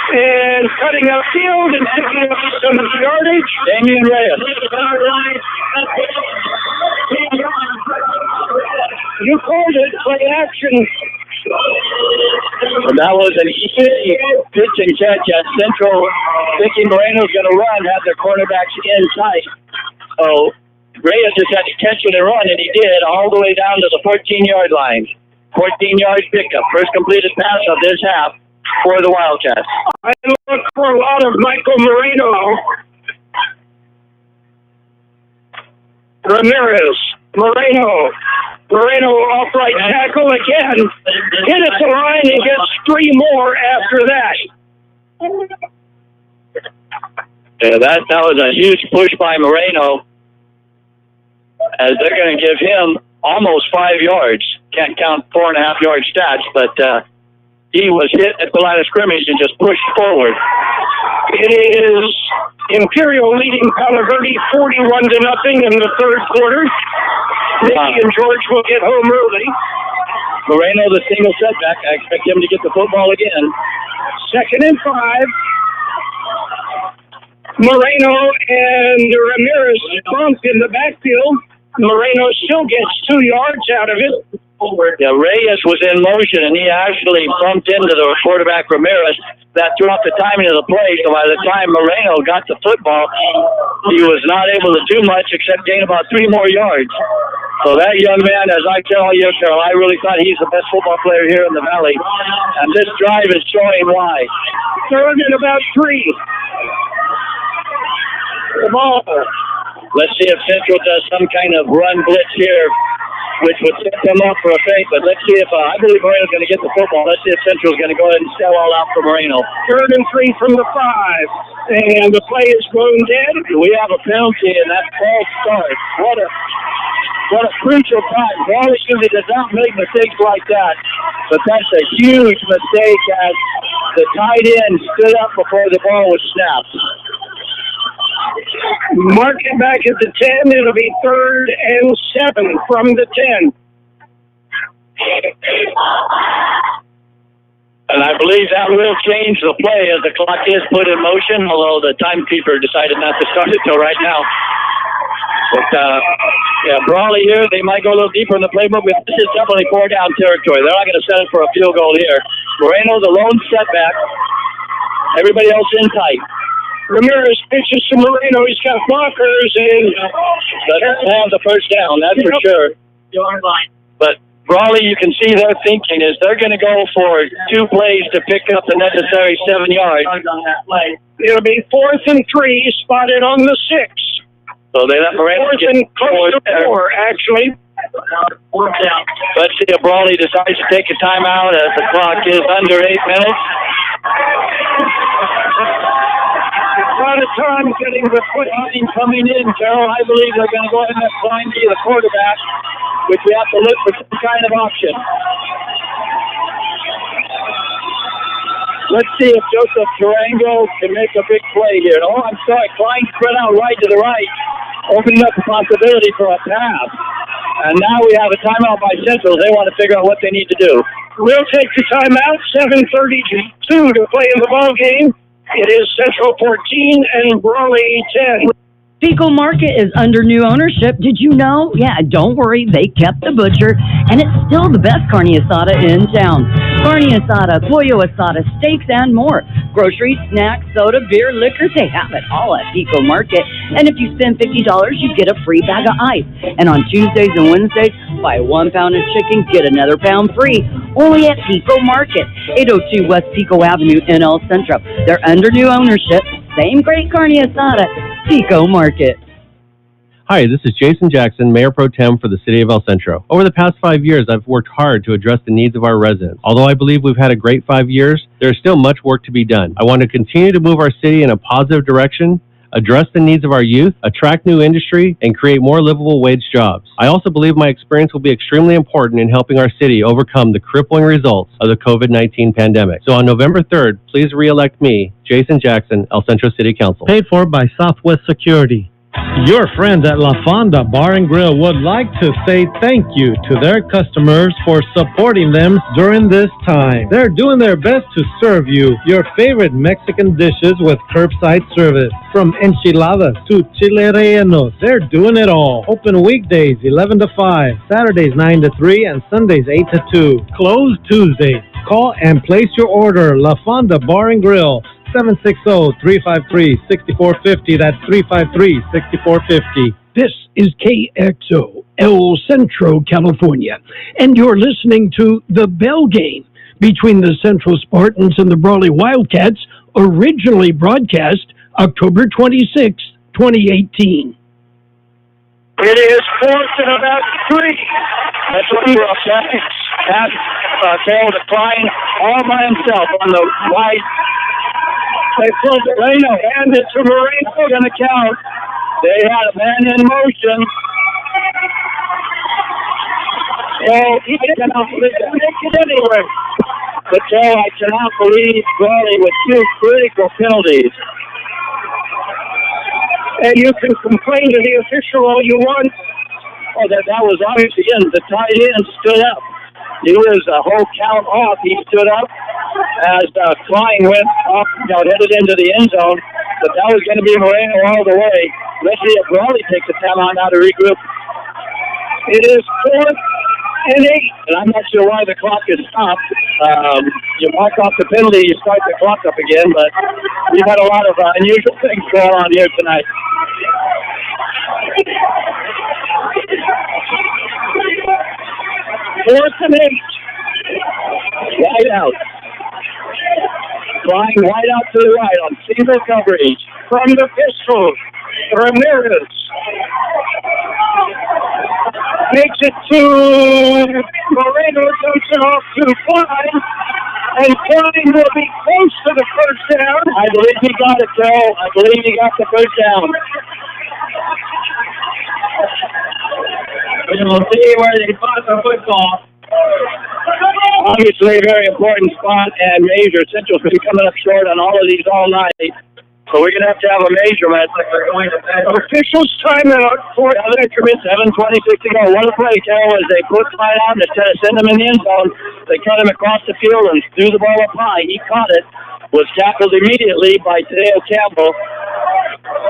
And cutting upfield and picking up some yardage. Damian Reyes. You called it play action. That was an easy pitch and catch at Centro. Thinking Moreno's going to run, have their cornerbacks in tight. So Reyes just had to catch it and run, and he did, all the way down to the 14-yard line. 14-yard pickup. First completed pass of this half for the Wildcats. I look for a lot of Michael Moreno. Ramirez. Moreno off right tackle again. Hit at the line and gets 3 more after that. Yeah, that was a huge push by Moreno, as they're going to give him almost 5 yards. Can't count 4.5-yard stats, but he was hit at the line of scrimmage and just pushed forward. It is Imperial leading Palo Verde 41-0 in the 3rd quarter. Nicky and George will get home early. Moreno, the single setback. I expect him to get the football again. 2nd and 5. Moreno and Ramirez bumped in the backfield. Moreno still gets 2 yards out of it. Yeah, Reyes was in motion, and he actually bumped into the quarterback Ramirez. That threw off the timing of the play, so by the time Moreno got the football, he was not able to do much except gain about 3 more yards. So that young man, as I tell you, Carol, I really thought he's the best football player here in the Valley, and this drive is showing why. 3rd and about 3. The ball. Let's see if Central does some kind of run blitz here, which would set them up for a fake. But let's see if I believe Moreno's going to get the football. Let's see if Central's going to go ahead and sell all out for Moreno. 3rd and 3 from the 5, and the play is going dead. We have a penalty, and that false start. What a crucial time. Brawley usually does not make mistakes like that, but that's a huge mistake as the tight end stood up before the ball was snapped. Mark it back at the 10. It'll be 3rd and 7 from the 10. And I believe that will change the play as the clock is put in motion, although the timekeeper decided not to start it till right now. But, yeah, Brawley here, they might go a little deeper in the playbook, but this is definitely 4-down territory. They're not going to set it for a field goal here. Moreno, the lone setback. Everybody else in tight. Ramirez pitches to Moreno. He's got blockers, and doesn't have the first down, that's for sure. But Brawley, you can see their thinking is they're going to go for 2 plays to pick up the necessary 7 yards. It'll be 4th and 3, spotted on the 6. So they let Moreno get 4th and close to 4, actually. Let's see if Brawley decides to take a timeout as the clock is under 8 minutes. A lot of time getting the footing coming in, Carol. I believe they're going to go ahead and let Klein be the quarterback, which we have to look for some kind of option. Let's see if Joseph Durango can make a big play here. Oh, I'm sorry. Klein spread out right to the right, opening up the possibility for a pass. And now we have a timeout by Central. They want to figure out what they need to do. We'll take the timeout. 7:32 to play in the ball game. It is Central 14 and Brawley 10. Pico Market is under new ownership. Did you know? Yeah, don't worry. They kept the butcher, and it's still the best carne asada in town. Carne asada, pollo asada, steaks, and more. Groceries, snacks, soda, beer, liquor, they have it all at Pico Market. And if you spend $50, you get a free bag of ice. And on Tuesdays and Wednesdays, buy 1 pound of chicken, get another pound free. Only at Pico Market, 802 West Pico Avenue in El Centro. They're under new ownership same great carne asada, Pico Market. Hi, this is Jason Jackson, Mayor Pro Tem for the City of El Centro. Over the past 5 years, I've worked hard to address the needs of our residents. Although I believe we've had a great 5 years, there is still much work to be done. I want to continue to move our city in a positive direction, address the needs of our youth, attract new industry, and create more livable wage jobs. I also believe my experience will be extremely important in helping our city overcome the crippling results of the COVID-19 pandemic. So on November 3rd, please re-elect me, Jason Jackson, El Centro City Council. Paid for by Southwest Security. Your friends at La Fonda Bar and Grill would like to say thank you to their customers for supporting them during this time. They're doing their best to serve you your favorite Mexican dishes with curbside service. From enchiladas to chile rellenos, they're doing it all. Open weekdays 11 to 5, Saturdays 9 to 3, and Sundays 8 to 2. Closed Tuesdays. Call and place your order. La Fonda Bar and Grill. 760-353-6450. That's 353-6450. This is KXO, El Centro, California, and you're listening to the Bell Game between the Central Spartans and the Brawley Wildcats, originally broadcast October 26, 2018. It is fourth and about 3. That's what we're upset. Carroll to Klein all by himself on the right. They pulled Moreno, and it's to Moreno, going to count. They had a man in motion. So he cannot make it anyway. But Joe, I cannot believe Brawley with 2 critical penalties. And you can complain to the official all you want. Oh, that was obviously in. The tight end stood up. He was a whole count off. He stood up as Klein went off, headed into the end zone. But that was going to be Moreno all the way. Let's see if Brawley takes a timeout now to regroup. It is 4th and 8. And I'm not sure why the clock is stopped. You mark off the penalty, you start the clock up again. But we've had a lot of unusual things going on here tonight. Fourth and 8. Wide out. Flying wide out to the right on single coverage. From the pistol, Bermudez makes it to Moreno, dumps it off to Klein, and Klein will be close to the first down. I believe he got it, Joe. I believe he got the first down. We will see where they fought the football. Obviously, a very important spot, and Major Central's going to be coming up short on all of these all night. So we're going to have a measurement. Officials timeout for 7:26 to go. What a play, Carroll, as they put Klein out instead of send him in the end zone. They cut him across the field and threw the ball up high. He caught it, was tackled immediately by Tadeo Campbell.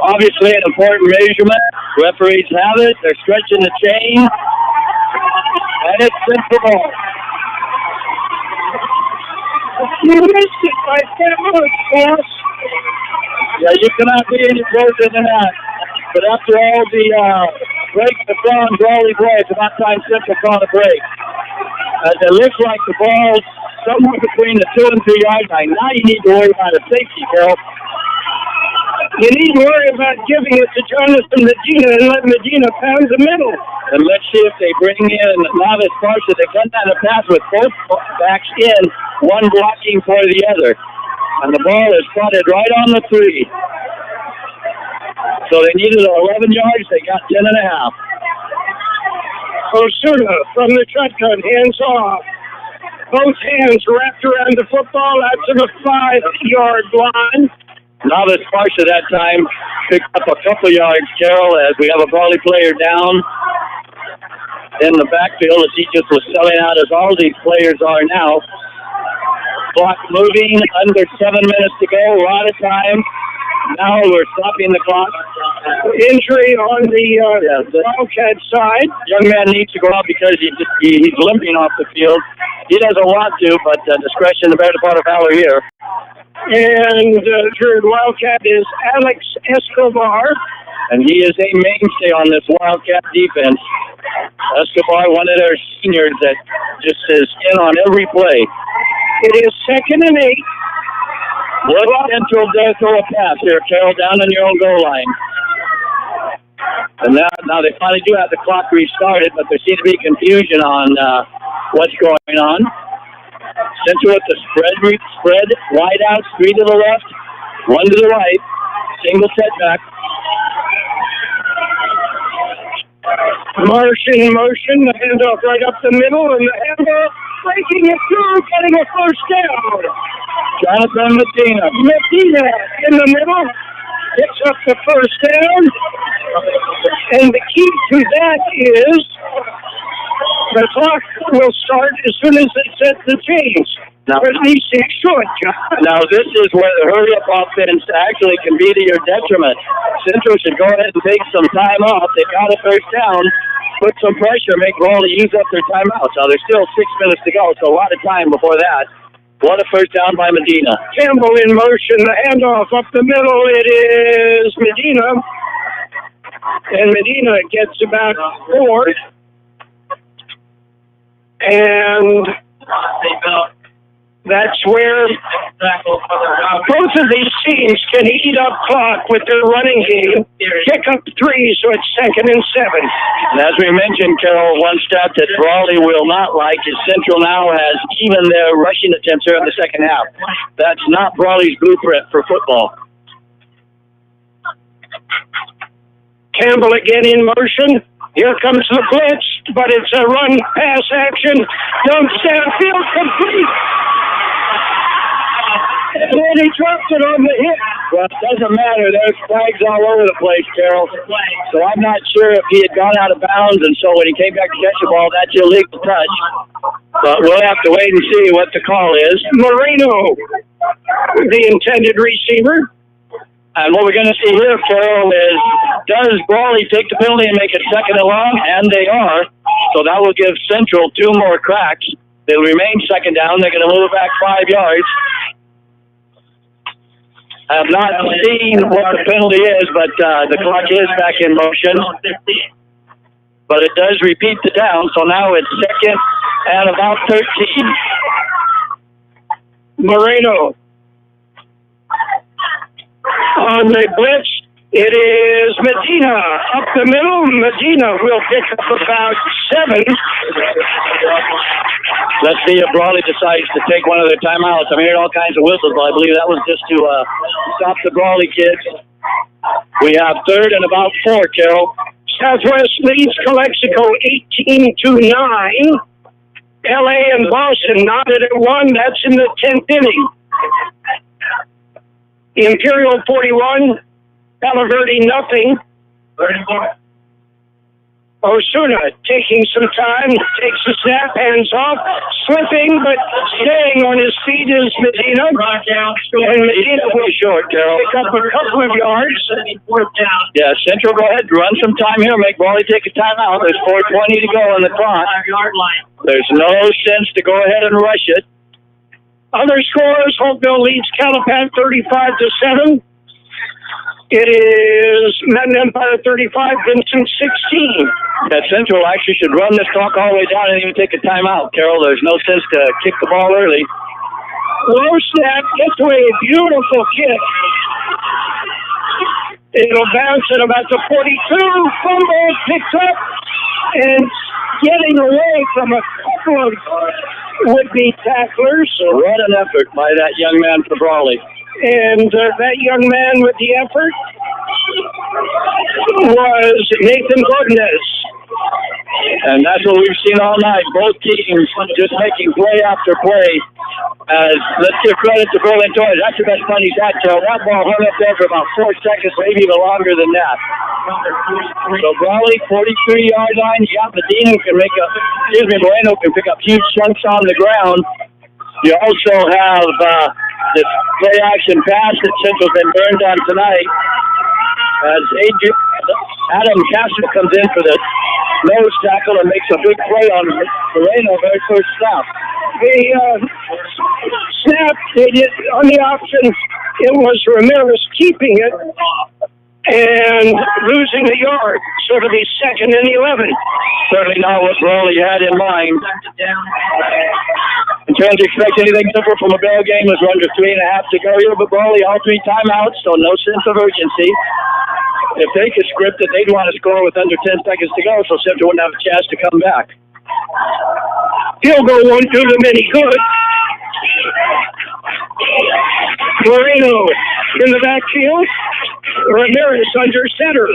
Obviously, an important measurement. Referees have it. They're stretching the chain. And it's sent the ball. You missed it by 10 minutes, boss. Yeah, you cannot be any closer than that. But after all the breaks the front, Brawley boy, it's about time Central caught a break. As it looks like the ball's somewhere between the 2 and 3 yard line. Now you need to worry about a safety, Carol. You need to worry about giving it to Jonathan Medina and let Medina pound the middle. And let's see if they bring in Naval Spartans. They cut down a pass with both backs in, one blocking for the other. And the ball is spotted right on the 3. So they needed 11 yards. They got 10.5. Osuna from the shotgun, hands off. Both hands wrapped around the football out to the 5-yard line. Naval Sparks at that time picked up a couple yards, Carroll, as we have a Brawley player down in the backfield as he just was selling out as all these players are now. Clock moving, under 7 minutes to go, a lot of time. Now we're stopping the clock. Injury on the Wildcat side. Young man needs to go out because he's limping off the field. He doesn't want to, but discretion the better part of valor here. And third Wildcat is Alex Escobar. And he is a mainstay on this Wildcat defense. Escobar, one of their seniors that just is in on every play. It is 2nd and 8. Wood Central does throw a pass here, Carol, down on your own goal line. And now they finally do have the clock restarted, but there seems to be confusion on what's going on. Central with the spread wide out, 3 to the left, 1 to the right, single setback. Marsh in motion, the handoff right up the middle, and the handoff breaking it through, getting a first down. Jonathan Medina in the middle, picks up the first down, and the key to that is the clock will start as soon as it sets the change. Now, or at least it should, John. Now, this is where the hurry-up offense actually can be to your detriment. Central should go ahead and take some time off. They got a first down, put some pressure, make Brawley use up their timeouts. Now, there's still 6 minutes to go, so a lot of time before that. What a first down by Medina. Campbell in motion, the handoff up the middle. It is Medina. And Medina gets about 4. And that's where both of these teams can eat up clock with their running game. Kick up 3, so it's 2nd and 7. And as we mentioned, Carol, one stat that Brawley will not like is Central now has even their rushing attempts here in the second half. That's not Brawley's blueprint for football. Campbell again in motion. Here comes the blitz, but it's a run-pass action. Dumps downfield, complete. And then he dropped it on the hit. Well, it doesn't matter. There's flags all over the place, Carol. So I'm not sure if he had gone out of bounds, and so when he came back to catch the ball, that's illegal touch. But we'll have to wait and see what the call is. Moreno, the intended receiver. And what we're going to see here, Carol, is does Brawley take the penalty and make it 2nd and long? And they are. So that will give Central 2 more cracks. They'll remain 2nd down. They're going to move back 5 yards. I have not seen what the penalty is, but the clock is back in motion. But it does repeat the down, so now it's 2nd and about 13. Moreno. On the blitz, it is Medina up the middle. Medina will pick up about 7. Let's see if Brawley decides to take one of their timeouts. I'm hearing all kinds of whistles, but I believe that was just to stop the Brawley kids. We have 3rd and about 4, Carol. Southwest leads Calexico 18-9. LA and Boston knotted at 1. That's in the 10th inning. Imperial 41, Palo Verde nothing. Osuna taking some time, takes a snap, hands off, slipping, but staying on his feet is Medina. And Medina will short, Carol. pick up a couple of yards. Yeah, Central, go ahead, run some time here, make Brawley take a timeout. There's 4:20 to go on the clock. There's no sense to go ahead and rush it. Other scores, Holtville leads Calapan 35-7. It is Mountain Empire 35, Vincent 16. That Central actually should run this clock all the way down and even take a timeout, Carol. There's no sense to kick the ball early. Low snap, gets away, beautiful kick. It'll bounce at about the 42. Fumble picked up and getting away from a couple of would-be tacklers. What an effort by that young man for Brawley. And that young man with the effort was Nathan Bermudez. And that's what we've seen all night. Both teams just making play after play. As let's give credit to Berlin Toys. That's the best fun he's had, Joe. That ball hung up there for about 4 seconds, maybe even longer than that. So Brawley, 43-yard line. Yeah, Medina can make Moreno can pick up huge chunks on the ground. You also have this play-action pass that Central's been burned on tonight. As Adam Castro comes in for the nose tackle and makes a big play on Moreno, very first snap. The snap, they did on the option, it was Ramirez keeping it and losing a yard. sort of be second and 11. Certainly not what Brawley had in mind. And can't expect anything different from a Bell game as we're under 3.5 to go here, but Brawley all 3 timeouts, so no sense of urgency. If they could script it, they'd want to score with under 10 seconds to go, so Centro wouldn't have a chance to come back. Field goal won't do them any good. Moreno in the backfield. Ramirez under center.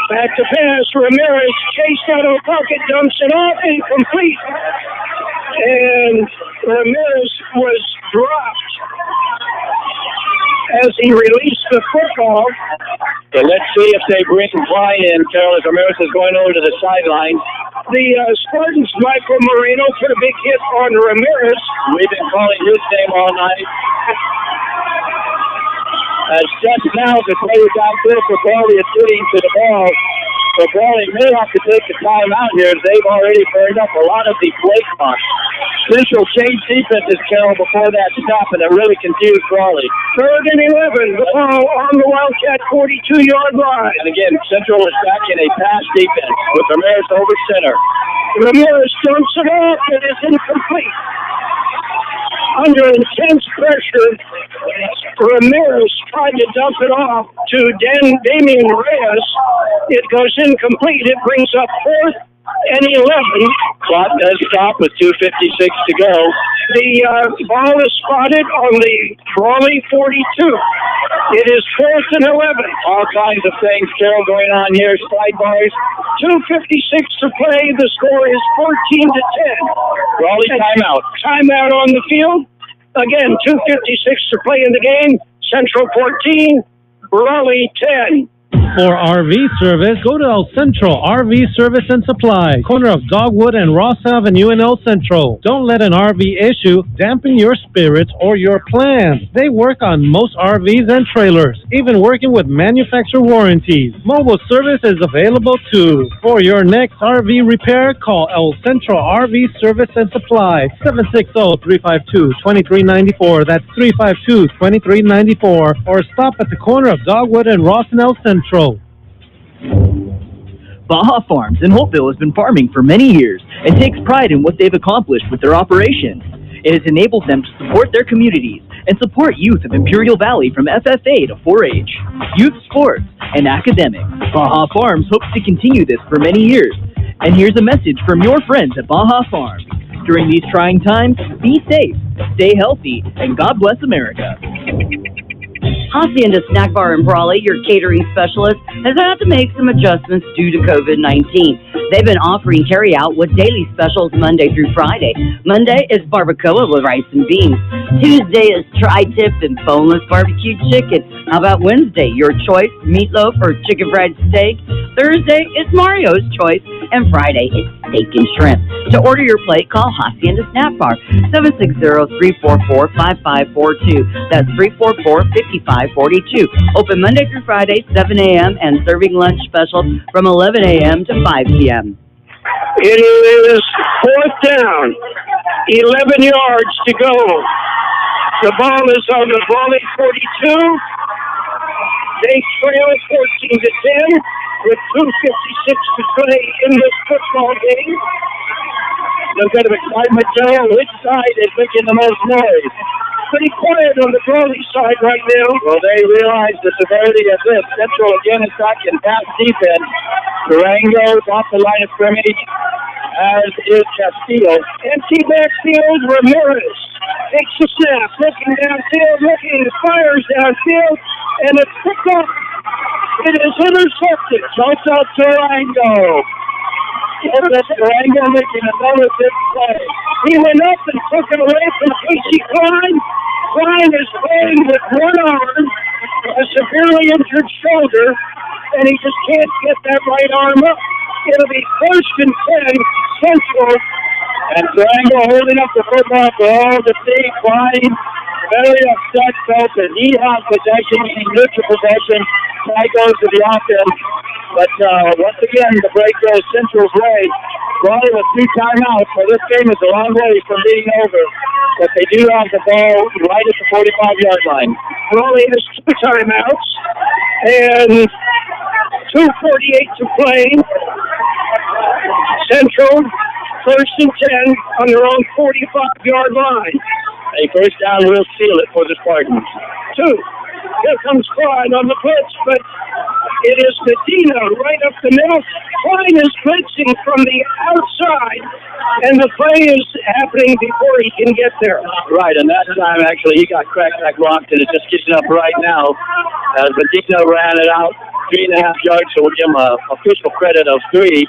Back to pass. Ramirez chased out of the pocket, dumps it off, incomplete. And Ramirez was dropped as he released the football. So let's see if they bring Brian in. Carol, as Ramirez is going over to the sideline. The Spartans, Michael Moreno, put a big hit on Ramirez. We've been calling his name all night. As just now, the player downfield for Brawley is getting to the ball. So Brawley may have to take a timeout here. They've already burned up a lot of the play clock. Central changed defenses, Carol, before that stop, and it really confused Brawley. 3rd and 11. The ball on the Wildcat 42-yard line. And again, Central is back in a pass defense with Ramirez over center. Ramirez dumps it off. It is incomplete. Under intense pressure, Ramirez tried to dump it off to Damian Reyes. It goes incomplete. It brings up 4th and 11. Clock does stop with 2:56 to go. The ball is spotted on the Brawley 42. It is 4th and 11. All kinds of things, Carol, going on here. Sidebars. 2:56 to play. The score is 14-10. Brawley timeout. Timeout on the field. Again, 2:56 to play in the game. Central 14, Brawley 10. For RV service, go to El Centro RV Service and Supply, corner of Dogwood and Ross Avenue in El Centro. Don't let an RV issue dampen your spirits or your plans. They work on most RVs and trailers, even working with manufacturer warranties. Mobile service is available too. For your next RV repair, call El Centro RV Service and Supply, 760-352-2394. That's 352-2394. Or stop at the corner of Dogwood and Ross in El Centro. Baja Farms in Holtville has been farming for many years and takes pride in what they've accomplished with their operations. It has enabled them to support their communities and support youth of Imperial Valley from FFA to 4-H, youth sports, and academics. Baja Farms hopes to continue this for many years. And here's a message from your friends at Baja Farms. During these trying times, be safe, stay healthy, and God bless America. Hacienda Snack Bar in Brawley, your catering specialist, has had to make some adjustments due to COVID-19. They've been offering carry-out with daily specials Monday through Friday. Monday is barbacoa with rice and beans. Tuesday is tri-tip and boneless barbecue chicken. How about Wednesday? Your choice, meatloaf or chicken fried steak. Thursday is Mario's choice. And Friday is steak and shrimp. To order your plate, call Hacienda Snack Bar, 760-344-5542. That's 344-5542. Open Monday through Friday, 7 a.m. and serving lunch specials from 11 a.m. to 5 p.m. It is 4th down, 11 yards to go. The ball is on the Brawley 42. They trail 14-10 with 2:56 to play in this football game. No kind of excitement, Joe. Which side is making the most noise? Pretty quiet on the Brawley side right now. Well, they realize the severity of this. Central again is back in pass defense. Durango's off the line of scrimmage, as is Castillo. Empty backfield, Ramirez takes the snap, looking downfield, fires downfield, and it's picked up. It is intercepted. Shouts out Durango. Durango making another big play. He went up and took it away from Casey Klein. Klein is playing with one arm, a severely injured shoulder, and he just can't get that right arm up. It'll be 1st and 10, Central. And Durango holding up the football for all to see. Klein very upset, felt that he has possession, he neutral possession. Try goes to the offense. But once again, the break goes Central's way. Brawley with 2 timeouts, so this game is a long way from being over. But they do have the ball right at the 45-yard line. Brawley has 2 timeouts. And 2:48 to play. Centro, 1st and 10 on their own 45-yard line. A first down will seal it for the Spartans. 2. Here comes Klein on the blitz, but it is Medina right up the middle. Klein is blitzing from the outside, and the play is happening before he can get there. Right, and that time, actually, he got crackback blocked, and it's just getting up right now as Medina ran it out 3.5 yards, so we'll give him an official credit of 3.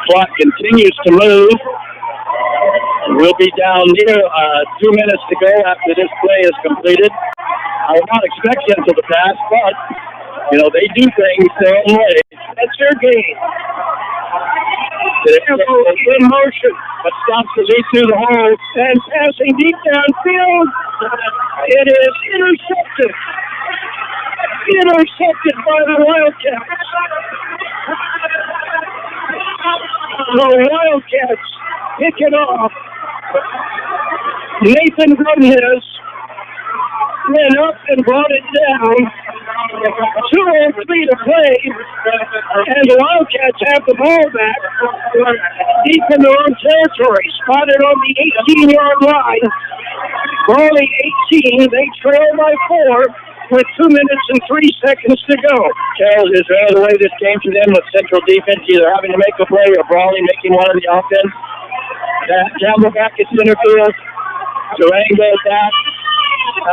Clock continues to move. We'll be down near 2 minutes to go after this play is completed. I would not expect him to the pass, but, they do things their own way. That's their game. Tempo in motion. But stops the lead through the hole. And passing deep downfield. It is intercepted. Intercepted by the Wildcats. The Wildcats pick it off. Nathan Bermudez ran up and brought it down. 2:03 to play, and the Wildcats have the ball back deep in their own territory, spotted on the 18-yard line. Brawley 18, they trail by 4 with 2 minutes and 3 seconds to go. Charles, is there the way this came to them with Central defense, either having to make a play or Brawley making one of the offense? Campbell back at center field. Durango back.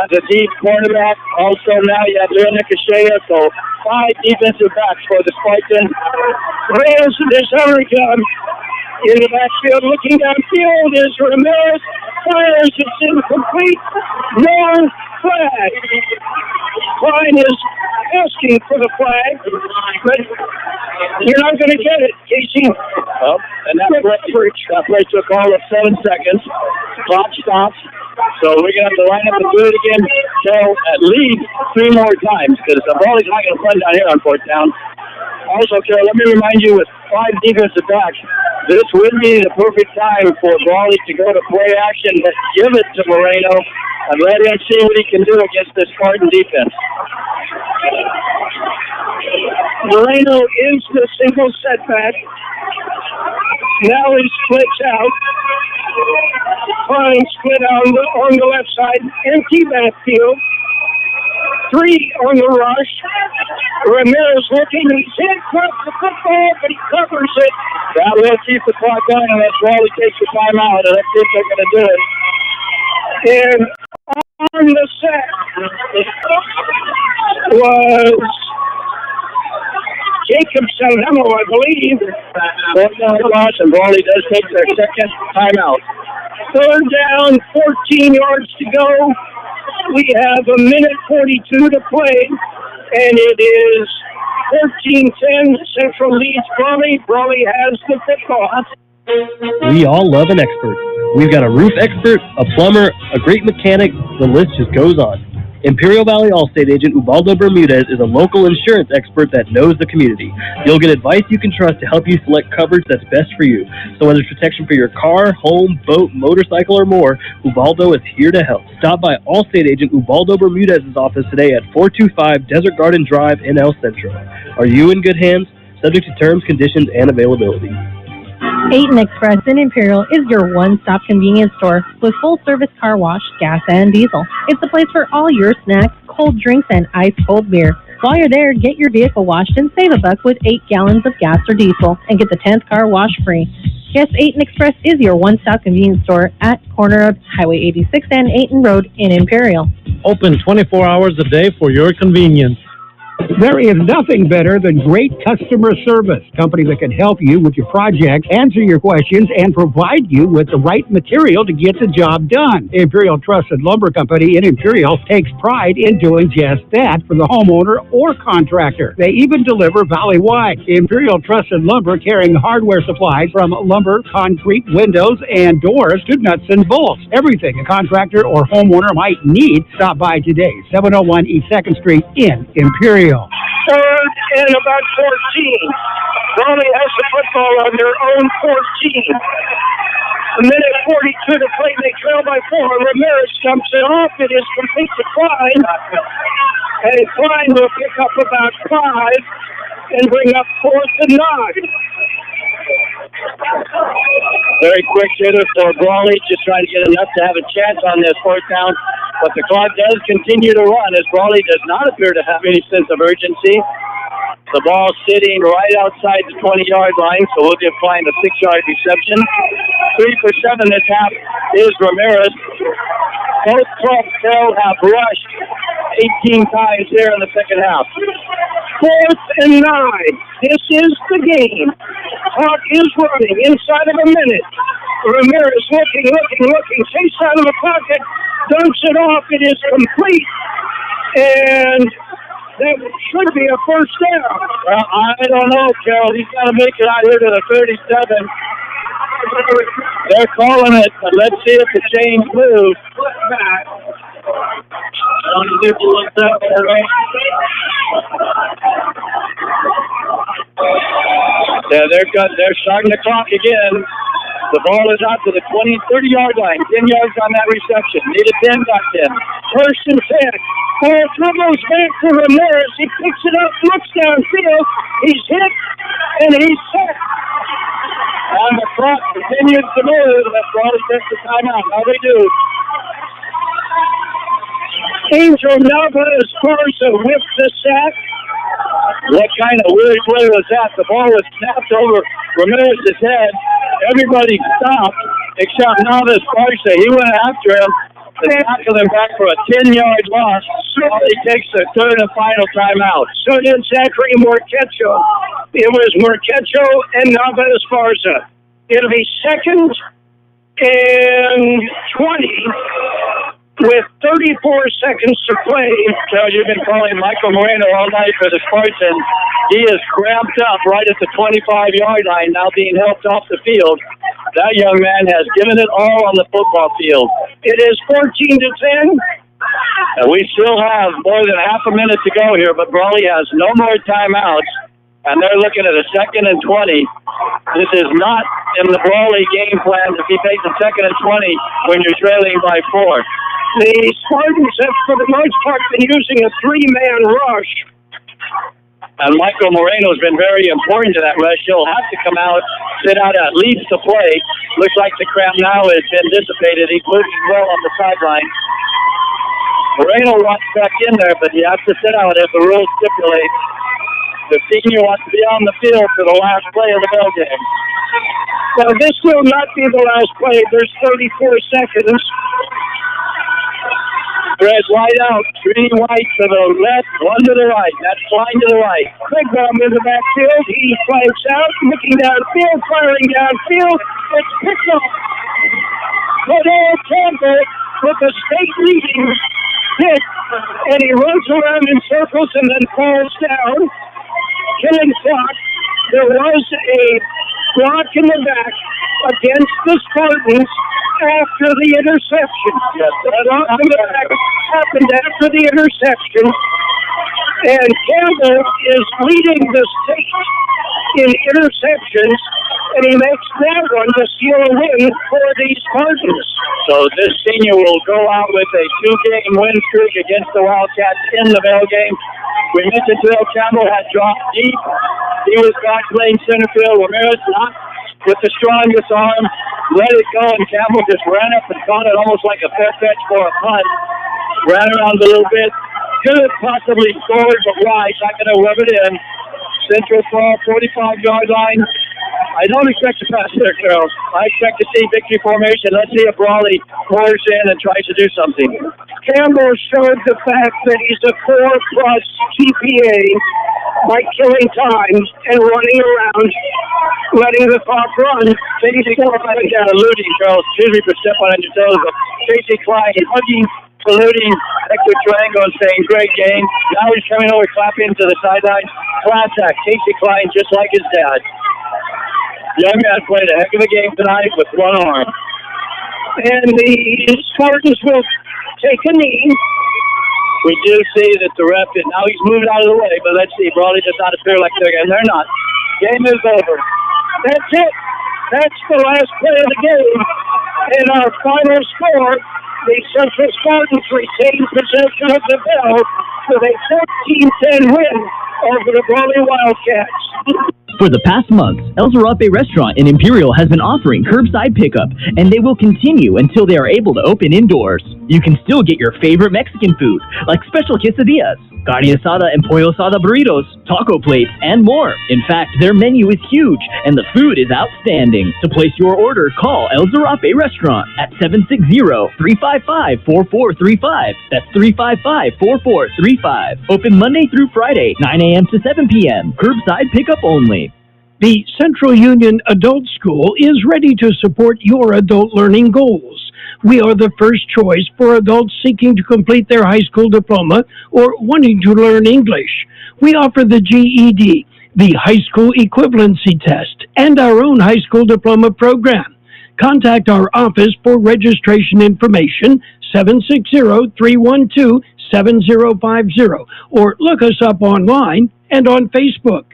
The deep cornerback. Also now you have Leon Nicashea, so 5 defensive backs for the Spartans. Reyes is Oregon in the backfield. Looking downfield is Ramirez. Fires, it's incomplete. No flag. Klein is asking for the flag, but you're not going to get it, Casey. Well, and that play took all of 7 seconds. Clock stops. So we're going to have to line up and do it again at least 3 more times, because the ball is not going to play down here on 4th down. Also, Carol, let me remind you, with 5 defensive backs, this would be the perfect time for Brawley to go to play action, but give it to Moreno and let him see what he can do against this Spartan defense. Moreno is the single setback. Now he splits out. Klein split on the left side. Empty backfield. 3 on the rush. Ramirez looking. He's hit across the football, but he covers it. That will keep the clock going unless Brawley takes the timeout, and let's see if they're going to do it. And on the sack was Jacob Salemo, I believe. 4th down loss, and Brawley does take their second timeout. 3rd down, 14 yards to go. We have 1:42 to play, and it is 14-10. Central leads Brawley. Brawley has the football. We all love an expert. We've got a roof expert, a plumber, a great mechanic. The list just goes on. Imperial Valley Allstate agent Ubaldo Bermudez is a local insurance expert that knows the community. You'll get advice you can trust to help you select coverage that's best for you. So whether it's protection for your car, home, boat, motorcycle, or more, Ubaldo is here to help. Stop by Allstate agent Ubaldo Bermudez's office today at 425 Desert Garden Drive in El Centro. Are you in good hands? Subject to terms, conditions, and availability. Aten Express in Imperial is your one-stop convenience store with full-service car wash, gas, and diesel. It's the place for all your snacks, cold drinks, and ice-cold beer. While you're there, get your vehicle washed and save $1 with 8 gallons of gas or diesel and get the 10th car wash free. Yes, Aten Express is your one-stop convenience store at corner of Highway 86 and Aten Road in Imperial. Open 24 hours a day for your convenience. There is nothing better than great customer service. Company that can help you with your project, answer your questions, and provide you with the right material to get the job done. Imperial Trusted Lumber Company in Imperial takes pride in doing just that for the homeowner or contractor. They even deliver valley-wide. Imperial Trusted Lumber carrying hardware supplies from lumber, concrete, windows, and doors to nuts and bolts. Everything a contractor or homeowner might need. Stop by today, 701 East 2nd Street in Imperial. 3rd and about 14. Brawley has the football on their own 14. 1:42 to play. They trail trail by 4. Ramirez dumps it off. It is complete to Klein. And Klein will pick up about 5 and bring up 4th and 9. Very quick hitter for Brawley, just trying to get enough to have a chance on this 4th down. But the clock does continue to run as Brawley does not appear to have any sense of urgency. The ball sitting right outside the 20-yard line, so we'll give Klein a 6-yard reception. 3 for 7 this half is Ramirez. Both clubs still have rushed 18 times here in the second half. 4th and 9. This is the game. Clock is running inside of a minute. Ramirez looking. Chase out of the pocket. Dumps it off. It is complete. And that should be a first down. Well, I don't know, Carol. He's got to make it out here to the 37. They're calling it, but let's see if the chains move. Yeah, they're starting the clock again. The ball is out to the 30-yard line. 10 yards on that reception. Needed 10, got 10. First and 10. Ball dribbles back to Ramirez. He picks it up, looks downfield. He's hit, and he's set. And the clock continues to move. That's Brawley takes the timeout. How they do? Angel Nava Esparza with the sack. What kind of weird play was that? The ball was snapped over Ramirez's head. Everybody stopped except Nava Esparza. He went after him and tackled him back for a 10-yard loss. He takes the third and final timeout. So did Zachary Morquecho. It was Morquecho and Nava Esparza. It'll be 2nd and 20 with 34 seconds to play. So you've been calling Michael Moreno all night for the Spartans. He is cramped up right at the 25-yard line, now being helped off the field. That young man has given it all on the football field. It is 14 to 10. And we still have more than half a minute to go here, but Brawley has no more timeouts. And they're looking at a 2nd and 20. This is not in the Brawley game plan to be facing 2nd and 20 when you're trailing by 4. The Spartans have, for the most part, been using a 3-man rush. And Michael Moreno has been very important to that rush. He'll have to come out, sit out at least to play. Looks like the cramp now has been dissipated. He's moving well on the sideline. Moreno wants back in there, but he has to sit out as the rules stipulate. The senior wants to be on the field for the last play of the bell game. Well, this will not be the last play. There's 34 seconds. Red wide out, 3 white to the left, 1 to the right. That's flying to the right. Pregame in the backfield. He flanks out, looking downfield, firing downfield. It's Pico. Cordell Campbell with a state-leading hit, and he runs around in circles and then falls down. Killing clock. There was a block in the back against the Spartans after the interception. Yes, the block in the back happened after the interception. And Campbell is leading the state in interceptions, and he makes that one to seal a win for the Spartans. So this senior will go out with a 2-game win streak against the Wildcats in the bell game. We mentioned Bill Campbell had dropped deep. He was back playing center field. Ramirez not with the strongest arm. Let it go, and Campbell just ran up and caught it almost like a fair fetch for a punt. Ran around a little bit. Could have possibly scored, but wide. Not going to rub it in. Central ball, 45-yard line. I don't expect to pass there, Carol. I expect to see victory formation. Let's see if Brawley pours in and tries to do something. Campbell showed the fact that he's a 4+ GPA by killing time and running around, letting the clock run. Casey Klein eluding, Charles. Excuse me for stepping on your toes, but Casey Klein hugging, saluting extra triangle and saying, great game. Now he's coming over, clapping to the sideline. Class act. Casey Klein, just like his dad. Young man played a heck of a game tonight with one arm. And the Spartans will take a knee. We do see that the ref is, now he's moved out of the way, but let's see. Brawley does not appear like they're, and they're not. Game is over. That's it. That's the last play of the game. In our final score, the Central Spartans retained possession of the bell with a 14-10 win over the Brawley Wildcats. For the past month, El Zarape restaurant in Imperial has been offering curbside pickup, and they will continue until they are able to open indoors. You can still get your favorite Mexican food, like special quesadillas, carne asada and pollo asada burritos, taco plates, and more. In fact, their menu is huge, and the food is outstanding. To place your order, call El Zarape Restaurant at 760-355-4435. That's 355-4435. Open Monday through Friday, 9 a.m. to 7 p.m. Curbside pickup only. The Central Union Adult School is ready to support your adult learning goals. We are the first choice for adults seeking to complete their high school diploma or wanting to learn English. We offer the GED, the High School Equivalency Test, and our own high school diploma program. Contact our office for registration information, 760-312-7050, or look us up online and on Facebook.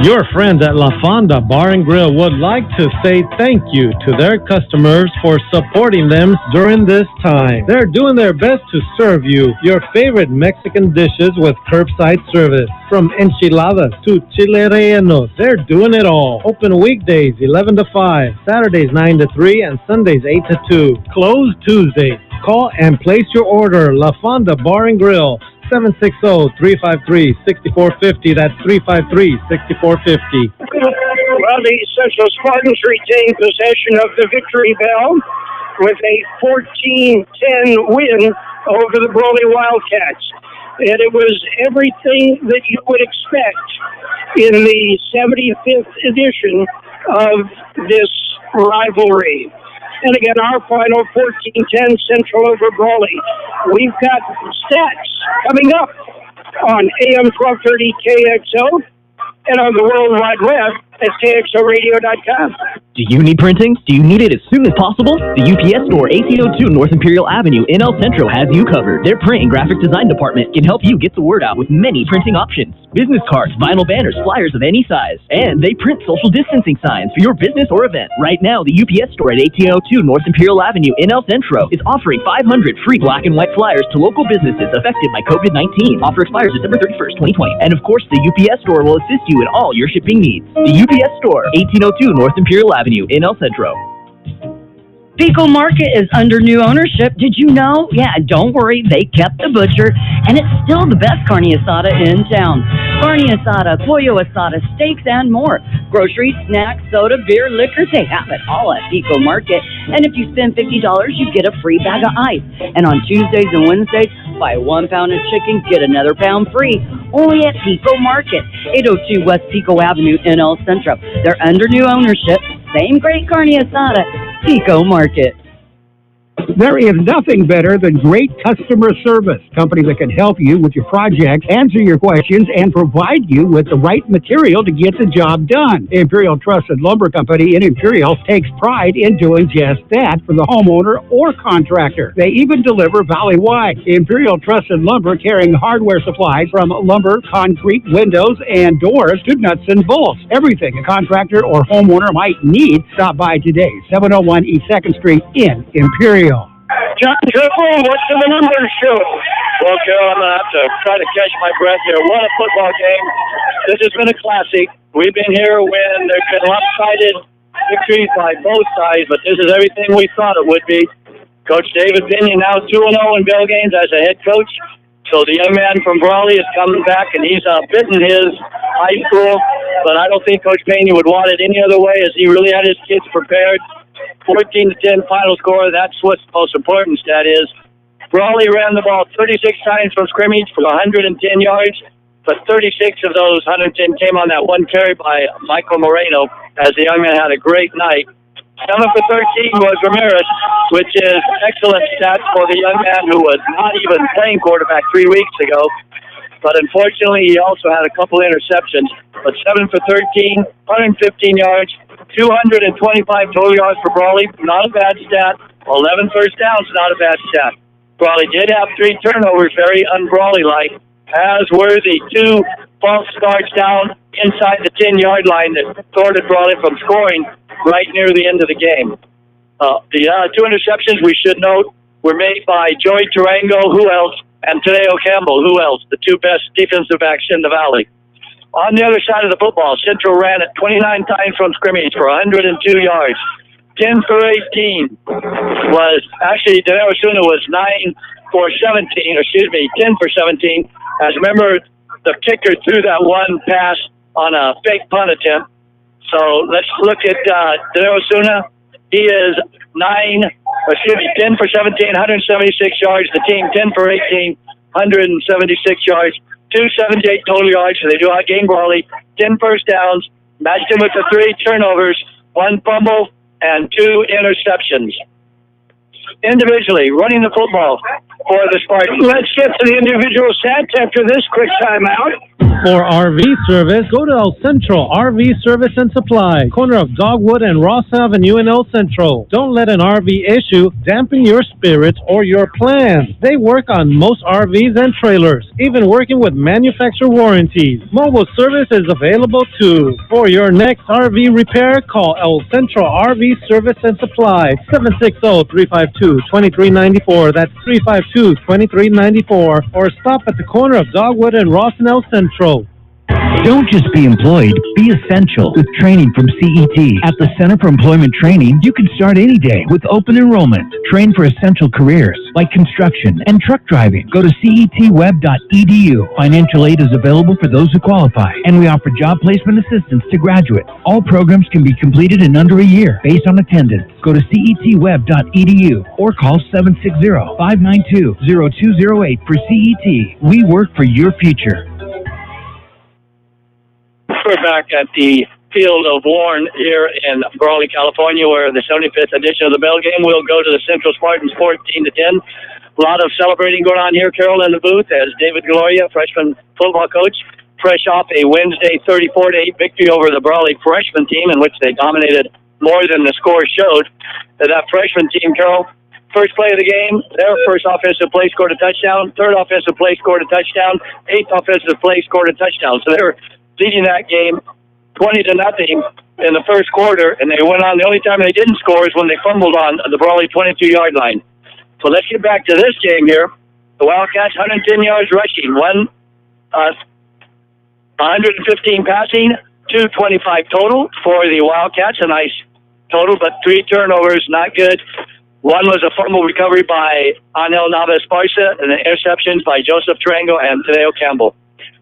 Your friends at La Fonda Bar and Grill would like to say thank you to their customers for supporting them during this time. They're doing their best to serve you your favorite Mexican dishes with curbside service. From enchiladas to chile rellenos, they're doing it all. Open weekdays 11 to 5, Saturdays 9 to 3, and Sundays 8 to 2. Closed Tuesdays. Call and place your order. La Fonda Bar and Grill. 760-353-6450. That's 353-6450. Well, the Central Spartans retained possession of the victory bell with a 14-10 win over the Brawley Wildcats. And it was everything that you would expect in the 75th edition of this rivalry. And again, our final 14-10 Central over Brawley. We've got stats coming up on AM 1230 KXO and on the World Wide Web at KXORadio.com. Do you need printing? Do you need it as soon as possible? The UPS store 1802 North Imperial Avenue in El Centro has you covered. Their print and graphic design department can help you get the word out with many printing options. Business cards, vinyl banners, flyers of any size. And they print social distancing signs for your business or event. Right now, the UPS store at 1802 North Imperial Avenue in El Centro is offering 500 free black and white flyers to local businesses affected by COVID-19. Offer expires December 31st, 2020. And of course, the UPS store will assist you in all your shipping needs. The UPS store, 1802 North Imperial Avenue in El Centro. Pico Market is under new ownership. Did you know? Yeah, don't worry. They kept the butcher, and it's still the best carne asada in town. Carne asada, pollo asada, steaks, and more. Groceries, snacks, soda, beer, liquor, they have it all at Pico Market. And if you spend $50, you get a free bag of ice. And on Tuesdays and Wednesdays, buy 1 pound of chicken, get another pound free. Only at Pico Market, 802 West Pico Avenue in El Centro. They're under new ownership. Same great carne asada, Pico Market. There is nothing better than great customer service. Company that can help you with your project, answer your questions, and provide you with the right material to get the job done. Imperial Trusted Lumber Company in Imperial takes pride in doing just that for the homeowner or contractor. They even deliver valley-wide. Imperial Trusted Lumber carrying hardware supplies from lumber, concrete, windows, and doors to nuts and bolts. Everything a contractor or homeowner might need. Stop by today, 701 East 2nd Street in Imperial. John Triple, what's in the numbers show? Well, Carol, I'm going to have to try to catch my breath here. What a football game. This has been a classic. We've been here when there's been lopsided victories by both sides, but this is everything we thought it would be. Coach David Pinion now 2-0 in bell games as a head coach. So the young man from Brawley is coming back, and he's bitten his high school, but I don't think Coach Pinion would want it any other way, as he really had his kids prepared. 14-10 final score. That's what's the most important stat is. Brawley ran the ball 36 times from scrimmage for 110 yards, but 36 of those 110 came on that one carry by Michael Moreno, as the young man had a great night. 7 for 13 was Ramirez, which is excellent stats for the young man who was not even playing quarterback 3 weeks ago. But unfortunately, he also had a couple interceptions. But 7 for 13, 115 yards, 225 total yards for Brawley. Not a bad stat. 11 first downs, not a bad stat. Brawley did have 3 turnovers, very un-Brawley-like, as were the 2 false starts down inside the 10-yard line that thwarted Brawley from scoring right near the end of the game. The two interceptions we should note were made by Joey Tarango, who else, and Tadeo Campbell, who else, the two best defensive backs in the Valley. On the other side of the football, Centro ran it 29 times from scrimmage for 102 yards. 10 for 18 was, actually, De Osuna was 10 for 17, as remember, the kicker threw that one pass on a fake punt attempt. So let's look at De Osuna. He is 10 for 17, 176 yards. The team 10 for 18, 176 yards. 278 total yards, so they do outgain Brawley. 10 first downs, matched him with the 3 turnovers, 1 fumble, and 2 interceptions. Individually, running the football for the Spartans. Let's get to the individual stats after this quick timeout. For RV service, go to El Centro RV Service and Supply, corner of Dogwood and Ross Avenue in El Centro. Don't let an RV issue dampen your spirits or your plans. They work on most RVs and trailers, even working with manufacturer warranties. Mobile service is available too. For your next RV repair, call El Centro RV Service and Supply, 760-352-2394. That's 352-2394. Or stop at the corner of Dogwood and Ross in El Centro. Don't just be employed, be essential with training from CET. At the Center for Employment Training, you can start any day with open enrollment. Train for essential careers like construction and truck driving. Go to cetweb.edu. Financial aid is available for those who qualify, and we offer job placement assistance to graduates. All programs can be completed in under a year based on attendance. Go to cetweb.edu or call 760-592-0208 for CET. We work for your future. We're back at the Field of Warren here in Brawley, California, where the 75th edition of the Bell Game will go to the Central Spartans 14-10. A lot of celebrating going on here, Carol, in the booth, as David Gloria, freshman football coach, fresh off a Wednesday 34-8 victory over the Brawley freshman team, in which they dominated more than the score showed. That freshman team, Carol, first play of the game, their first offensive play scored a touchdown, third offensive play scored a touchdown, eighth offensive play scored a touchdown. So they were leading that game 20-0 in the first quarter, and they went on. The only time they didn't score is when they fumbled on the Brawley 22-yard line. So let's get back to this game here. The Wildcats, 110 yards rushing, 115 passing, 225 total for the Wildcats. A nice total, but 3 turnovers, not good. One was a fumble recovery by Angel Nava-Esparza, and the interceptions by Joseph Tarango and Tadeo Campbell.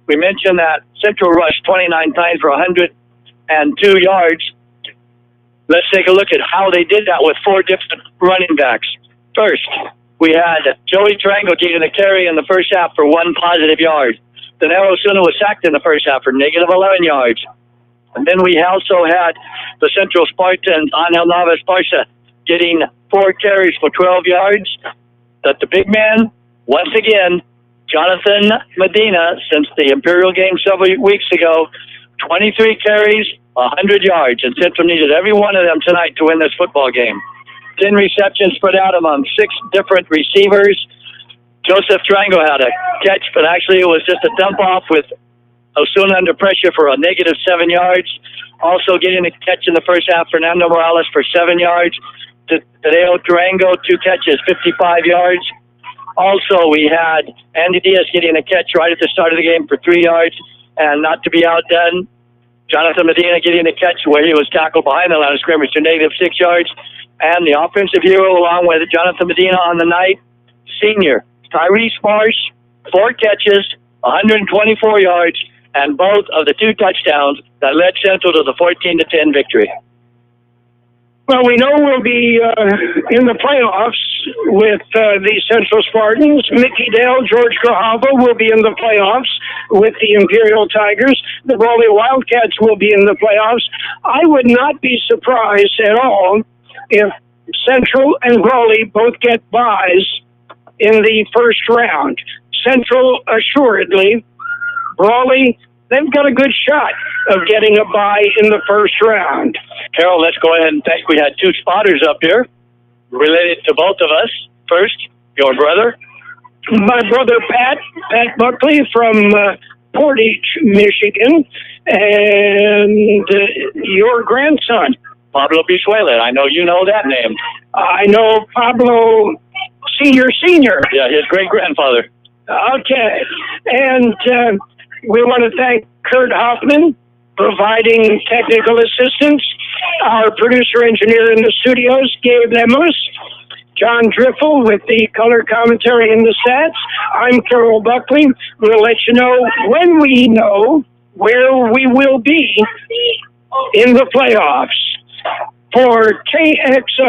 We mentioned that Central rushed 29 times for 102 yards. Let's take a look at how they did that with 4 different running backs. First, we had Joey Tarango getting a carry in the first half for 1 positive yard. Then Osuna was sacked in the first half for negative 11 yards. And then we also had the Central Spartans, Angel Nava-Esparza, getting 4 carries for 12 yards. That the big man, once again, Jonathan Medina, since the Imperial game several weeks ago, 23 carries, 100 yards, and Central needed every one of them tonight to win this football game. 10 receptions spread out among 6 different receivers. Joseph Tarango had a catch, but actually it was just a dump-off with Osuna under pressure for a negative 7 yards. Also getting a catch in the first half, Fernando Morales for 7 yards. Tadeo Tarango, 2 catches, 55 yards. Also, we had Andy Diaz getting a catch right at the start of the game for 3 yards, and not to be outdone, Jonathan Medina getting a catch where he was tackled behind the line of scrimmage for negative 6 yards. And the offensive hero, along with Jonathan Medina on the night, senior Tyrese Marsh, 4 catches, 124 yards, and both of the 2 touchdowns that led Central to the 14-10 victory. Well, we know we'll be in the playoffs with the Central Spartans. Mickey Dale, George Grajava will be in the playoffs with the Imperial Tigers. The Brawley Wildcats will be in the playoffs. I would not be surprised at all if Central and Brawley both get byes in the first round. Central, assuredly. Brawley, they've got a good shot of getting a bye in the first round. Carol, let's go ahead and thank. We had 2 spotters up here related to both of us. First, your brother. My brother, Pat Buckley from Portage, Michigan, and your grandson. Pablo Bichuela. I know you know that name. I know Pablo Senior. Yeah, his great-grandfather. Okay. And we want to thank Kurt Hoffman, providing technical assistance. Our producer-engineer in the studios, Gabe Lemos. John Driffel with the color commentary and the stats. I'm Carol Buckley. We'll let you know when we know where we will be in the playoffs. For KXO.